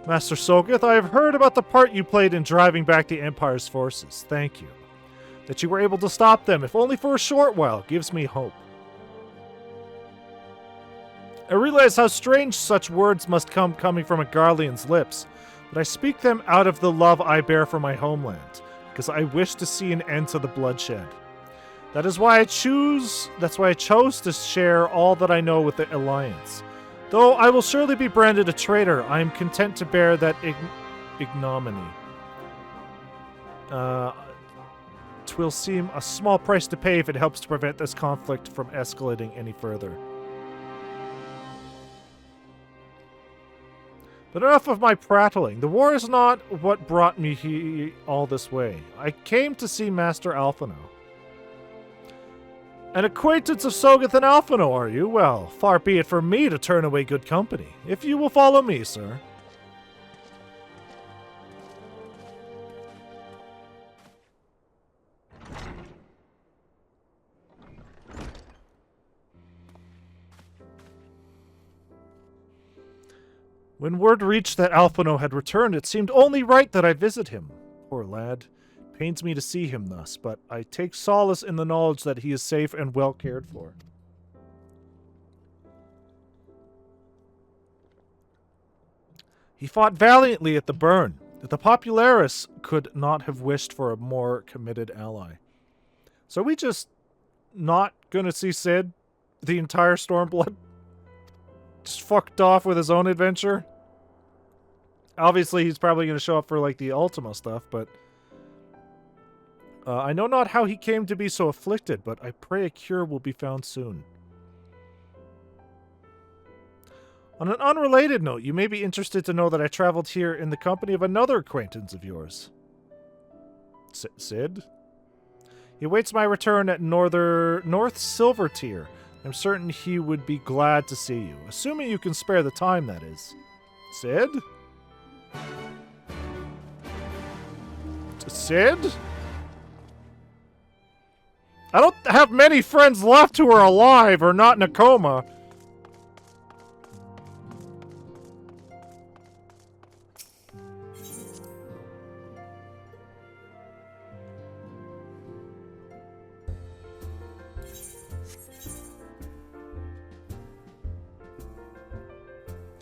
Master Sogeth, I have heard about the part you played in driving back the Empire's forces. Thank you. That you were able to stop them, if only for a short while, gives me hope. I realize how strange such words must come coming from a Garlean's lips, but I speak them out of the love I bear for my homeland, because I wish to see an end to the bloodshed. That's why I chose to share all that I know with the Alliance. Though I will surely be branded a traitor, I am content to bear that ignominy. 'Twill seem a small price to pay if it helps to prevent this conflict from escalating any further. But enough of my prattling. The war is not what brought me all this way. I came to see Master Alphino. An acquaintance of Sogeth and Alphino, are you? Well, far be it from me to turn away good company. If you will follow me, sir. When word reached that Alphino had returned, it seemed only right that I visit him. Poor lad. Pains me to see him thus, but I take solace in the knowledge that he is safe and well cared for. He fought valiantly at the burn. The Popularis could not have wished for a more committed ally. So are we just not gonna see Cid the entire Stormblood? Just fucked off with his own adventure? Obviously, he's probably gonna show up for, like, the Ultima stuff, but... I know not how he came to be so afflicted, but I pray a cure will be found soon. On an unrelated note, you may be interested to know that I traveled here in the company of another acquaintance of yours. Sid? He awaits my return at North Silver Tier. I'm certain he would be glad to see you. Assuming you can spare the time, that is. Sid? Sid? I don't have many friends left who are alive or not in a coma.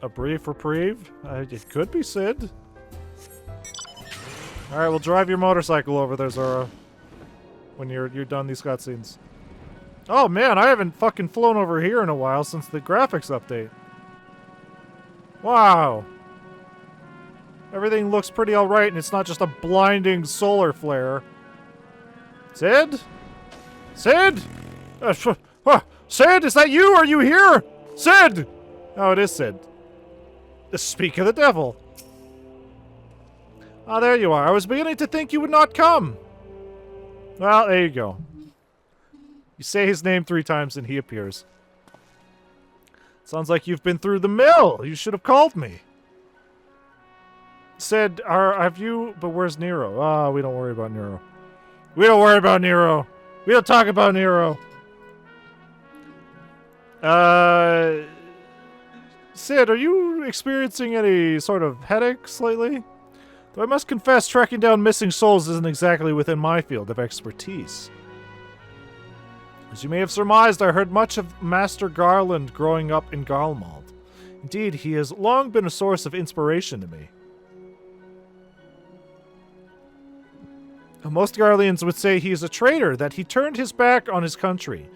A brief reprieve? It could be Sid. Alright, we'll drive your motorcycle over there, Zora. When you're done these cutscenes. Oh man, I haven't fucking flown over here in a while since the graphics update. Wow. Everything looks pretty alright and it's not just a blinding solar flare. Sid? Sid? Sid, is that you? Are you here? Sid! Oh, it is Sid. Speak of the devil. Ah, there you are. I was beginning to think you would not come. Well, there you go. You say his name 3 times and he appears. Sounds like you've been through the mill. You should have called me. Said, have you... But where's Nero? Ah, we don't worry about Nero. We don't worry about Nero. We don't talk about Nero. Sid, are you experiencing any sort of headaches lately? Though I must confess, tracking down missing souls isn't exactly within my field of expertise. As you may have surmised, I heard much of Master Garland growing up in Garlemald. Indeed, he has long been a source of inspiration to me. Most Garleans would say he is a traitor, that he turned his back on his country.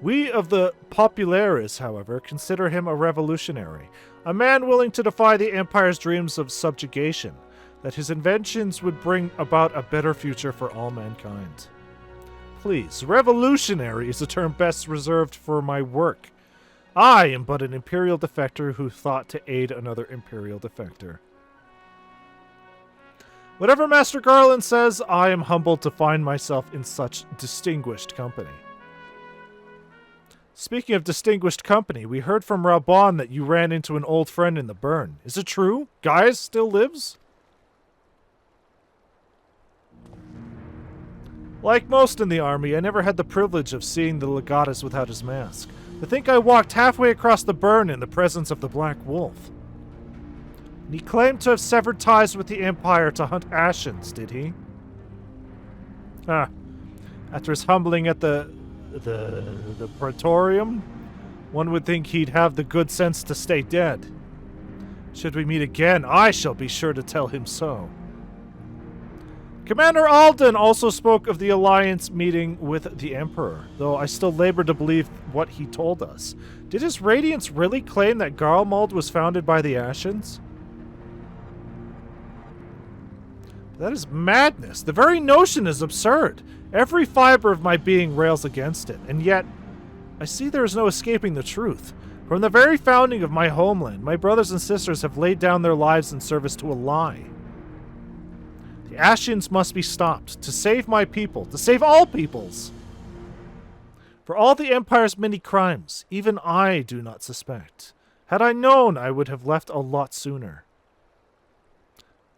We of the Populares, however, consider him a revolutionary, a man willing to defy the Empire's dreams of subjugation, that his inventions would bring about a better future for all mankind. Please, revolutionary is a term best reserved for my work. I am but an Imperial defector who thought to aid another Imperial defector. Whatever Master Garland says, I am humbled to find myself in such distinguished company. Speaking of distinguished company, we heard from Raubon that you ran into an old friend in the burn. Is it true? Gaius still lives? Like most in the army, I never had the privilege of seeing the legatus without his mask. To think I walked halfway across the burn in the presence of the Black Wolf. And he claimed to have severed ties with the Empire to hunt Ascians, did he? After his humbling at the Praetorium, one would think he'd have the good sense to stay dead. Should we meet again, I shall be sure to tell him so. Commander Alden also spoke of the Alliance meeting with the Emperor, though I still labor to believe what he told us. Did his Radiance really claim that Garlemald was founded by the Ascians? That is madness. The very notion is absurd. Every fiber of my being rails against it, and yet I see there is no escaping the truth. From the very founding of my homeland, my brothers and sisters have laid down their lives in service to a lie. The Ascians must be stopped, to save my people, to save all peoples. For all the Empire's many crimes, even I do not suspect. Had I known, I would have left a lot sooner.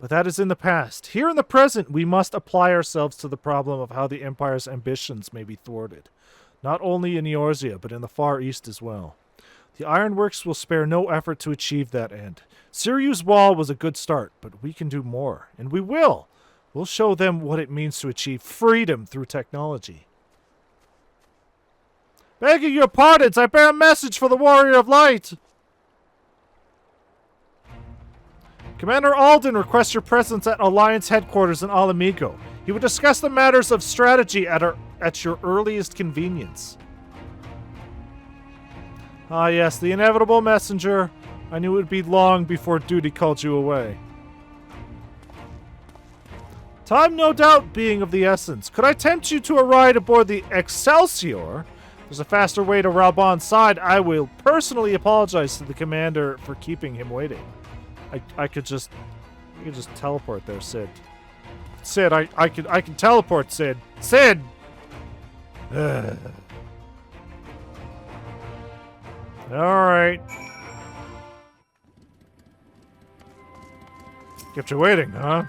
But that is in the past. Here in the present, we must apply ourselves to the problem of how the Empire's ambitions may be thwarted. Not only in Eorzea, but in the Far East as well. The Ironworks will spare no effort to achieve that end. Siryu's Wall was a good start, but we can do more. And we will. We'll show them what it means to achieve freedom through technology. Begging your pardons, I bear a message for the Warrior of Light. Commander Alden requests your presence at Alliance headquarters in Alamigo. He will discuss the matters of strategy at your earliest convenience. Ah yes, the inevitable messenger. I knew it would be long before duty called you away. Time no doubt being of the essence. Could I tempt you to a ride aboard the Excelsior? There's a faster way to Raubon's side. I will personally apologize to the commander for keeping him waiting. I could just teleport there, Sid. Sid, I can teleport, Sid. Sid! Alright. Kept you waiting, huh?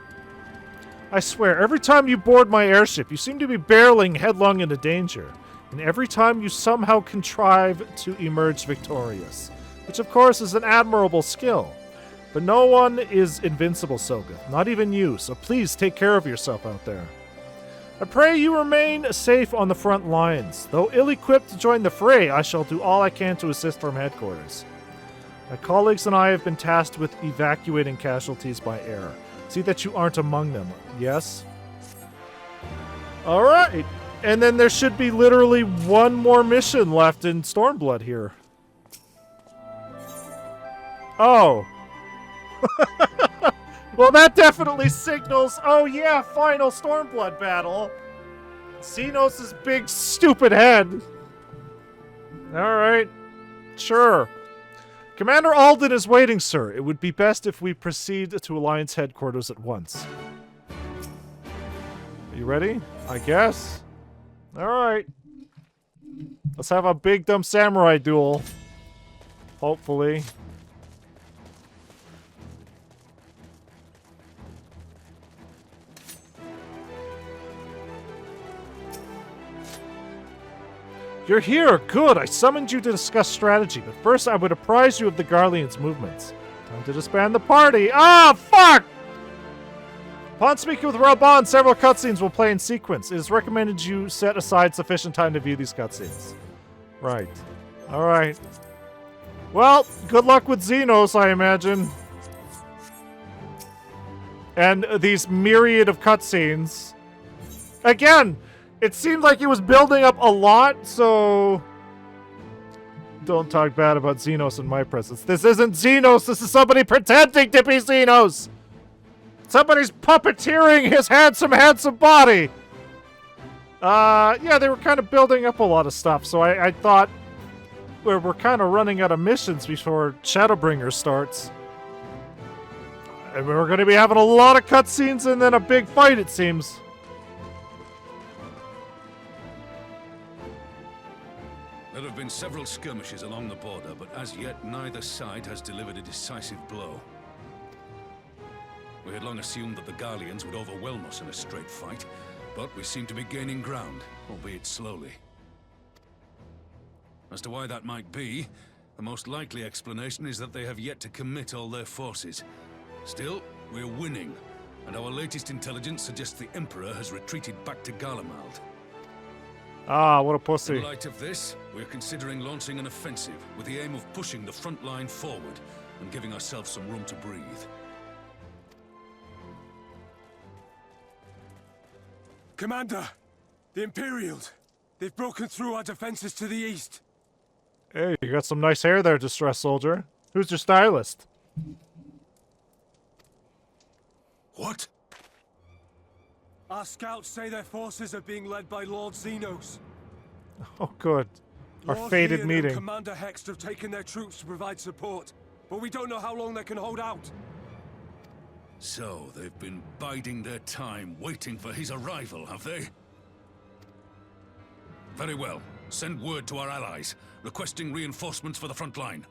I swear, every time you board my airship, you seem to be barreling headlong into danger. And every time you somehow contrive to emerge victorious. Which, of course, is an admirable skill. But no one is invincible, Soga. Not even you, so please take care of yourself out there. I pray you remain safe on the front lines. Though ill-equipped to join the fray, I shall do all I can to assist from headquarters. My colleagues and I have been tasked with evacuating casualties by air. See that you aren't among them, yes? Alright! And then there should be literally one more mission left in Stormblood here. Oh. Well, that definitely signals, oh yeah, final Stormblood battle. Xenos' big stupid head. Alright. Sure. Commander Alden is waiting, sir. It would be best if we proceed to Alliance headquarters at once. Are you ready? I guess. Alright. Let's have a big dumb samurai duel. Hopefully. You're here! Good! I summoned you to discuss strategy, but first I would apprise you of the Garlean's movements. Time to disband the party! Ah, fuck! Upon speaking with Raubon, several cutscenes will play in sequence. It is recommended you set aside sufficient time to view these cutscenes. Right. Alright. Well, good luck with Xenos, I imagine. And these myriad of cutscenes. Again! It seemed like it was building up a lot, so... Don't talk bad about Xenos in my presence. This isn't Xenos, this is somebody pretending to be Xenos! Somebody's puppeteering his handsome body! Yeah, they were kind of building up a lot of stuff, so I thought we're kind of running out of missions before Shadowbringer starts. And we're going to be having a lot of cutscenes and then a big fight, it seems. There have been several skirmishes along the border, but as yet neither side has delivered a decisive blow. We had long assumed that the Garleans would overwhelm us in a straight fight, but we seem to be gaining ground, albeit slowly. As to why that might be, the most likely explanation is that they have yet to commit all their forces. Still, we're winning, and our latest intelligence suggests the Emperor has retreated back to Garlemald. Ah, what a pussy. In light of this, we're considering launching an offensive with the aim of pushing the front line forward and giving ourselves some room to breathe. Commander! The Imperials! They've broken through our defenses to the east! Hey, you got some nice hair there, distressed soldier. Who's your stylist? What? Our scouts say their forces are being led by Lord Xenos. Oh, good. Our Lord fated Ian meeting. And Commander Hext have taken their troops to provide support, but we don't know how long they can hold out. So, they've been biding their time, waiting for his arrival, have they? Very well. Send word to our allies, requesting reinforcements for the front line.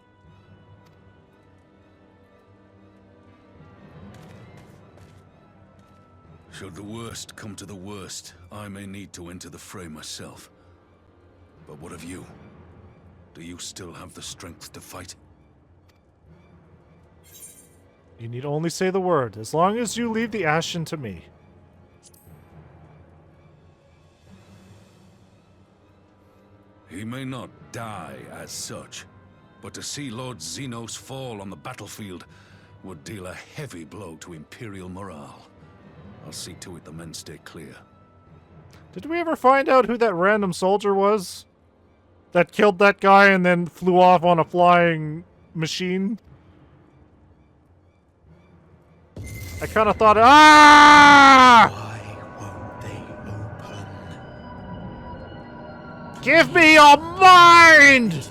Should the worst come to the worst, I may need to enter the fray myself. But what of you? Do you still have the strength to fight? You need only say the word, as long as you leave the Ashen to me. He may not die as such, but to see Lord Xenos fall on the battlefield would deal a heavy blow to Imperial morale. I'll see to it the men stay clear. Did we ever find out who that random soldier was? That killed that guy and then flew off on a flying machine? I kind of thought, ah! Why Give me your mind!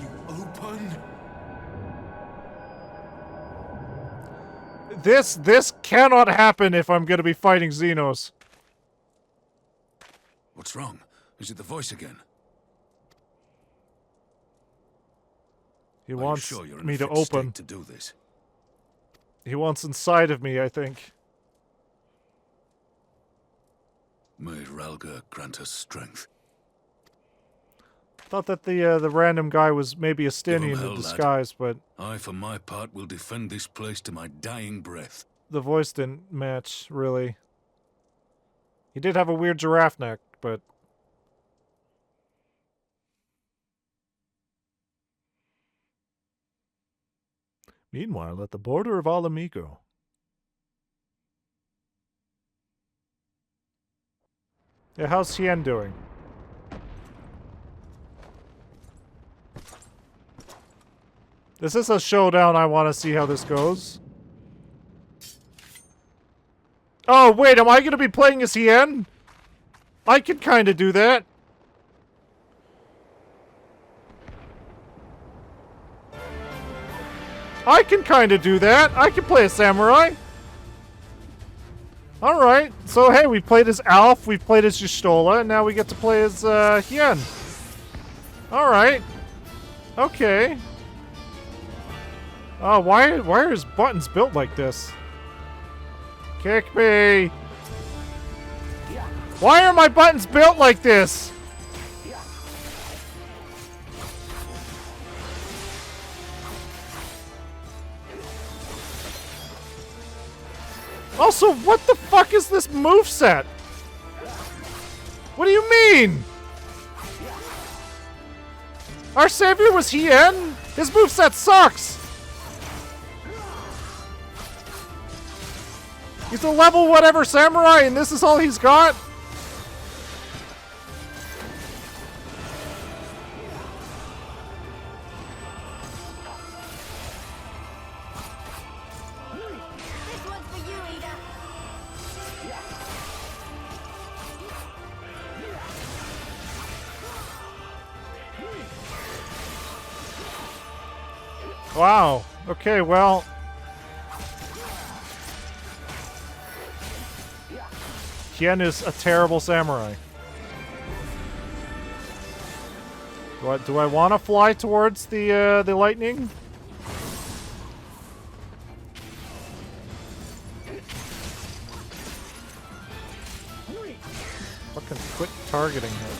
This cannot happen if I'm gonna be fighting Xenos. What's wrong? Is it the voice again? He Are wants you sure you're in me a to fit state open. to do this? He wants inside of me, I think. May Ralga grant us strength. Thought that the random guy was maybe a Give 'em Stinian hell, in lad. disguise, but I, for my part, will defend this place to my dying breath. the voice didn't match, really. He did have a weird giraffe neck, but... Meanwhile, at the border of Alamigo. Yeah, how's Hien doing? This is a showdown. I want to see how this goes. Oh, wait, am I going to be playing as Hien? I could kind of do that. I can kind of do that. I can play a samurai. Alright, so hey, we played as Alf, we played as Y'shtola, and now we get to play as Hien. Alright. Okay. Oh, why are his buttons built like this? Kick me! Why are my buttons built like this? Also, what the fuck is this moveset? What do you mean? Our savior was Hien? His moveset sucks! He's a level whatever samurai and this is all he's got? Wow. Okay, well... Hien is a terrible samurai. Do I want to fly towards the lightning? Fucking quit targeting her.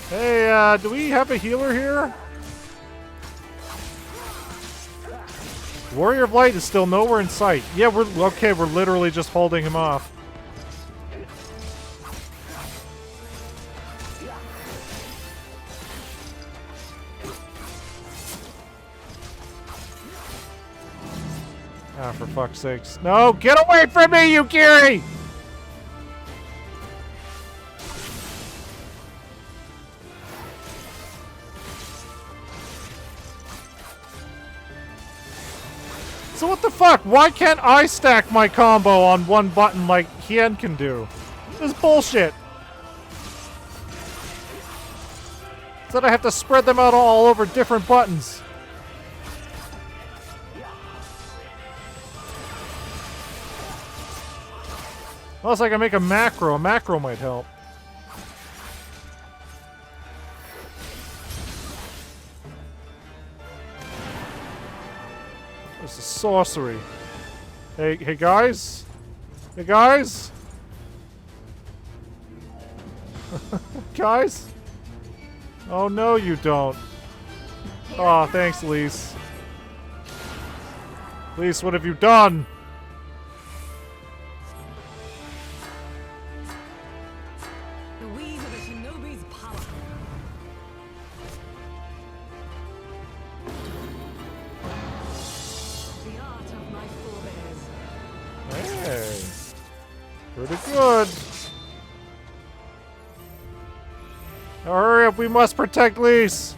Hey, do we have a healer here? Warrior of Light is still nowhere in sight. Yeah, we're literally just holding him off. Ah, for fuck's sakes. No, get away from me, Yukiri! So what the fuck? Why can't I stack my combo on one button like Hien can do? This is bullshit. Instead I have to spread them out all over different buttons. Unless I can make a macro. A macro might help. This is sorcery. Hey guys? Hey guys? Guys? Oh no you don't. Aw, thanks Lise. Lise, what have you done? The weave of a shinobi's power. The art of my forebears. Hey. Pretty good. Now hurry up, we must protect Lise.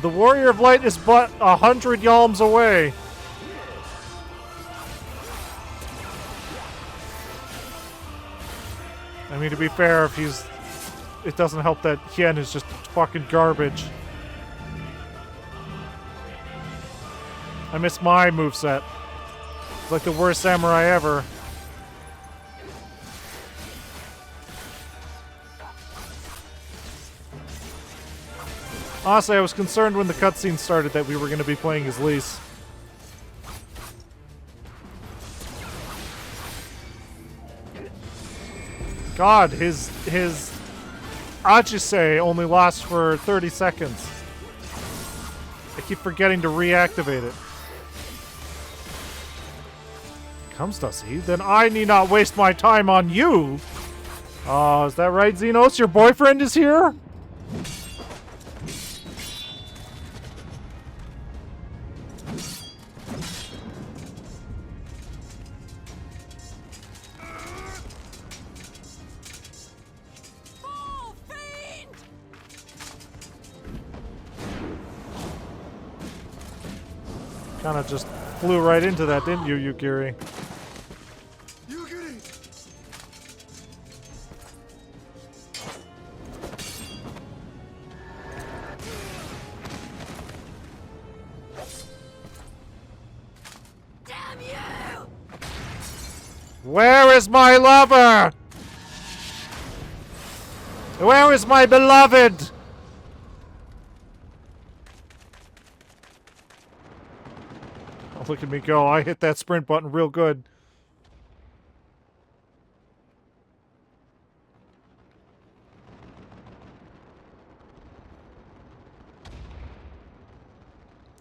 The Warrior of Light is but 100 yalms away. I mean, to be fair, if he's... It doesn't help that Hien is just fucking garbage. I miss my moveset. It's like the worst samurai ever. Honestly, I was concerned when the cutscene started that we were going to be playing as Lise. God, his Ajise only lasts for 30 seconds. I keep forgetting to reactivate it. Comes, does he? Then I need not waste my time on you! Oh, is that right, Xenos? Your boyfriend is here? Kind of just flew right into that, didn't you, Yukiri? Damn you! Where is my lover? Where is my beloved? Look at me go. I hit that sprint button real good.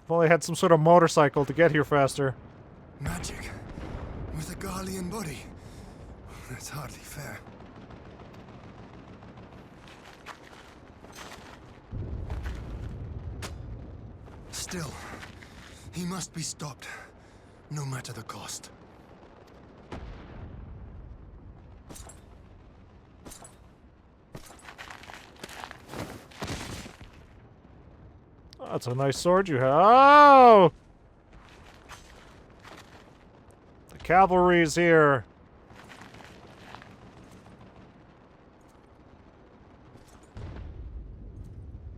If only I had some sort of motorcycle to get here faster. Magic with a Garlean body. That's hardly fair. Still, he must be stopped, no matter the cost. Oh, that's a nice sword you have. Oh! The cavalry's here.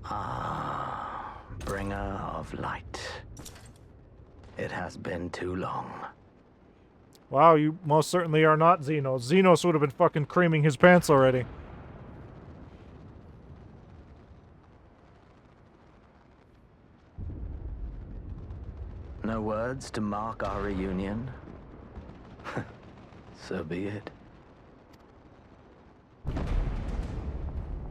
Ah, bringer of light. It has been too long. Wow, you most certainly are not Xenos. Xenos would have been fucking creaming his pants already. No words to mark our reunion? So be it.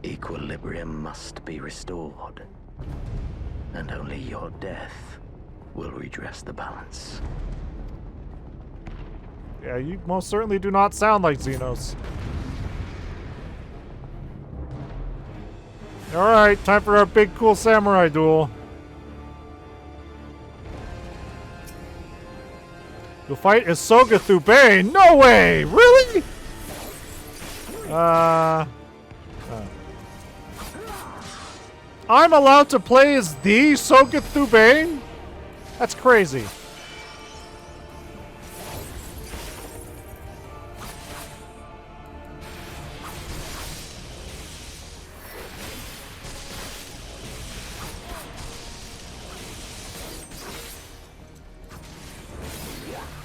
Equilibrium must be restored, and only your death will redress the balance. Yeah, you most certainly do not sound like Xenos. Alright, time for our big cool samurai duel. You'll fight as Sogethu Bane? No way! Really? I'm allowed to play as the Sogethu Bane? That's crazy. I'm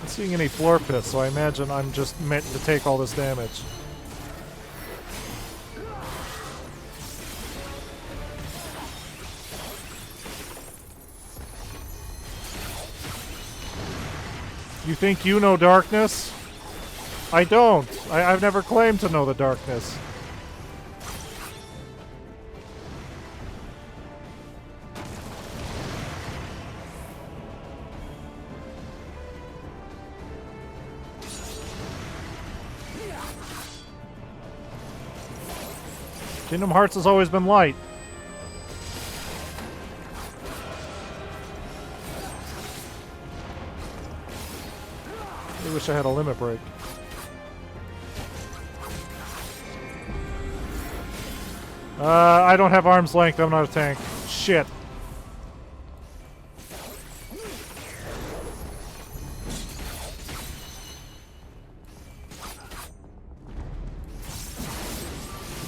not seeing any floor pits, so I imagine I'm just meant to take all this damage. You think you know darkness? I don't. I've never claimed to know the darkness. Kingdom Hearts has always been light. I wish I had a limit break. I don't have arm's length. I'm not a tank. Shit.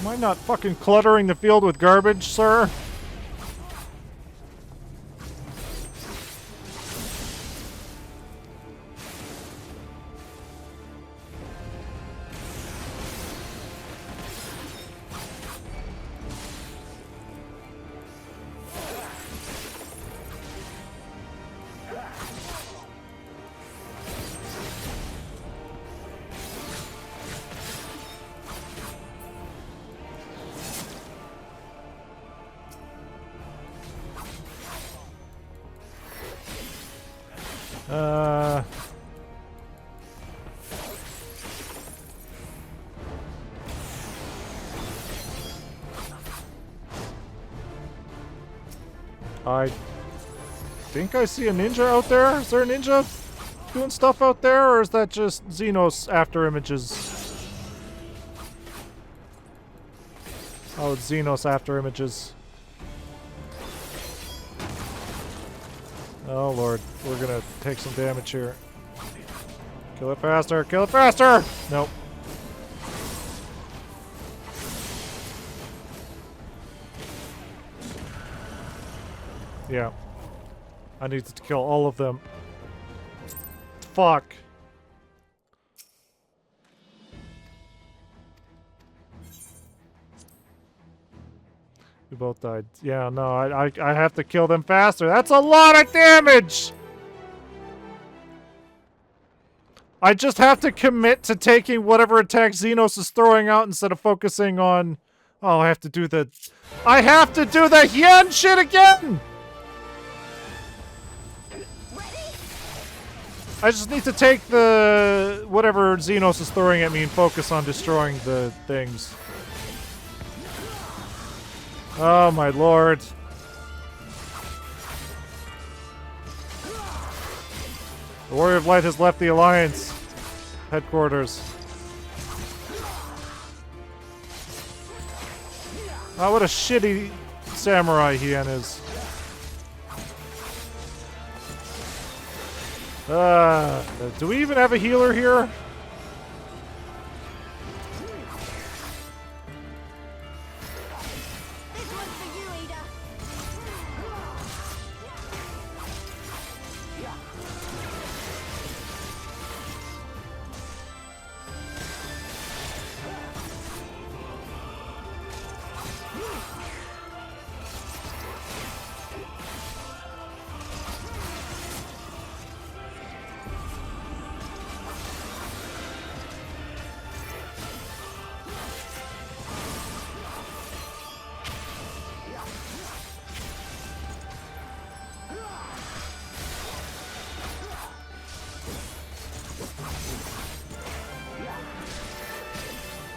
Am I not fucking cluttering the field with garbage, sir? I think I see a ninja out there. Is there a ninja doing stuff out there, or is that just Xenos after images? Oh, it's Xenos after images. Oh lord, we're gonna take some damage here. Kill it faster, kill it faster! Nope. Yeah. I need to kill all of them. Fuck. We both died. Yeah, no, I have to kill them faster. That's a lot of damage! I just have to commit to taking whatever attack Xenos is throwing out instead of focusing on... Oh, I have to do the Hien shit again! I just need to take the... whatever Xenos is throwing at me and focus on destroying the things. Oh my lord. The Warrior of Light has left the Alliance headquarters. Oh, what a shitty samurai Hien is. Do we even have a healer here?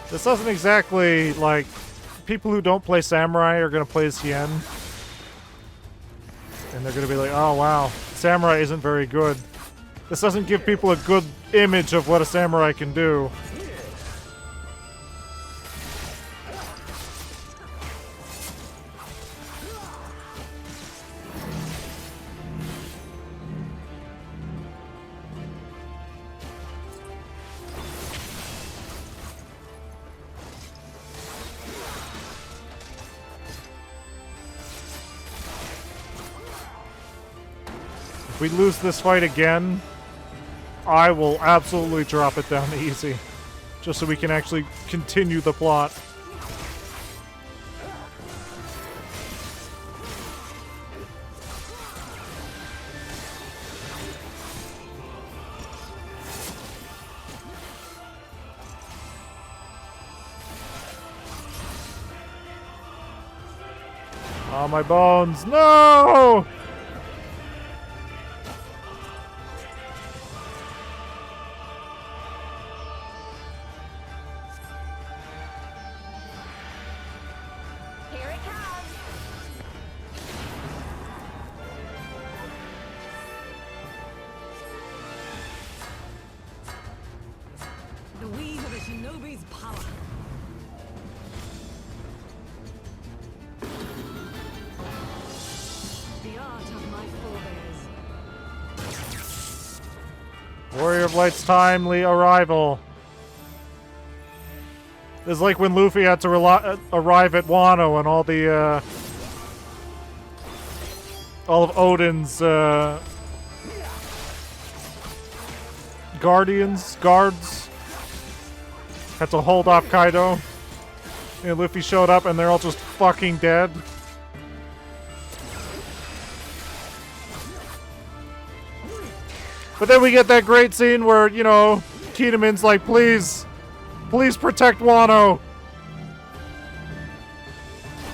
This doesn't exactly, like, people who don't play Samurai are gonna play as Hien. And they're gonna be like, oh wow, Samurai isn't very good. This doesn't give people a good image of what a Samurai can do. If we lose this fight again, I will absolutely drop it down to easy. Just so we can actually continue the plot. Oh, my bones. No! The weave of a shinobi's power. The art of my forebears. Warrior of Light's timely arrival. It's like when Luffy had to arrive at Wano and all of Odin's guards had to hold off Kaido. And Luffy showed up and they're all just fucking dead. But then we get that great scene where, you know, Kineman's like, please protect Wano.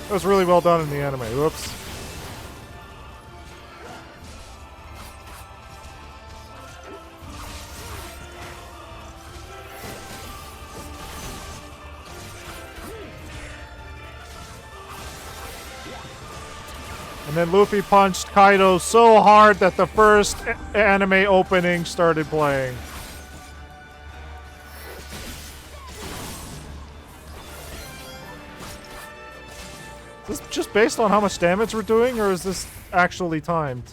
That was really well done in the anime. Whoops. And then Luffy punched Kaido so hard that the first anime opening started playing. Is this just based on how much damage we're doing, or is this actually timed?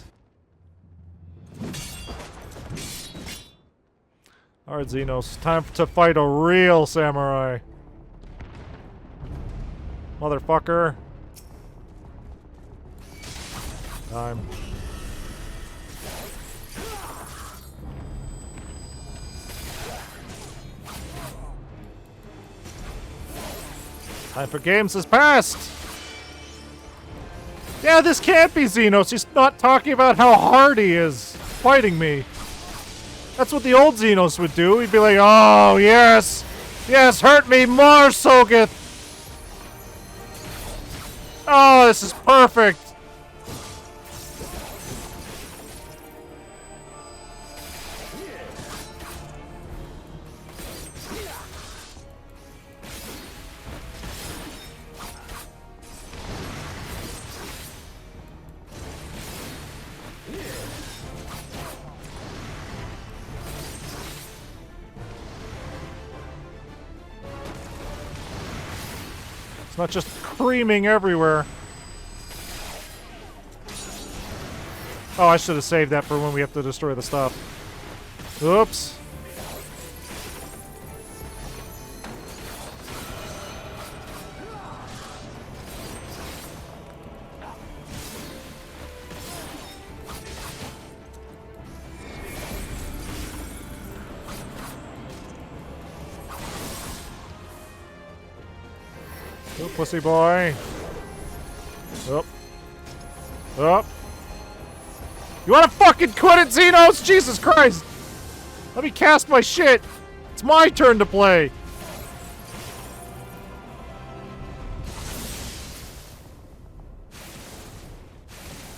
Alright, Xenos. Time to fight a real samurai. Motherfucker. Time. Time for games has passed! Yeah, this can't be Xenos. He's not talking about how hard he is fighting me. That's what the old Xenos would do. He'd be like, oh, yes! Yes, hurt me more, Sogeth! Oh, this is perfect! It's not just creaming everywhere. Oh, I should have saved that for when we have to destroy the stuff. Oops. Oh, pussy boy. Up. Up. You wanna fucking quit it, Xenos? Jesus Christ! Let me cast my shit! It's my turn to play!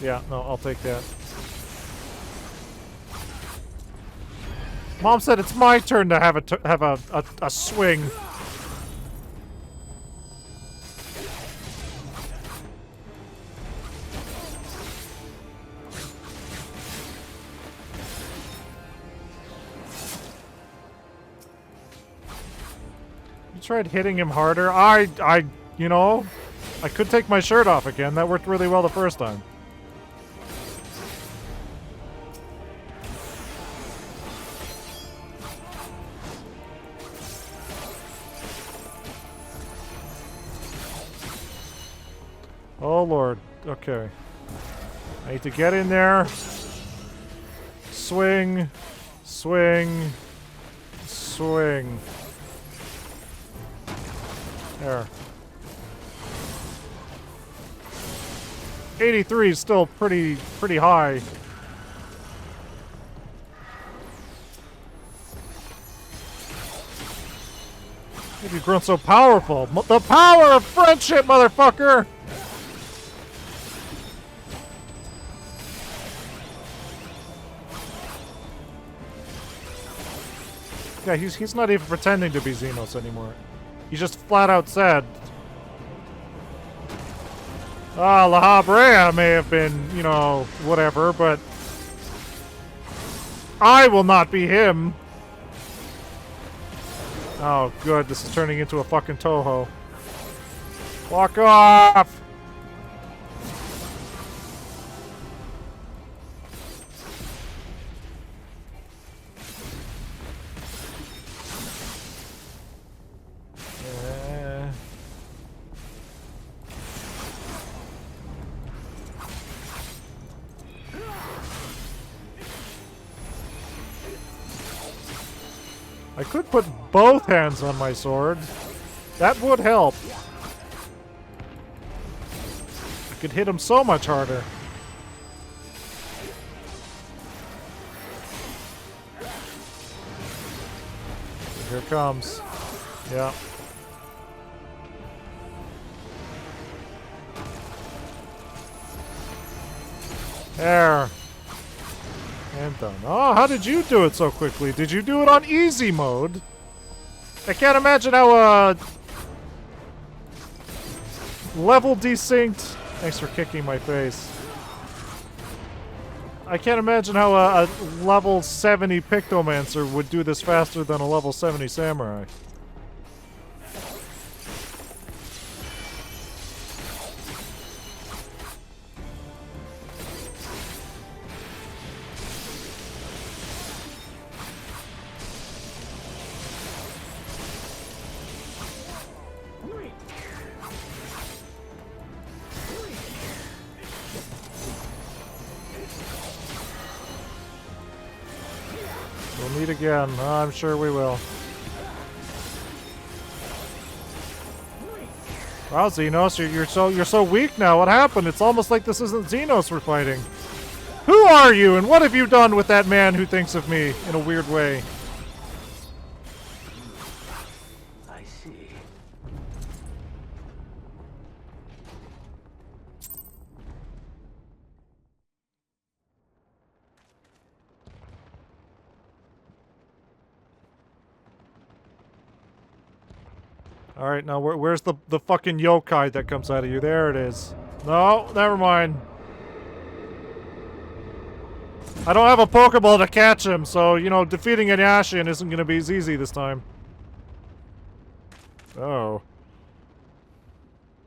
Yeah, no, I'll take that. Mom said it's my turn to have a swing. Tried hitting him harder. You know, I could take my shirt off again. That worked really well the first time. Oh Lord. Okay. I need to get in there. Swing. Swing. Swing. There. 83 is still pretty high. You've grown so powerful. The power of friendship, motherfucker! Yeah, he's not even pretending to be Xenos anymore. He just flat out said, La Habrea may have been, you know, whatever, but I will not be him. Oh, good. This is turning into a fucking Toho. Walk off! I could put both hands on my sword. That would help. I could hit him so much harder. Here it comes. Yeah. There. And done. Oh, how did you do it so quickly? Did you do it on easy mode? I can't imagine how, level desynced. Thanks for kicking my face. I can't imagine how a level 70 Pictomancer would do this faster than a level 70 Samurai. We'll meet again. I'm sure we will. Wow, Xenos, you're so weak now. What happened? It's almost like this isn't Xenos we're fighting. Who are you, and what have you done with that man who thinks of me in a weird way? I see. Alright, now where's the fucking yokai that comes out of you? There it is. No, never mind. I don't have a Pokeball to catch him, so, you know, defeating an Ashian isn't gonna be as easy this time. Oh.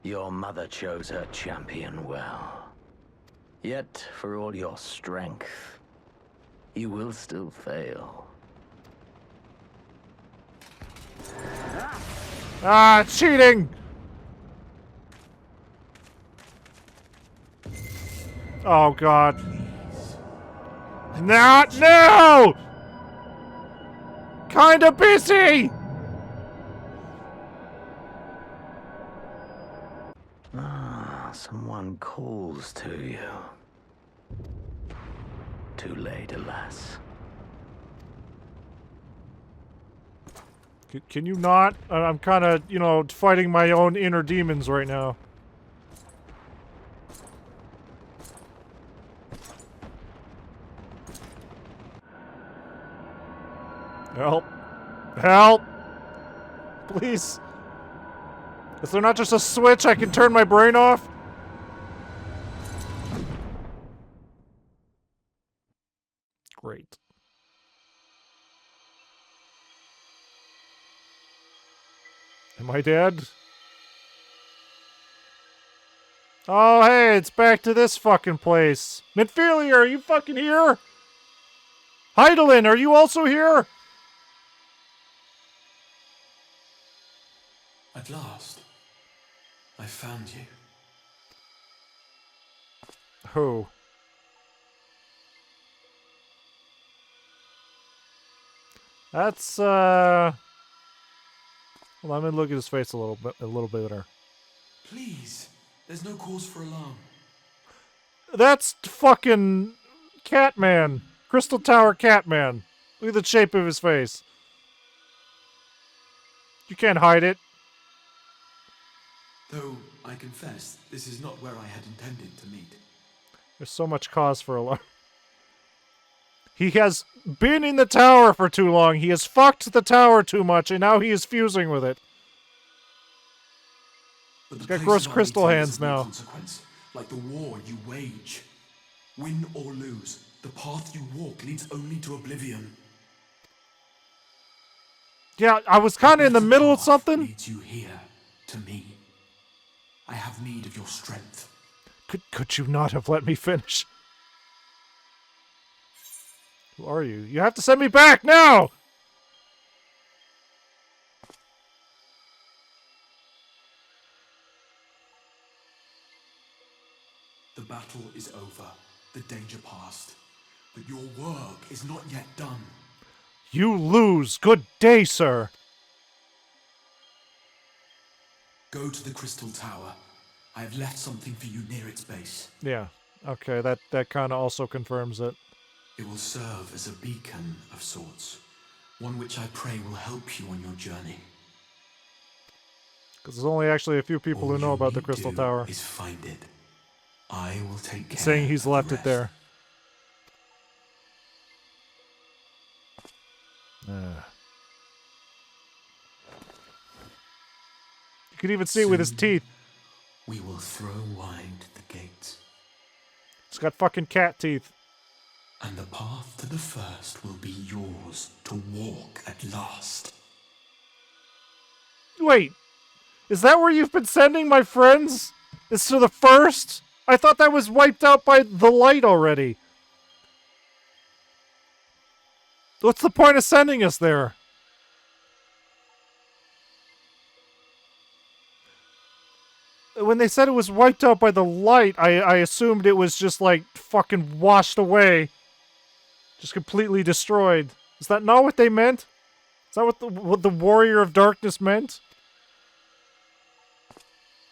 Your mother chose her champion well. Yet, for all your strength, you will still fail. Ah, cheating! Oh, God. Not now! Kinda busy! Ah, someone calls to you. Too late, alas. Can you not? I'm kind of, you know, fighting my own inner demons right now. Help. Help! Please. Is there not just a switch I can turn my brain off? Great. Am I dead? Oh, hey, it's back to this fucking place. Midphilia, are you fucking here? Heidelin, are you also here? At last, I found you. Who? That's, Well, let me look at his face a little bit better. Please, there's no cause for alarm. That's fucking Catman. Crystal Tower Catman. Look at the shape of his face. You can't hide it. Though, I confess, this is not where I had intended to meet. There's so much cause for alarm. He has been in the tower for too long. He has fucked the tower too much, and now he is fusing with it. But He's the got gross place of our crystal meeting hands is of no now. consequence, like the war you wage. Win or lose, the path you walk leads only to oblivion. Yeah, I was kind of in the middle of something. Leads you here, to me. I have need of your strength. Could you not have let me finish? Who are you? You have to send me back now! The battle is over, the danger past. But your work is not yet done. You lose. Good day, sir. Go to the Crystal Tower. I have left something for you near its base. Yeah. Okay, that kind of also confirms it. It will serve as a beacon of sorts. One which I pray will help you on your journey. Because there's only actually a few people who know about the Crystal Tower. Is find it. I will take care. Saying he's left it there. You could even see it with his teeth. We will throw wide the gates. It's got fucking cat teeth. And the path to the first will be yours to walk at last. Wait, is that where you've been sending my friends? Is to the first? I thought that was wiped out by the light already. What's the point of sending us there? When they said it was wiped out by the light, I assumed it was just like fucking washed away. Just completely destroyed. Is that not what they meant? Is that what the Warrior of Darkness meant?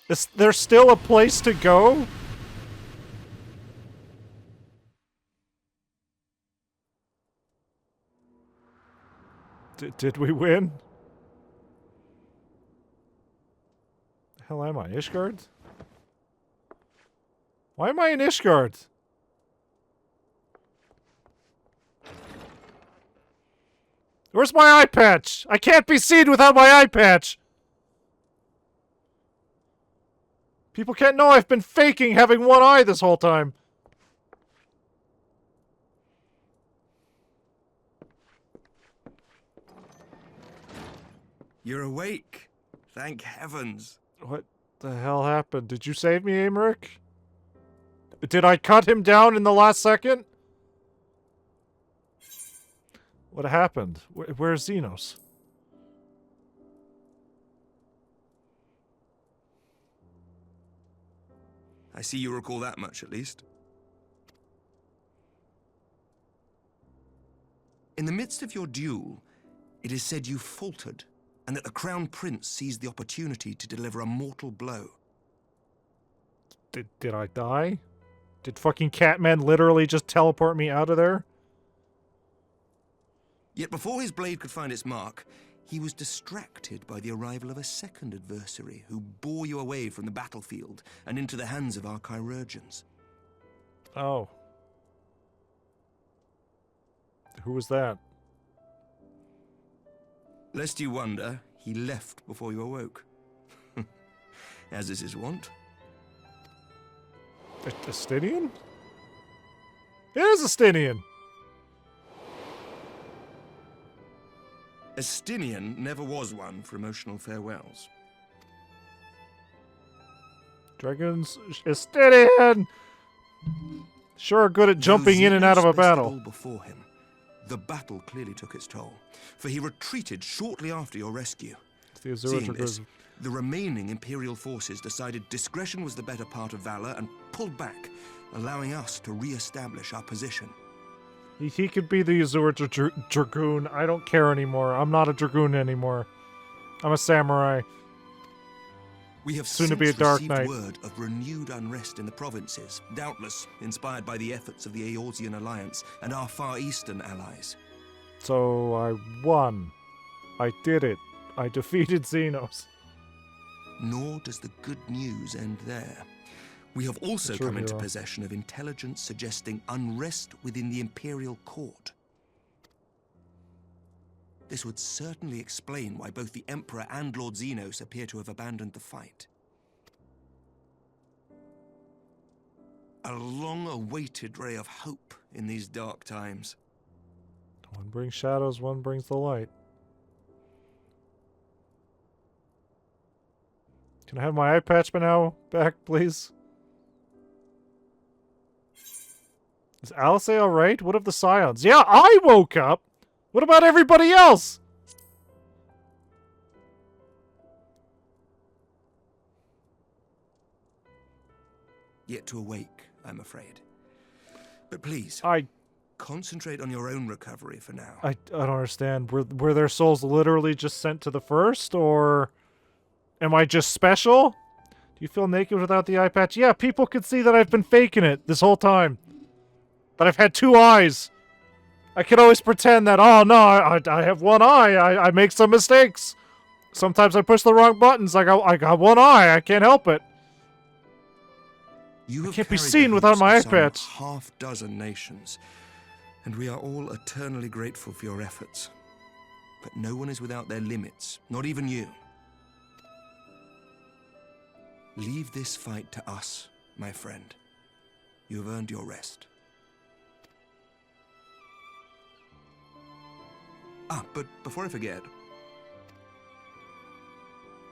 Is there still a place to go? Did we win? The hell am I? Ishgard? Why am I in Ishgard? Where's my eye patch? I can't be seen without my eye patch! People can't know I've been faking having one eye this whole time. You're awake. Thank heavens. What the hell happened? Did you save me, Aymeric? Did I cut him down in the last second? What happened? Where's Xenos? I see you recall that much, at least. In the midst of your duel, it is said you faltered, and that the Crown Prince seized the opportunity to deliver a mortal blow. Did I die? Did fucking Catman literally just teleport me out of there? Yet before his blade could find its mark, he was distracted by the arrival of a second adversary who bore you away from the battlefield and into the hands of our chirurgeons. Oh. Who was that? Lest you wonder, he left before you awoke. As is his wont. Estinian? It is Estinian! Estinian never was one for emotional farewells. Dragons... Estinian! Sure good at jumping in and out of a battle. Before him, the battle clearly took its toll, for he retreated shortly after your rescue. Seeing this, the remaining Imperial forces decided discretion was the better part of valor and pulled back, allowing us to re-establish our position. He could be the Azure Dragoon. I don't care anymore. I'm not a Dragoon anymore. I'm a samurai. We have soon to be a Dark Knight. Word of renewed unrest in the provinces, doubtless inspired by the efforts of the Eorzean Alliance and our Far Eastern allies. So I won. I did it. I defeated Xenos. Nor does the good news end there. We have also come into possession of intelligence suggesting unrest within the Imperial Court. This would certainly explain why both the Emperor and Lord Xenos appear to have abandoned the fight. A long-awaited ray of hope in these dark times. One brings shadows, one brings the light. Can I have my eye patch now back, please? Is Alice alright? What of the Scions? Yeah, I woke up! What about everybody else? Yet to awake, I'm afraid. But please, concentrate on your own recovery for now. I don't understand. Were their souls literally just sent to the first, or am I just special? Do you feel naked without the eye patch? Yeah, people could see that I've been faking it this whole time. That I've had 2 eyes. I can always pretend that, oh no, I have 1 eye. I make some mistakes. Sometimes I push the wrong buttons. I got 1 eye. I can't help it. You I have can't be carried seen the without hopes my of eye some patch. half-dozen nations, and we are all eternally grateful for your efforts. But no one is without their limits, not even you. Leave this fight to us, my friend. You have earned your rest. But before I forget,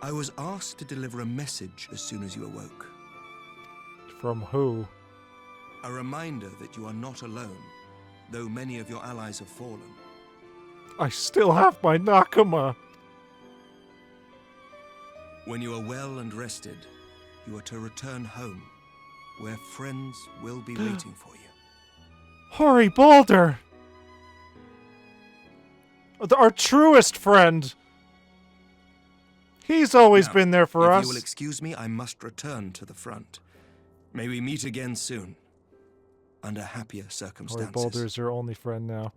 I was asked to deliver a message as soon as you awoke. From who? A reminder that you are not alone, though many of your allies have fallen. I still have my Nakama. When you are well and rested, you are to return home, where friends will be waiting for you. Hori Balder! Our truest friend! He's always been there for us. If you will excuse me, I must return to the front. May we meet again soon, under happier circumstances. Hori Balder is your only friend now.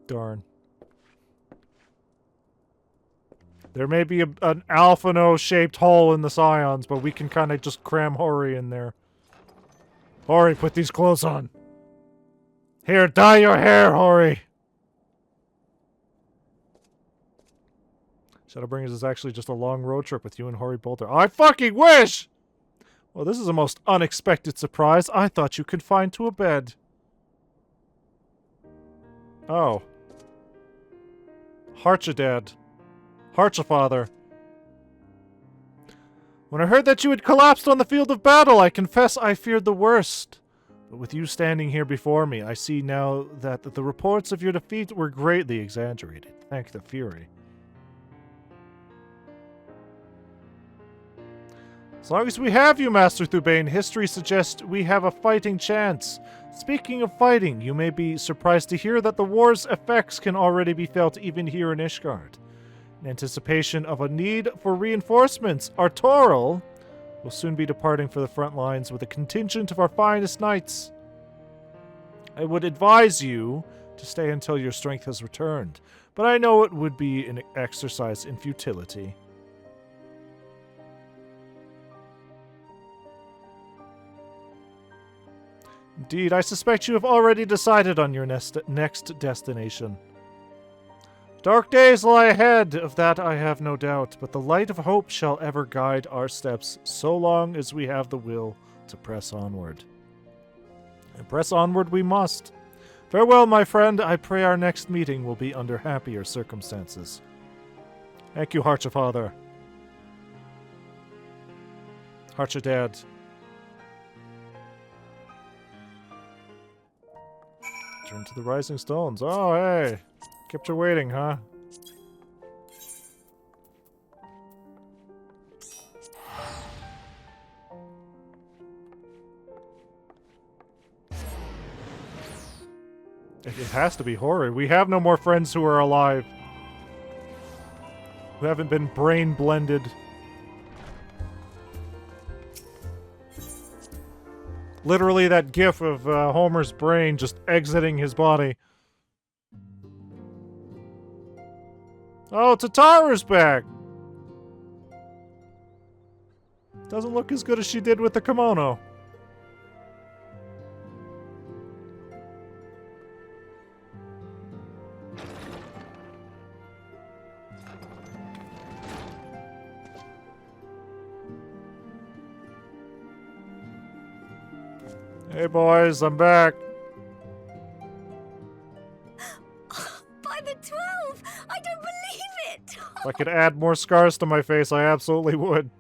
Darn. There may be an Alphino-shaped hole in the Scions, but we can kind of just cram Hori in there. Hori, put these clothes on. Here, dye your hair, Hori. Shadowbringers is actually just a long road trip with you and Hori Balder. I fucking wish! Well, this is a most unexpected surprise. I thought you confined to a bed. Oh. Harchadad. Harchafather. When I heard that you had collapsed on the field of battle, I confess I feared the worst. But with you standing here before me, I see now that the reports of your defeat were greatly exaggerated. Thank the Fury. As long as we have you, Master Thubain, history suggests we have a fighting chance. Speaking of fighting, you may be surprised to hear that the war's effects can already be felt even here in Ishgard. In anticipation of a need for reinforcements, Artoril will soon be departing for the front lines with a contingent of our finest knights. I would advise you to stay until your strength has returned, but I know it would be an exercise in futility. Indeed, I suspect you have already decided on your next destination. Dark days lie ahead, of that I have no doubt, but the light of hope shall ever guide our steps, so long as we have the will to press onward. And press onward we must. Farewell, my friend. I pray our next meeting will be under happier circumstances. Thank you, Harchafather. Harchadad. Turn to the Rising Stones. Oh, hey. Kept you waiting, huh? It has to be Hori. We have no more friends who are alive. Who haven't been brain blended. Literally that gif of Homer's brain just exiting his body. Oh, Tataru's back! Doesn't look as good as she did with the kimono. Hey boys, I'm back. By the 12! I don't believe it! If I could add more scars to my face, I absolutely would.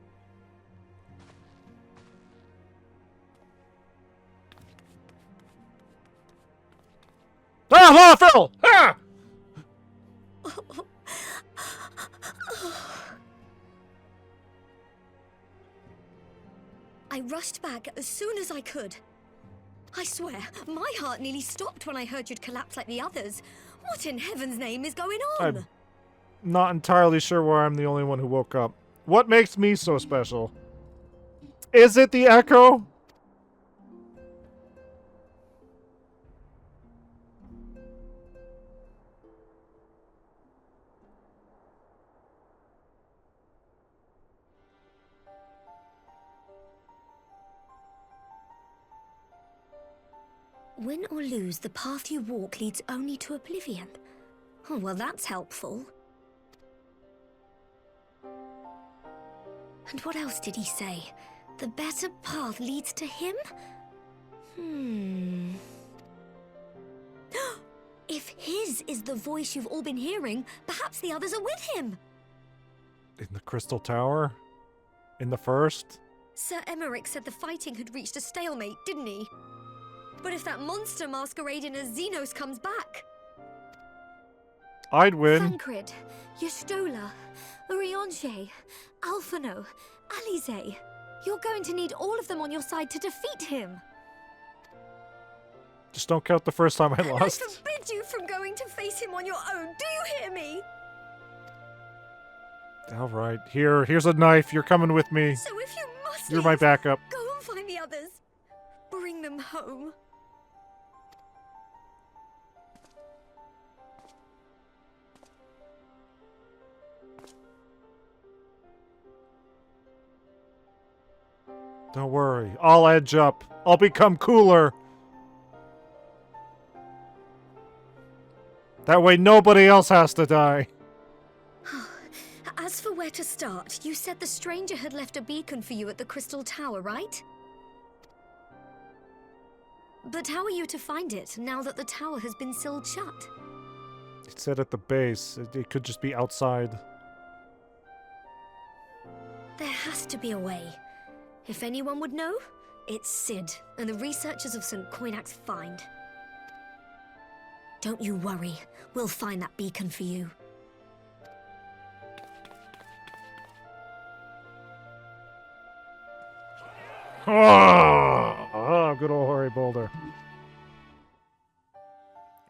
Ah, Phil! Ah! I rushed back as soon as I could. I swear, my heart nearly stopped when I heard you'd collapsed like the others. What in heaven's name is going on? I'm not entirely sure why I'm the only one who woke up. What makes me so special? Is it the echo? Win or lose, the path you walk leads only to oblivion. Oh, well, that's helpful. And what else did he say? The better path leads to him? If his is the voice you've all been hearing, perhaps the others are with him. In the Crystal Tower? In the first? Sir Emmerich said the fighting had reached a stalemate, didn't he? But if that monster masquerading as Xenos comes back... I'd win. Thancred, Yestola, Urianger, Alphino, Alize. You're going to need all of them on your side to defeat him. Just don't count the first time I And lost. I forbid you from going to face him on your own. Do you hear me? Alright, here's a knife. You're coming with me. So if you must You're my leave, backup. go and find the others. Bring them home. Don't worry, I'll edge up. I'll become cooler. That way nobody else has to die. As for where to start, you said the stranger had left a beacon for you at the Crystal Tower, right? But how are you to find it, now that the tower has been sealed shut? It said at the base. It could just be outside. There has to be a way. If anyone would know, it's Sid and the researchers of St. Coinac's find. Don't you worry. We'll find that beacon for you. Oh, good old Hori Boulder.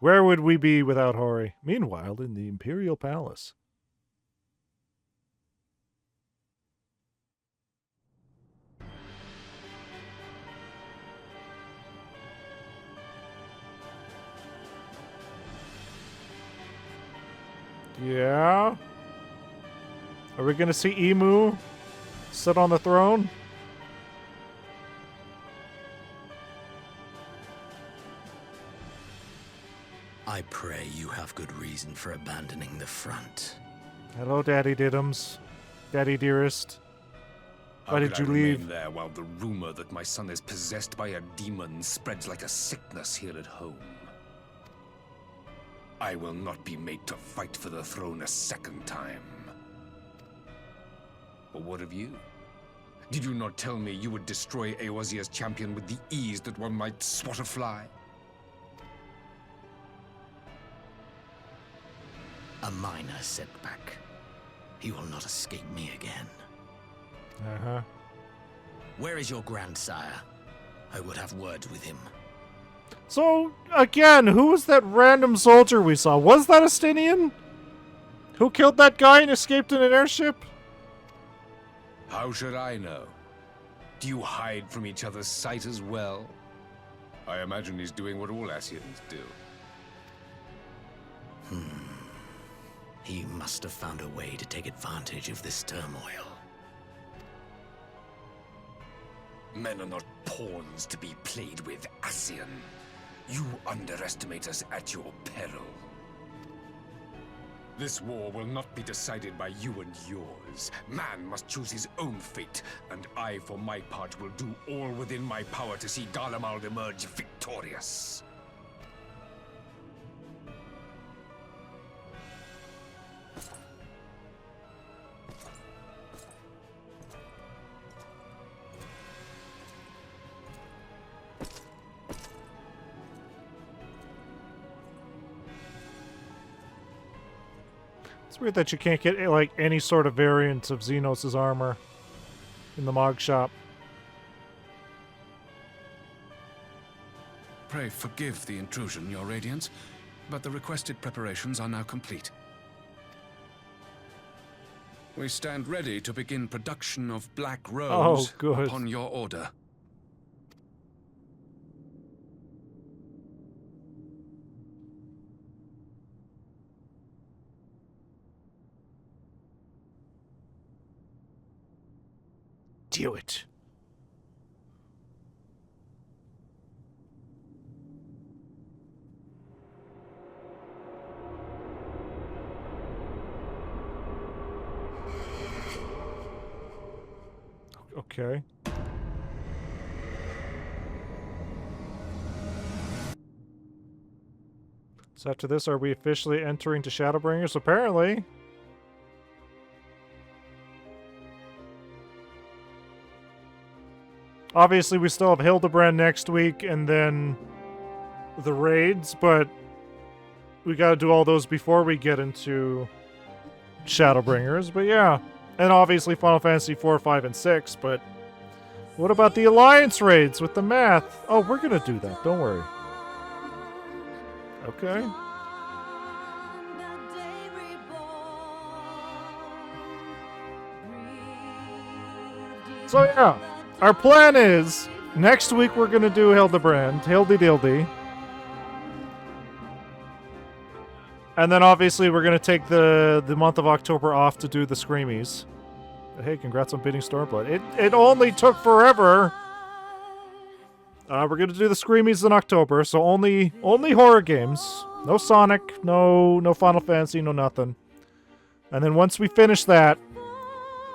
Where would we be without Hori? Meanwhile, in the Imperial Palace. Yeah? Are we gonna see Emu sit on the throne? I pray you have good reason for abandoning the front. Hello, Daddy Diddums. Daddy Dearest. Why did you remain leave? there while the rumor that my son is possessed by a demon spreads like a sickness here at home? I will not be made to fight for the throne a second time. But what of you? Did you not tell me you would destroy Eorzea's champion with the ease that one might swat a fly? A minor setback. He will not escape me again. Uh-huh. Where is your grandsire? I would have words with him. So, again, who was that random soldier we saw? Was that Estinian? Who killed that guy and escaped in an airship? How should I know? Do you hide from each other's sight as well? I imagine he's doing what all Ascians do. He must have found a way to take advantage of this turmoil. Men are not pawns to be played with, Ascian. You underestimate us at your peril. This war will not be decided by you and yours. Man must choose his own fate, and I, for my part, will do all within my power to see Garlemald emerge victorious. It's weird that you can't get, like, any sort of variant of Xenos' armor in the Mog Shop. Pray forgive the intrusion, Your Radiance, but the requested preparations are now complete. We stand ready to begin production of Black Rose upon your order. Do it. Okay. So after this, are we officially entering to Shadowbringers? Apparently. Obviously, we still have Hildebrand next week and then the raids, but we gotta do all those before we get into Shadowbringers. But yeah. And obviously Final Fantasy 4, 5, and 6, but what about the Alliance raids with the math? Oh, we're gonna do that, don't worry. Okay. So yeah, our plan is, next week we're gonna do Hildebrand, Hildy-Dildy. And then obviously we're going to take the month of October off to do the Screamies. Hey, congrats on beating Stormblood. It only took forever. We're going to do the Screamies in October, so only horror games. No Sonic, no Final Fantasy, no nothing. And then once we finish that,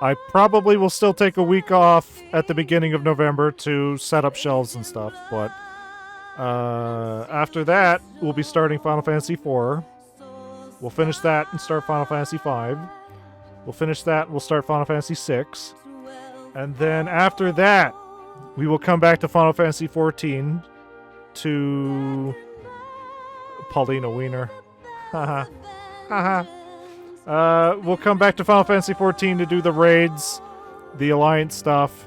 I probably will still take a week off at the beginning of November to set up shelves and stuff, but after that, we'll be starting Final Fantasy 4. We'll finish that and start Final Fantasy 5. We'll finish that and we'll start Final Fantasy 6. And then after that, we will come back to Final Fantasy 14 to Paulina Wiener. Haha. Haha. We'll come back to Final Fantasy 14 to do the raids, the Alliance stuff.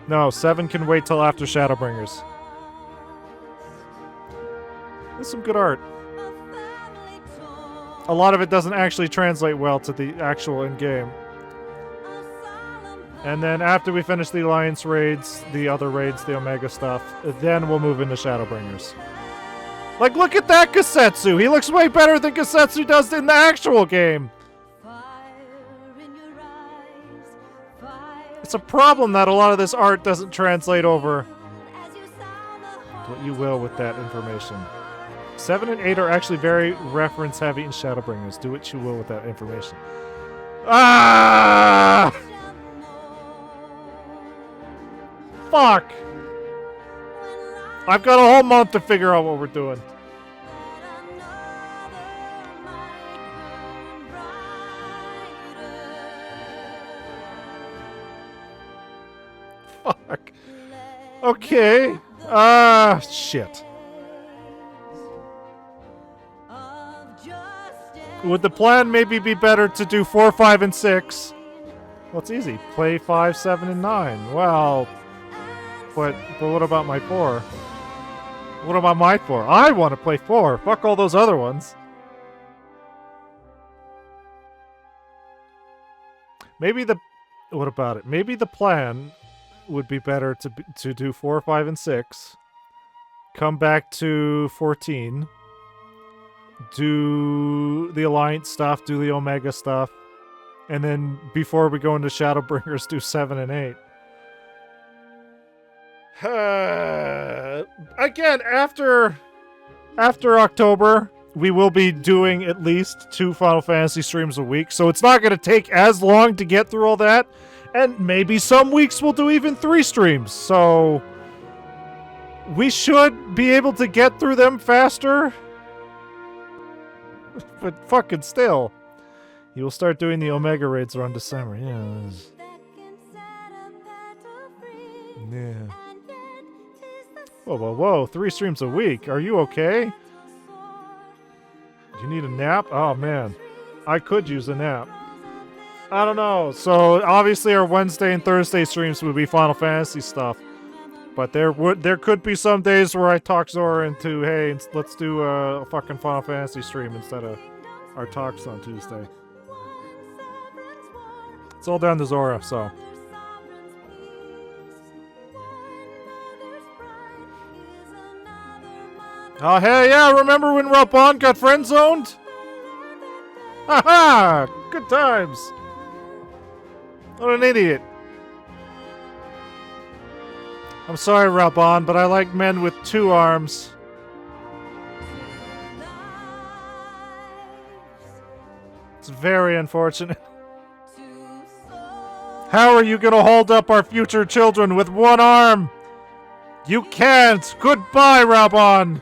No, 7 can wait till after Shadowbringers. There's some good art. A lot of it doesn't actually translate well to the actual in-game. And then after we finish the Alliance raids, the other raids, the Omega stuff, then we'll move into Shadowbringers. Like, look at that Kasetsu! He looks way better than Kasetsu does in the actual game! It's a problem that a lot of this art doesn't translate over. Do what you will with that information. 7 and 8 are actually very reference-heavy in Shadowbringers. Do what you will with that information. Ah! Fuck! I've got a whole month to figure out what we're doing. Fuck. Okay. Shit. Would the plan maybe be better to do 4, 5, and 6? Well, it's easy. Play 5, 7, and 9. Well, but what about my 4? What about my 4? I want to play 4. Fuck all those other ones. Maybe the... What about it? Maybe the plan would be better to do 4, 5, and 6. Come back to 14. Do the Alliance stuff, do the Omega stuff, and then before we go into Shadowbringers, do 7 and 8. Again, after October, we will be doing at least 2 Final Fantasy streams a week, so it's not going to take as long to get through all that, and maybe some weeks we'll do even 3 streams, so we should be able to get through them faster. But fucking still. You will start doing the Omega raids around December. Yeah. Yeah. Whoa, whoa, whoa. 3 streams a week. Are you okay? Do you need a nap? Oh, man. I could use a nap. I don't know. So, obviously our Wednesday and Thursday streams would be Final Fantasy stuff. But there could be some days where I talk Zora into, hey, let's do a fucking Final Fantasy stream instead of our talks on Tuesday. It's all down to Zora, so. Oh, hey, yeah, remember when Rapon got friend-zoned? Haha! Good times! What an idiot. I'm sorry, Rapon, but I like men with 2 arms. It's very unfortunate. How are you gonna hold up our future children with 1 arm? You can't! Goodbye, Rapon!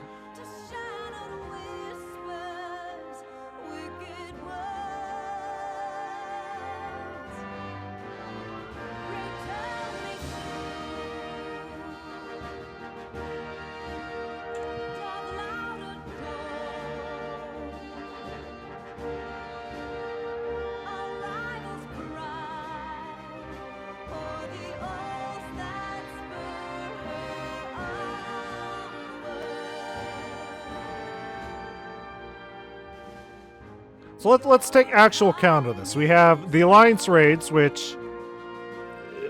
So let's take actual count of this. We have the Alliance raids, which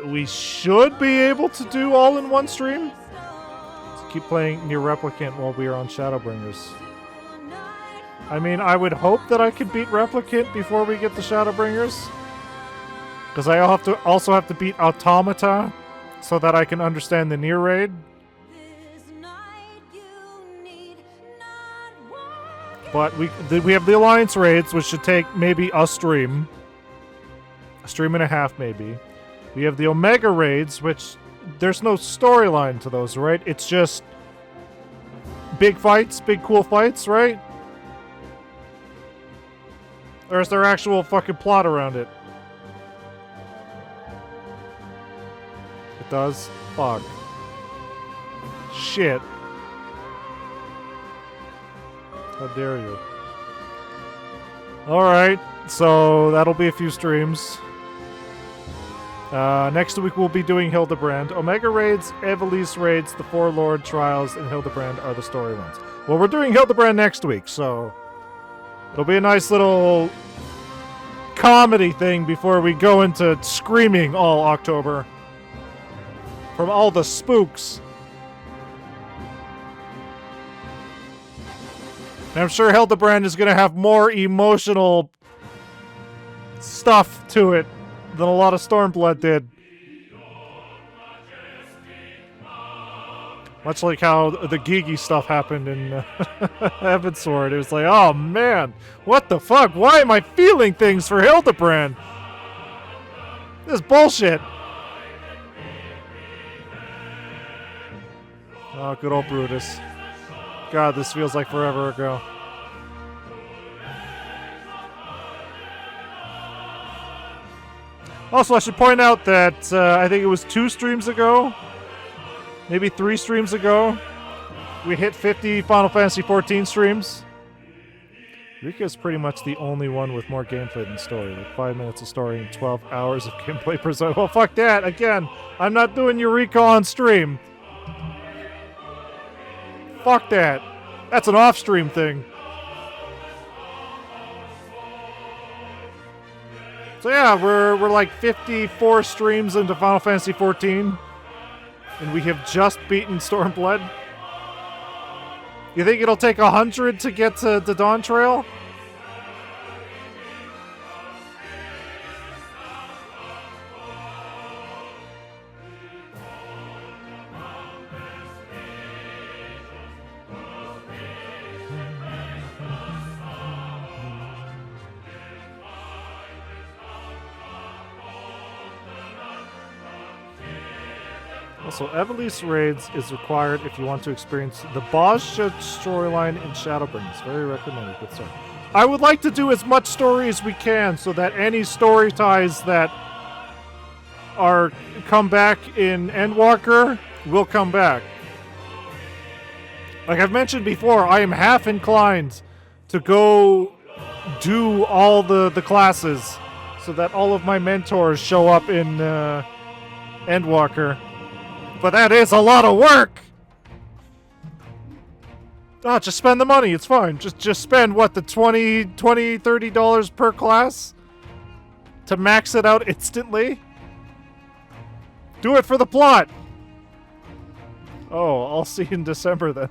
we should be able to do all in one stream. Let's keep playing Near Replicant while we are on Shadowbringers. I mean, I would hope that I could beat Replicant before we get to Shadowbringers. Because I also have to beat Automata so that I can understand the Near raid. But we have the Alliance raids, which should take maybe a stream and a half maybe. We have the Omega raids, which there's no storyline to those, right? It's just big fights, big cool fights, right? Or is there actual fucking plot around it? It does? Fuck. Shit. How dare you? Alright, so that'll be a few streams. Next week we'll be doing Hildebrand. Omega raids, Evelise raids, the Four Lord trials, and Hildebrand are the story ones. Well, we're doing Hildebrand next week, so it'll be a nice little comedy thing before we go into screaming all October from all the spooks. And I'm sure Hildebrand is going to have more emotional stuff to it than a lot of Stormblood did. Much like how the Gigi stuff happened in Evansword. It was like, oh man, what the fuck? Why am I feeling things for Hildebrand? This is bullshit. Oh, good old Brutus. God, this feels like forever ago. Also, I should point out that I think it was 2 streams ago, maybe 3 streams ago, we hit 50 Final Fantasy XIV streams. Rika's pretty much the only one with more gameplay than story. Like 5 minutes of story and 12 hours of gameplay per zone. Well, fuck that. Again, I'm not doing Eureka on stream. Fuck that. That's an off-stream thing. So yeah, we're like 54 streams into Final Fantasy XIV. And we have just beaten Stormblood. You think it'll take 100 to get to the Dawn Trail? Also, Evelise Raids is required if you want to experience the Bozja storyline in Shadowbringers. Very recommended. Good start. I would like to do as much story as we can so that any story ties that are come back in Endwalker will come back. Like I've mentioned before, I am half inclined to go do all the classes so that all of my mentors show up in Endwalker. But that is a lot of work! Oh, just spend the money, it's fine. Just spend, what, the $20, $30 per class? To max it out instantly? Do it for the plot! Oh, I'll see you in December then.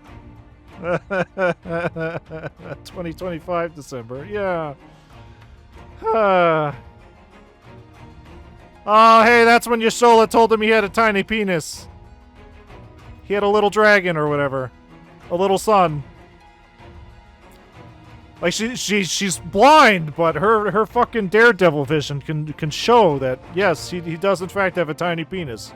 2025 December, yeah. Oh, hey, that's when Yashola told him he had a tiny penis. He had a little dragon or whatever. A little son. Like, she's blind, but her fucking daredevil vision can show that, yes, he does in fact have a tiny penis.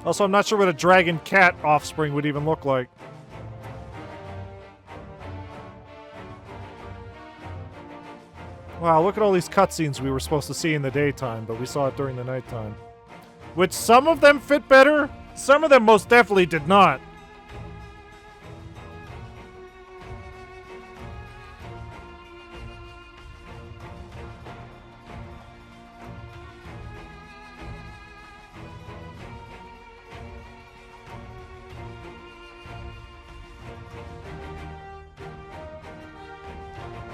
Also, I'm not sure what a dragon cat offspring would even look like. Wow, look at all these cutscenes we were supposed to see in the daytime, but we saw it during the nighttime. Which some of them fit better, some of them most definitely did not.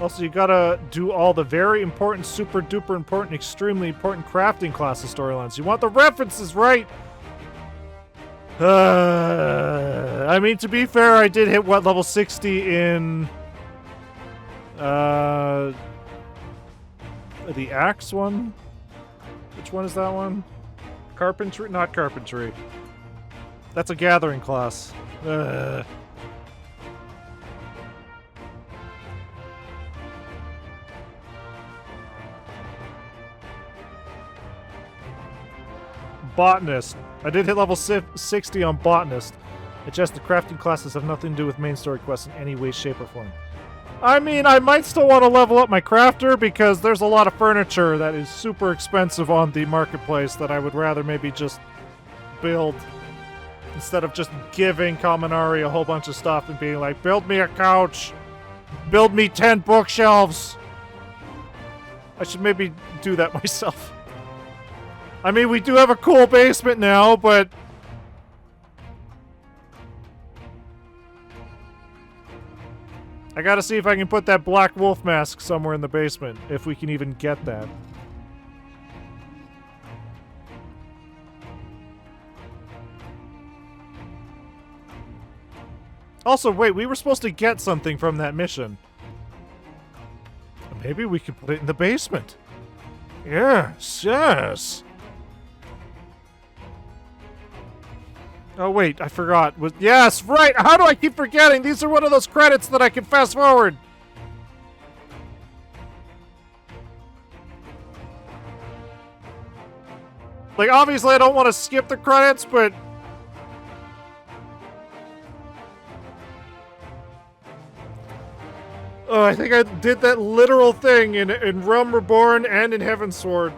Also, you gotta do all the very important, super duper important, extremely important crafting classes storylines. You want the references right! I mean, to be fair, I did hit, what, level 60 in... the axe one? Which one is that one? Carpentry? Not carpentry. That's a gathering class. Botanist. I did hit level 60 on Botanist. It's just the crafting classes have nothing to do with main story quests in any way, shape, or form. I mean, I might still want to level up my crafter because there's a lot of furniture that is super expensive on the marketplace that I would rather maybe just build instead of just giving Kaminari a whole bunch of stuff and being like, build me a couch, build me 10 bookshelves. I should maybe do that myself. I mean, we do have a cool basement now, but... I gotta see if I can put that black wolf mask somewhere in the basement, if we can even get that. Also, wait, we were supposed to get something from that mission. Maybe we could put it in the basement. Yes, yes. Oh, wait, I forgot. Yes, right! How do I keep forgetting? These are one of those credits that I can fast forward. Like, obviously I don't want to skip the credits, but... Oh, I think I did that literal thing in Realm Reborn and in Heavensward.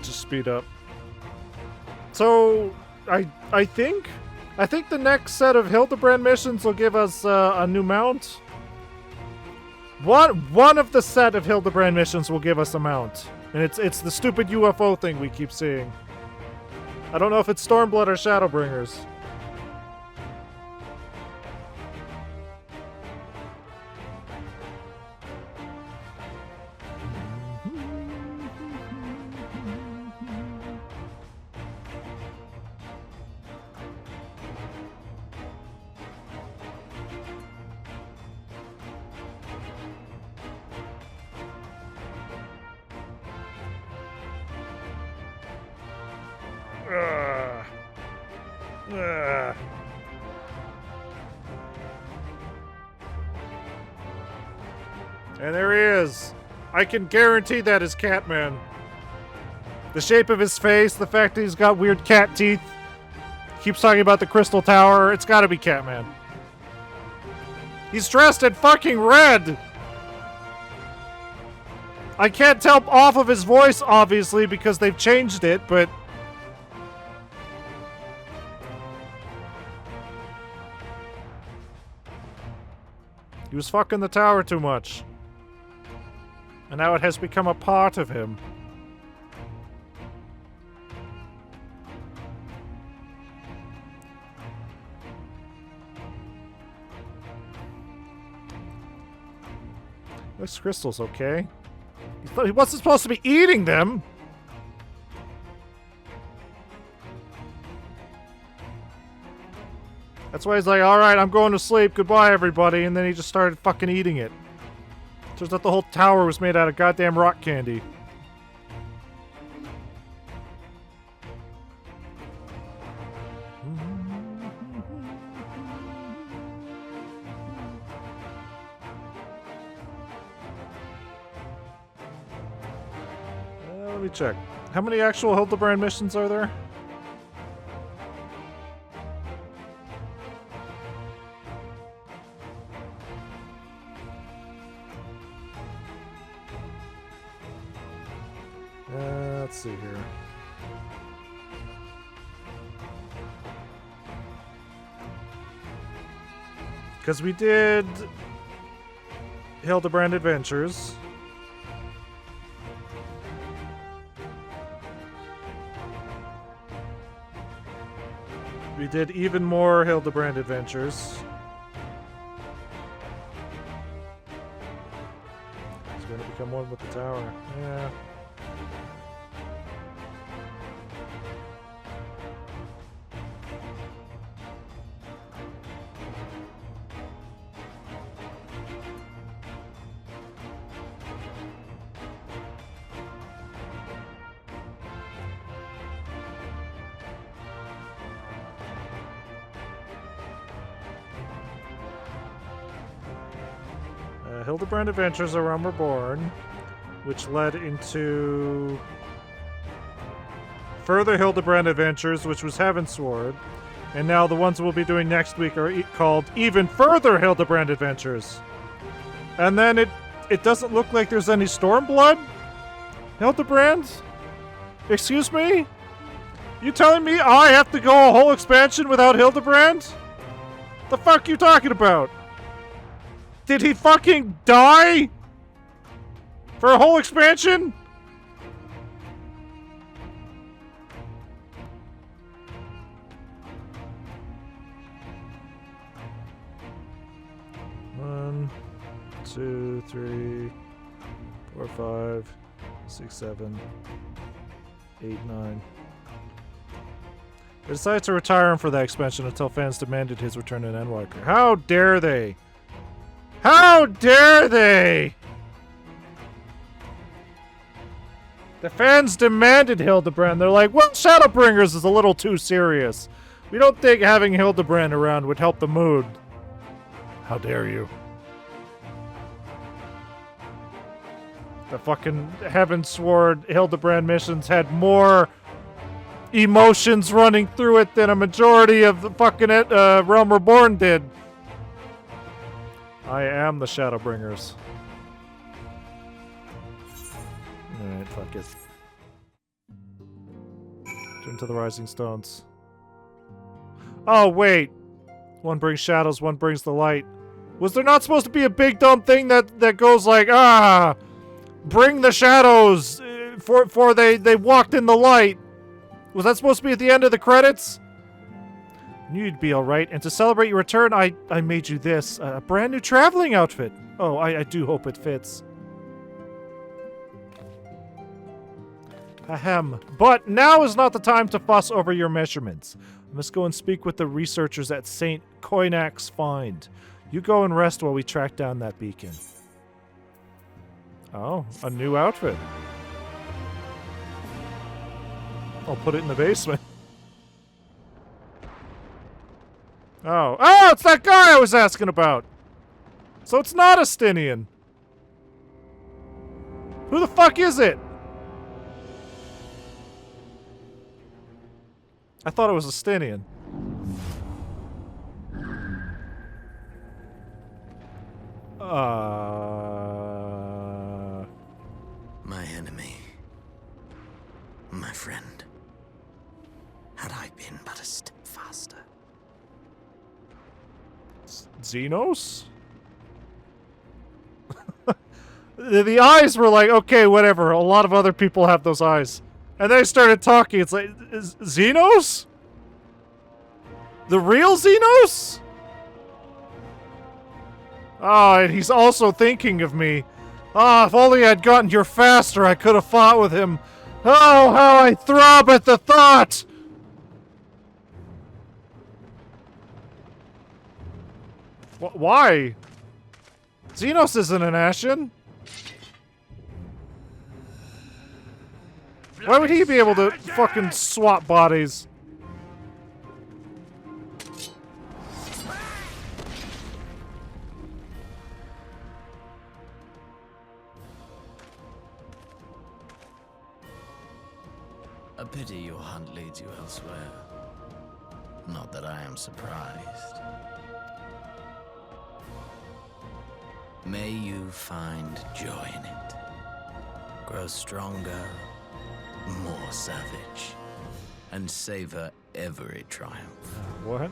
Just speed up. So, I think the next set of Hildebrand missions will give us a new mount. One of the set of Hildebrand missions will give us a mount, and it's the stupid UFO thing we keep seeing. I don't know if it's Stormblood or Shadowbringers. And there he is. I can guarantee that is Catman. The shape of his face, the fact that he's got weird cat teeth, keeps talking about the Crystal Tower, it's gotta be Catman. He's dressed in fucking red! I can't tell off of his voice, obviously, because they've changed it, but... He was fucking the tower too much. And now it has become a part of him. This crystal's okay. He wasn't supposed to be eating them! That's why he's like, alright, I'm going to sleep, goodbye everybody, and then he just started fucking eating it. Turns out the whole tower was made out of goddamn rock candy. Let me check. How many actual Hildebrand missions are there? Let's see here. Because we did Hildebrand Adventures. We did even more Hildebrand Adventures. It's going to become one with the tower. Yeah. Hildebrand Adventures: A Realm Reborn, which led into further Hildebrand Adventures, which was Heavensward, and now the ones we'll be doing next week are called Even Further Hildebrand Adventures. And then it doesn't look like there's any Stormblood Hildebrand? Excuse me? You telling me I have to go a whole expansion without Hildebrand? The fuck you talking about? Did he fucking die? For a whole expansion? One, 2, 3, 4, 5, 6, 7, 8, 9. They decided to retire him for that expansion until fans demanded his return in Endwalker. How dare they? How dare they? The fans demanded Hildebrand. They're like, well, Shadowbringers is a little too serious. We don't think having Hildebrand around would help the mood. How dare you? The fucking Heavensward Hildebrand missions had more emotions running through it than a majority of the fucking Realm Reborn did. I am the Shadowbringers. Alright, fuck it. Turn to the Rising Stones. Oh, wait. One brings shadows, one brings the light. Was there not supposed to be a big dumb thing that goes like, bring the shadows for they walked in the light? Was that supposed to be at the end of the credits? Knew you'd be alright, and to celebrate your return, I made you this. A brand new traveling outfit. Oh, I do hope it fits. Ahem. But now is not the time to fuss over your measurements. I must go and speak with the researchers at St. Koinak's Find. You go and rest while we track down that beacon. Oh, a new outfit. I'll put it in the basement. Oh, it's that guy I was asking about. So it's not a Stinian. Who the fuck is it? I thought it was a Stinian. My enemy. My friend. Had I been but a step faster. Xenos? The eyes were like, okay, whatever. A lot of other people have those eyes. And they started talking. It's like, Xenos? The real Xenos? Oh, and he's also thinking of me. Ah, if only I'd gotten here faster, I could have fought with him. Oh, how I throb at the thought! Why? Xenos isn't an Ashen. Why would he be able to fucking swap bodies? A pity your hunt leads you elsewhere. Not that I am surprised. May you find joy in it. Grow stronger, more savage, and savor every triumph. What?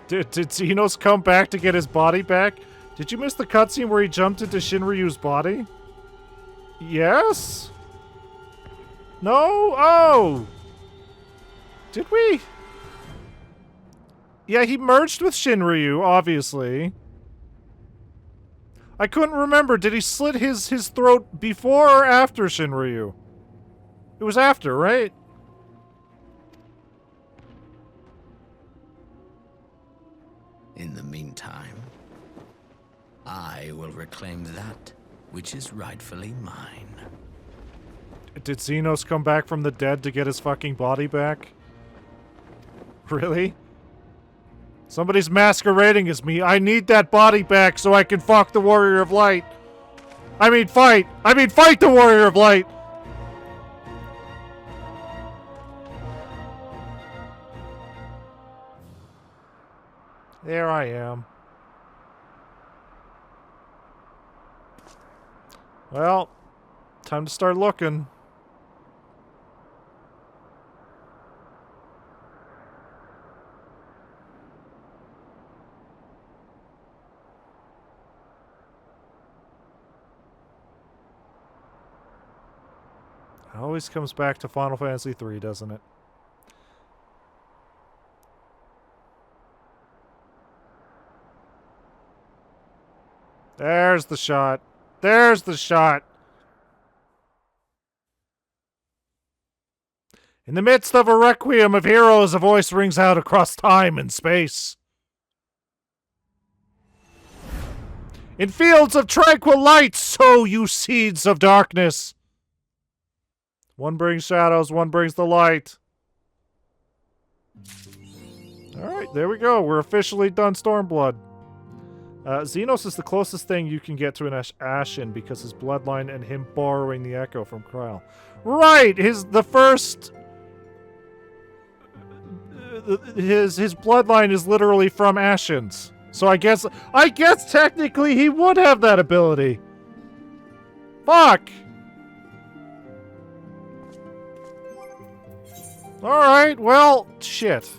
Did Xenos come back to get his body back? Did you miss the cutscene where he jumped into Shinryu's body? Yes? No? Oh! Did we? Yeah, he merged with Shinryu, obviously. I couldn't remember. Did he slit his throat before or after Shinryu? It was after, right? In the meantime, I will reclaim that which is rightfully mine. Did Xenos come back from the dead to get his fucking body back? Really? Somebody's masquerading as me. I need that body back so I can fuck the Warrior of Light. I mean fight! I mean fight the Warrior of Light! There I am. Well, time to start looking. Always comes back to Final Fantasy III, doesn't it? There's the shot. There's the shot. In the midst of a requiem of heroes, a voice rings out across time and space. In fields of tranquil light, sow you seeds of darkness. One brings shadows, one brings the light. Alright, there we go. We're officially done Stormblood. Xenos is the closest thing you can get to an Ashen because his bloodline and him borrowing the echo from Kryl. Right! His bloodline is literally from Ashens. So I guess technically he would have that ability. Fuck! Alright, well, shit.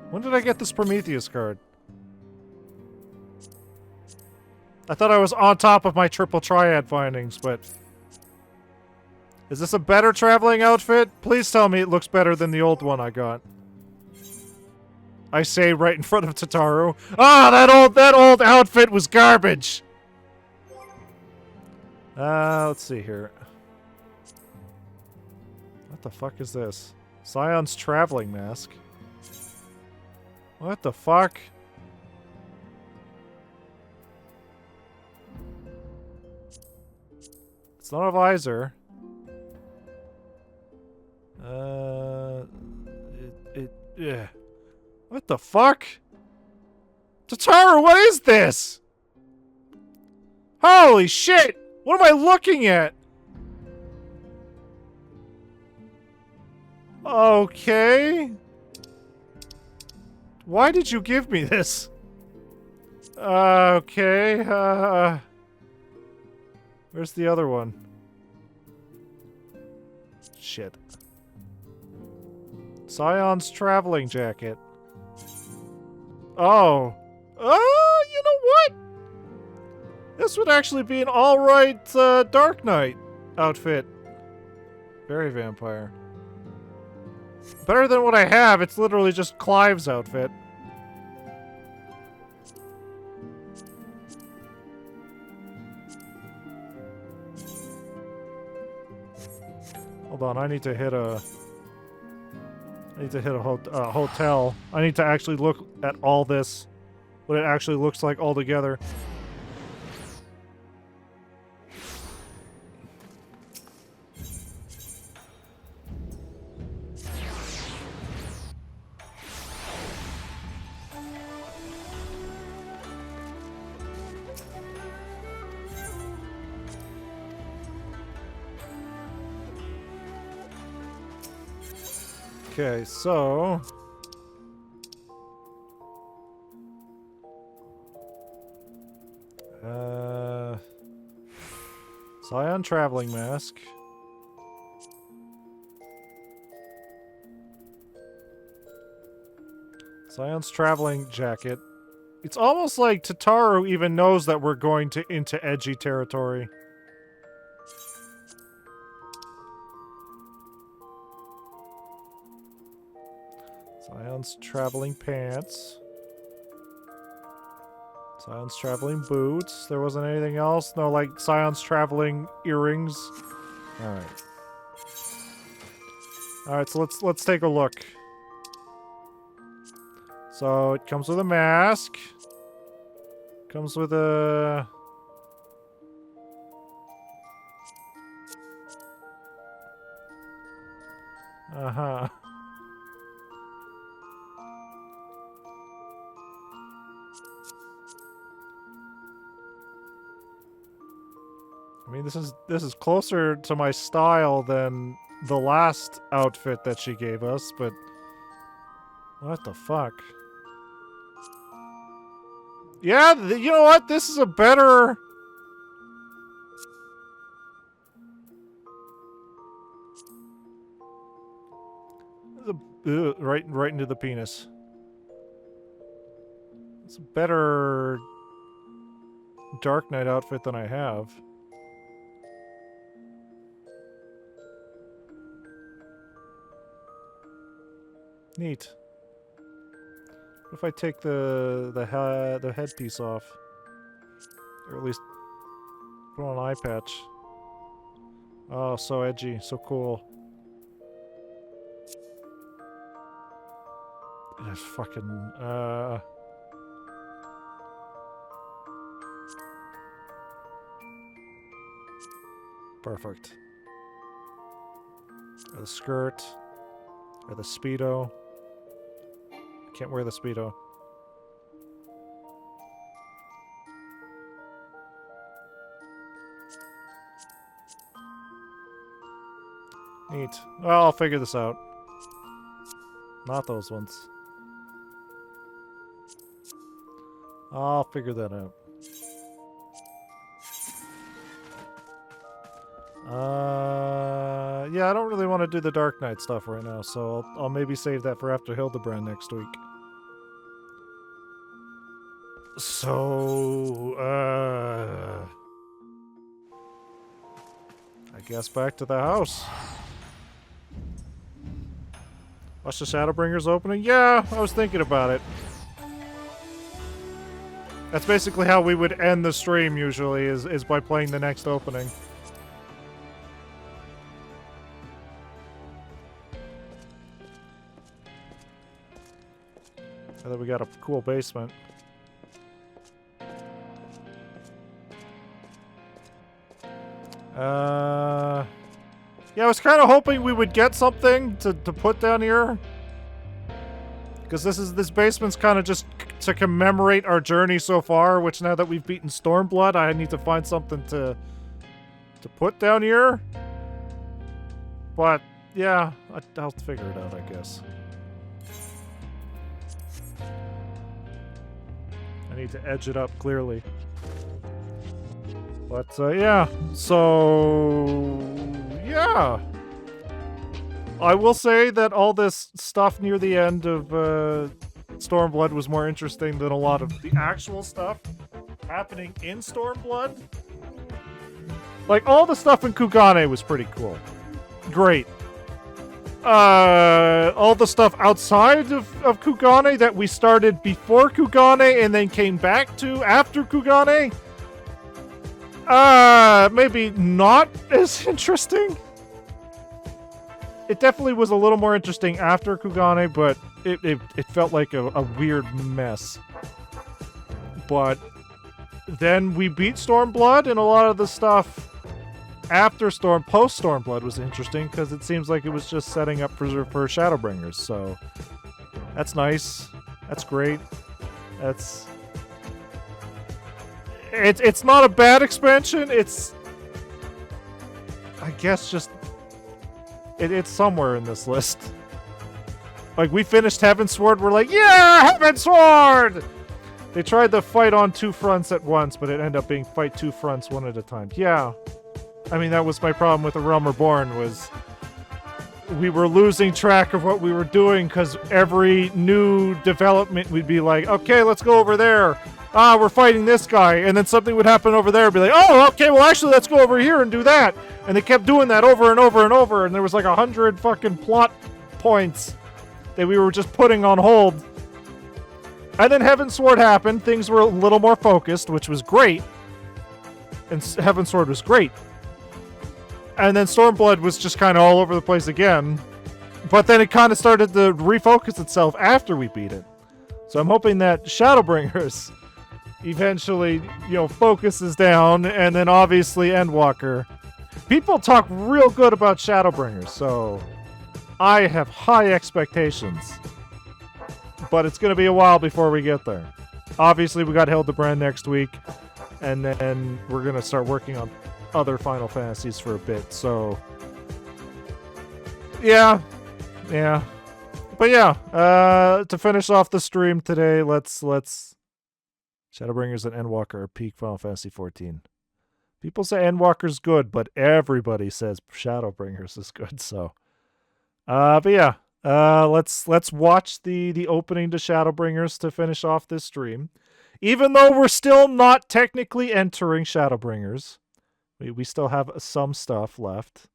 When did I get this Prometheus card? I thought I was on top of my triple triad findings, but... Is this a better traveling outfit? Please tell me it looks better than the old one I got. I say right in front of Tataru. Ah, that old outfit was garbage! Let's see here. What the fuck is this? Scion's traveling mask. What the fuck? It's not a visor. Yeah. What the fuck? Tataru, what is this? Holy shit! What am I looking at? Okay. Why did you give me this? Okay. Where's the other one? Shit. Scion's traveling jacket. Oh. You know what? This would actually be an alright Dark Knight outfit. Very vampire. Better than what I have. It's literally just Clive's outfit. Hold on, I need to hit a hotel. I need to actually look at all this, what it actually looks like all together. Okay, so... Scion traveling mask. Scion's traveling jacket. It's almost like Tataru even knows that we're going into edgy territory. Scion's traveling pants. Scion's traveling boots. There wasn't anything else? No, like Scion's traveling earrings. Alright. Alright, so let's take a look. So it comes with a mask. Comes with a... Uh-huh. I mean, this is closer to my style than the last outfit that she gave us, but what the fuck? Yeah, you know what? This is a better... right into the penis. It's a better Dark Knight outfit than I have. Neat. What if I take the headpiece off? Or at least put on an eye patch. Oh, so edgy, so cool. Just fucking, perfect. Or the skirt. Or the Speedo. Can't wear the Speedo. Neat. Well, I'll figure this out. Not those ones. I'll figure that out. Yeah, I don't really want to do the Dark Knight stuff right now, so I'll maybe save that for after Hildebrand next week. So, I guess back to the house. Watch the Shadowbringers opening? Yeah, I was thinking about it. That's basically how we would end the stream usually, is by playing the next opening. And then we got a cool basement. Yeah, I was kind of hoping we would get something to put down here. Because this basement's kind of just to commemorate our journey so far, which now that we've beaten Stormblood, I need to find something to put down here. But, yeah, I'll figure it out, I guess. I need to edge it up, clearly. But, yeah. So, yeah. I will say that all this stuff near the end of Stormblood was more interesting than a lot of the actual stuff. happening in Stormblood. Like, all the stuff in Kugane was pretty cool. Great. All the stuff outside of Kugane that we started before Kugane and then came back to after Kugane, maybe not as interesting. It definitely was a little more interesting after Kugane, but it felt like a weird mess. But then we beat Stormblood, and a lot of the stuff after post Stormblood was interesting because it seems like it was just setting up for Shadowbringers. So that's nice. That's great. It's not a bad expansion. It's, I guess, just it's somewhere in this list. Like, we finished Heavensward, we're like, yeah, Heavensward! They tried to fight on two fronts at once, but it ended up being fight two fronts one at a time. Yeah. I mean, that was my problem with The Realm Reborn, was we were losing track of what we were doing because every new development we'd be like, okay, let's go over there. We're fighting this guy. And then something would happen over there and be like, oh, okay, well, actually, let's go over here and do that. And they kept doing that over and over and over. And there was like 100 fucking plot points that we were just putting on hold. And then Heavensward happened. Things were a little more focused, which was great. And Heavensward was great. And then Stormblood was just kind of all over the place again. But then it kind of started to refocus itself after we beat it. So I'm hoping that Shadowbringers eventually, focuses down. And then obviously Endwalker. People talk real good about Shadowbringers, so I have high expectations. But it's going to be a while before we get there. Obviously, we got Hildebrand next week. And then we're going to start working on other Final Fantasies for a bit, so yeah. But yeah, to finish off the stream today, let's Shadowbringers and Endwalker are peak Final Fantasy 14. People say Endwalker's good, but everybody says Shadowbringers is good, so but yeah, let's watch the opening to Shadowbringers to finish off this stream. Even though we're still not technically entering Shadowbringers. We still have some stuff left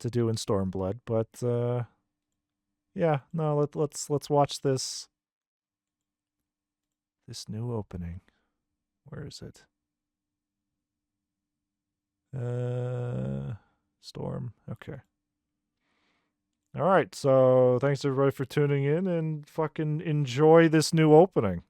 to do in Stormblood, but yeah, no, let's watch this new opening. Where is it? Storm. Okay. All right, so thanks everybody for tuning in and fucking enjoy this new opening.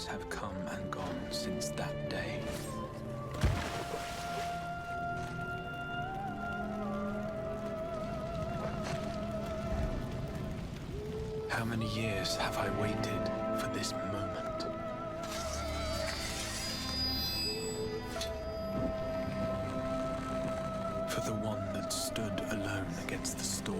Have come and gone since that day. How many years have I waited for this moment? For the one that stood alone against the storm.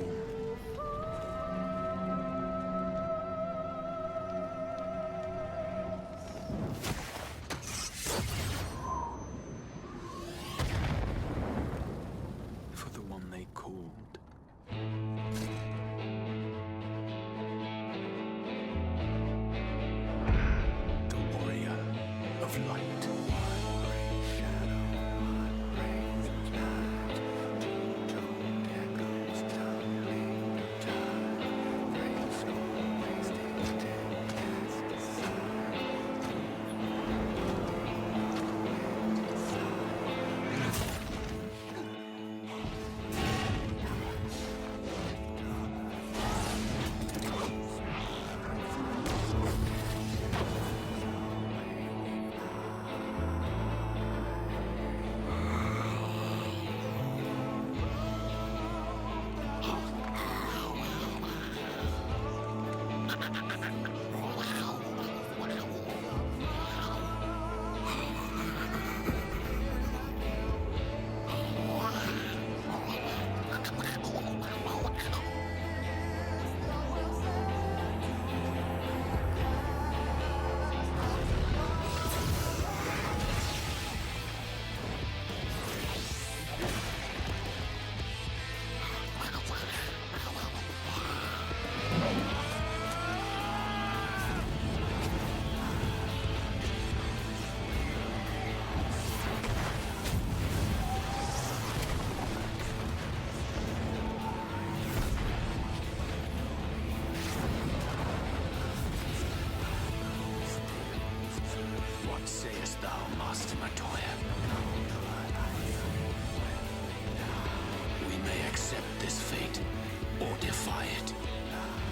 or defy it,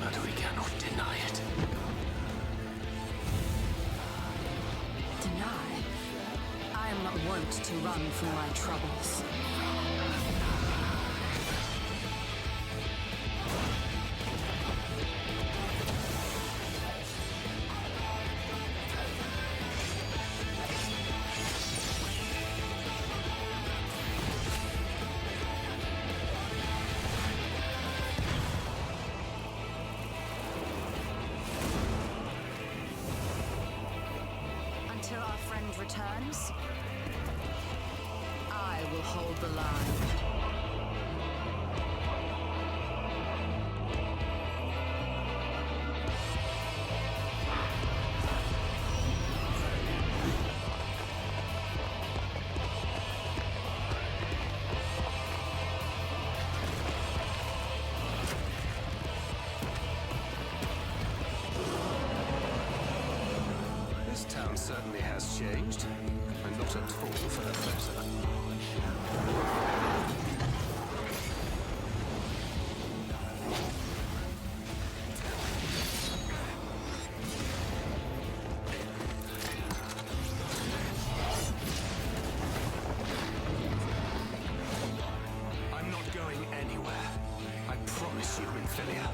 but we cannot deny it. Deny? I am not wont to run from my troubles. Until our friend returns, I will hold the line. This town certainly has changed, and not at all for the better. I'm not going anywhere. I promise you, Infilia.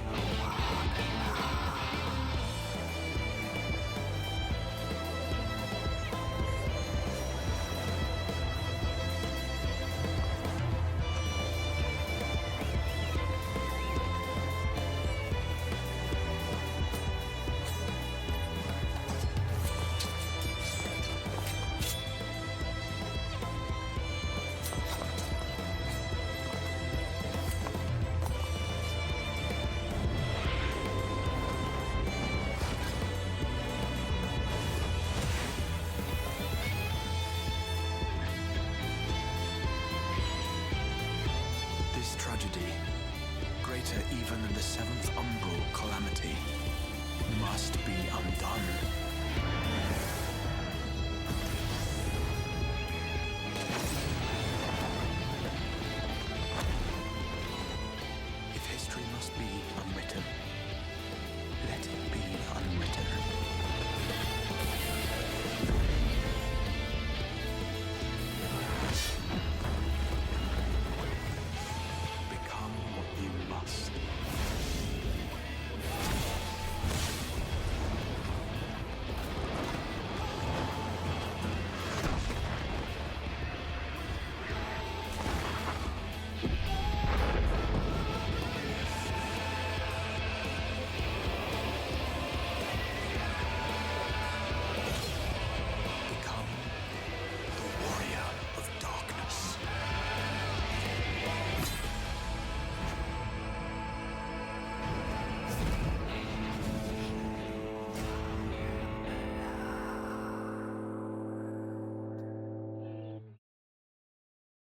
This tragedy, greater even than the seventh umbral calamity, must be undone. If history must be unwritten,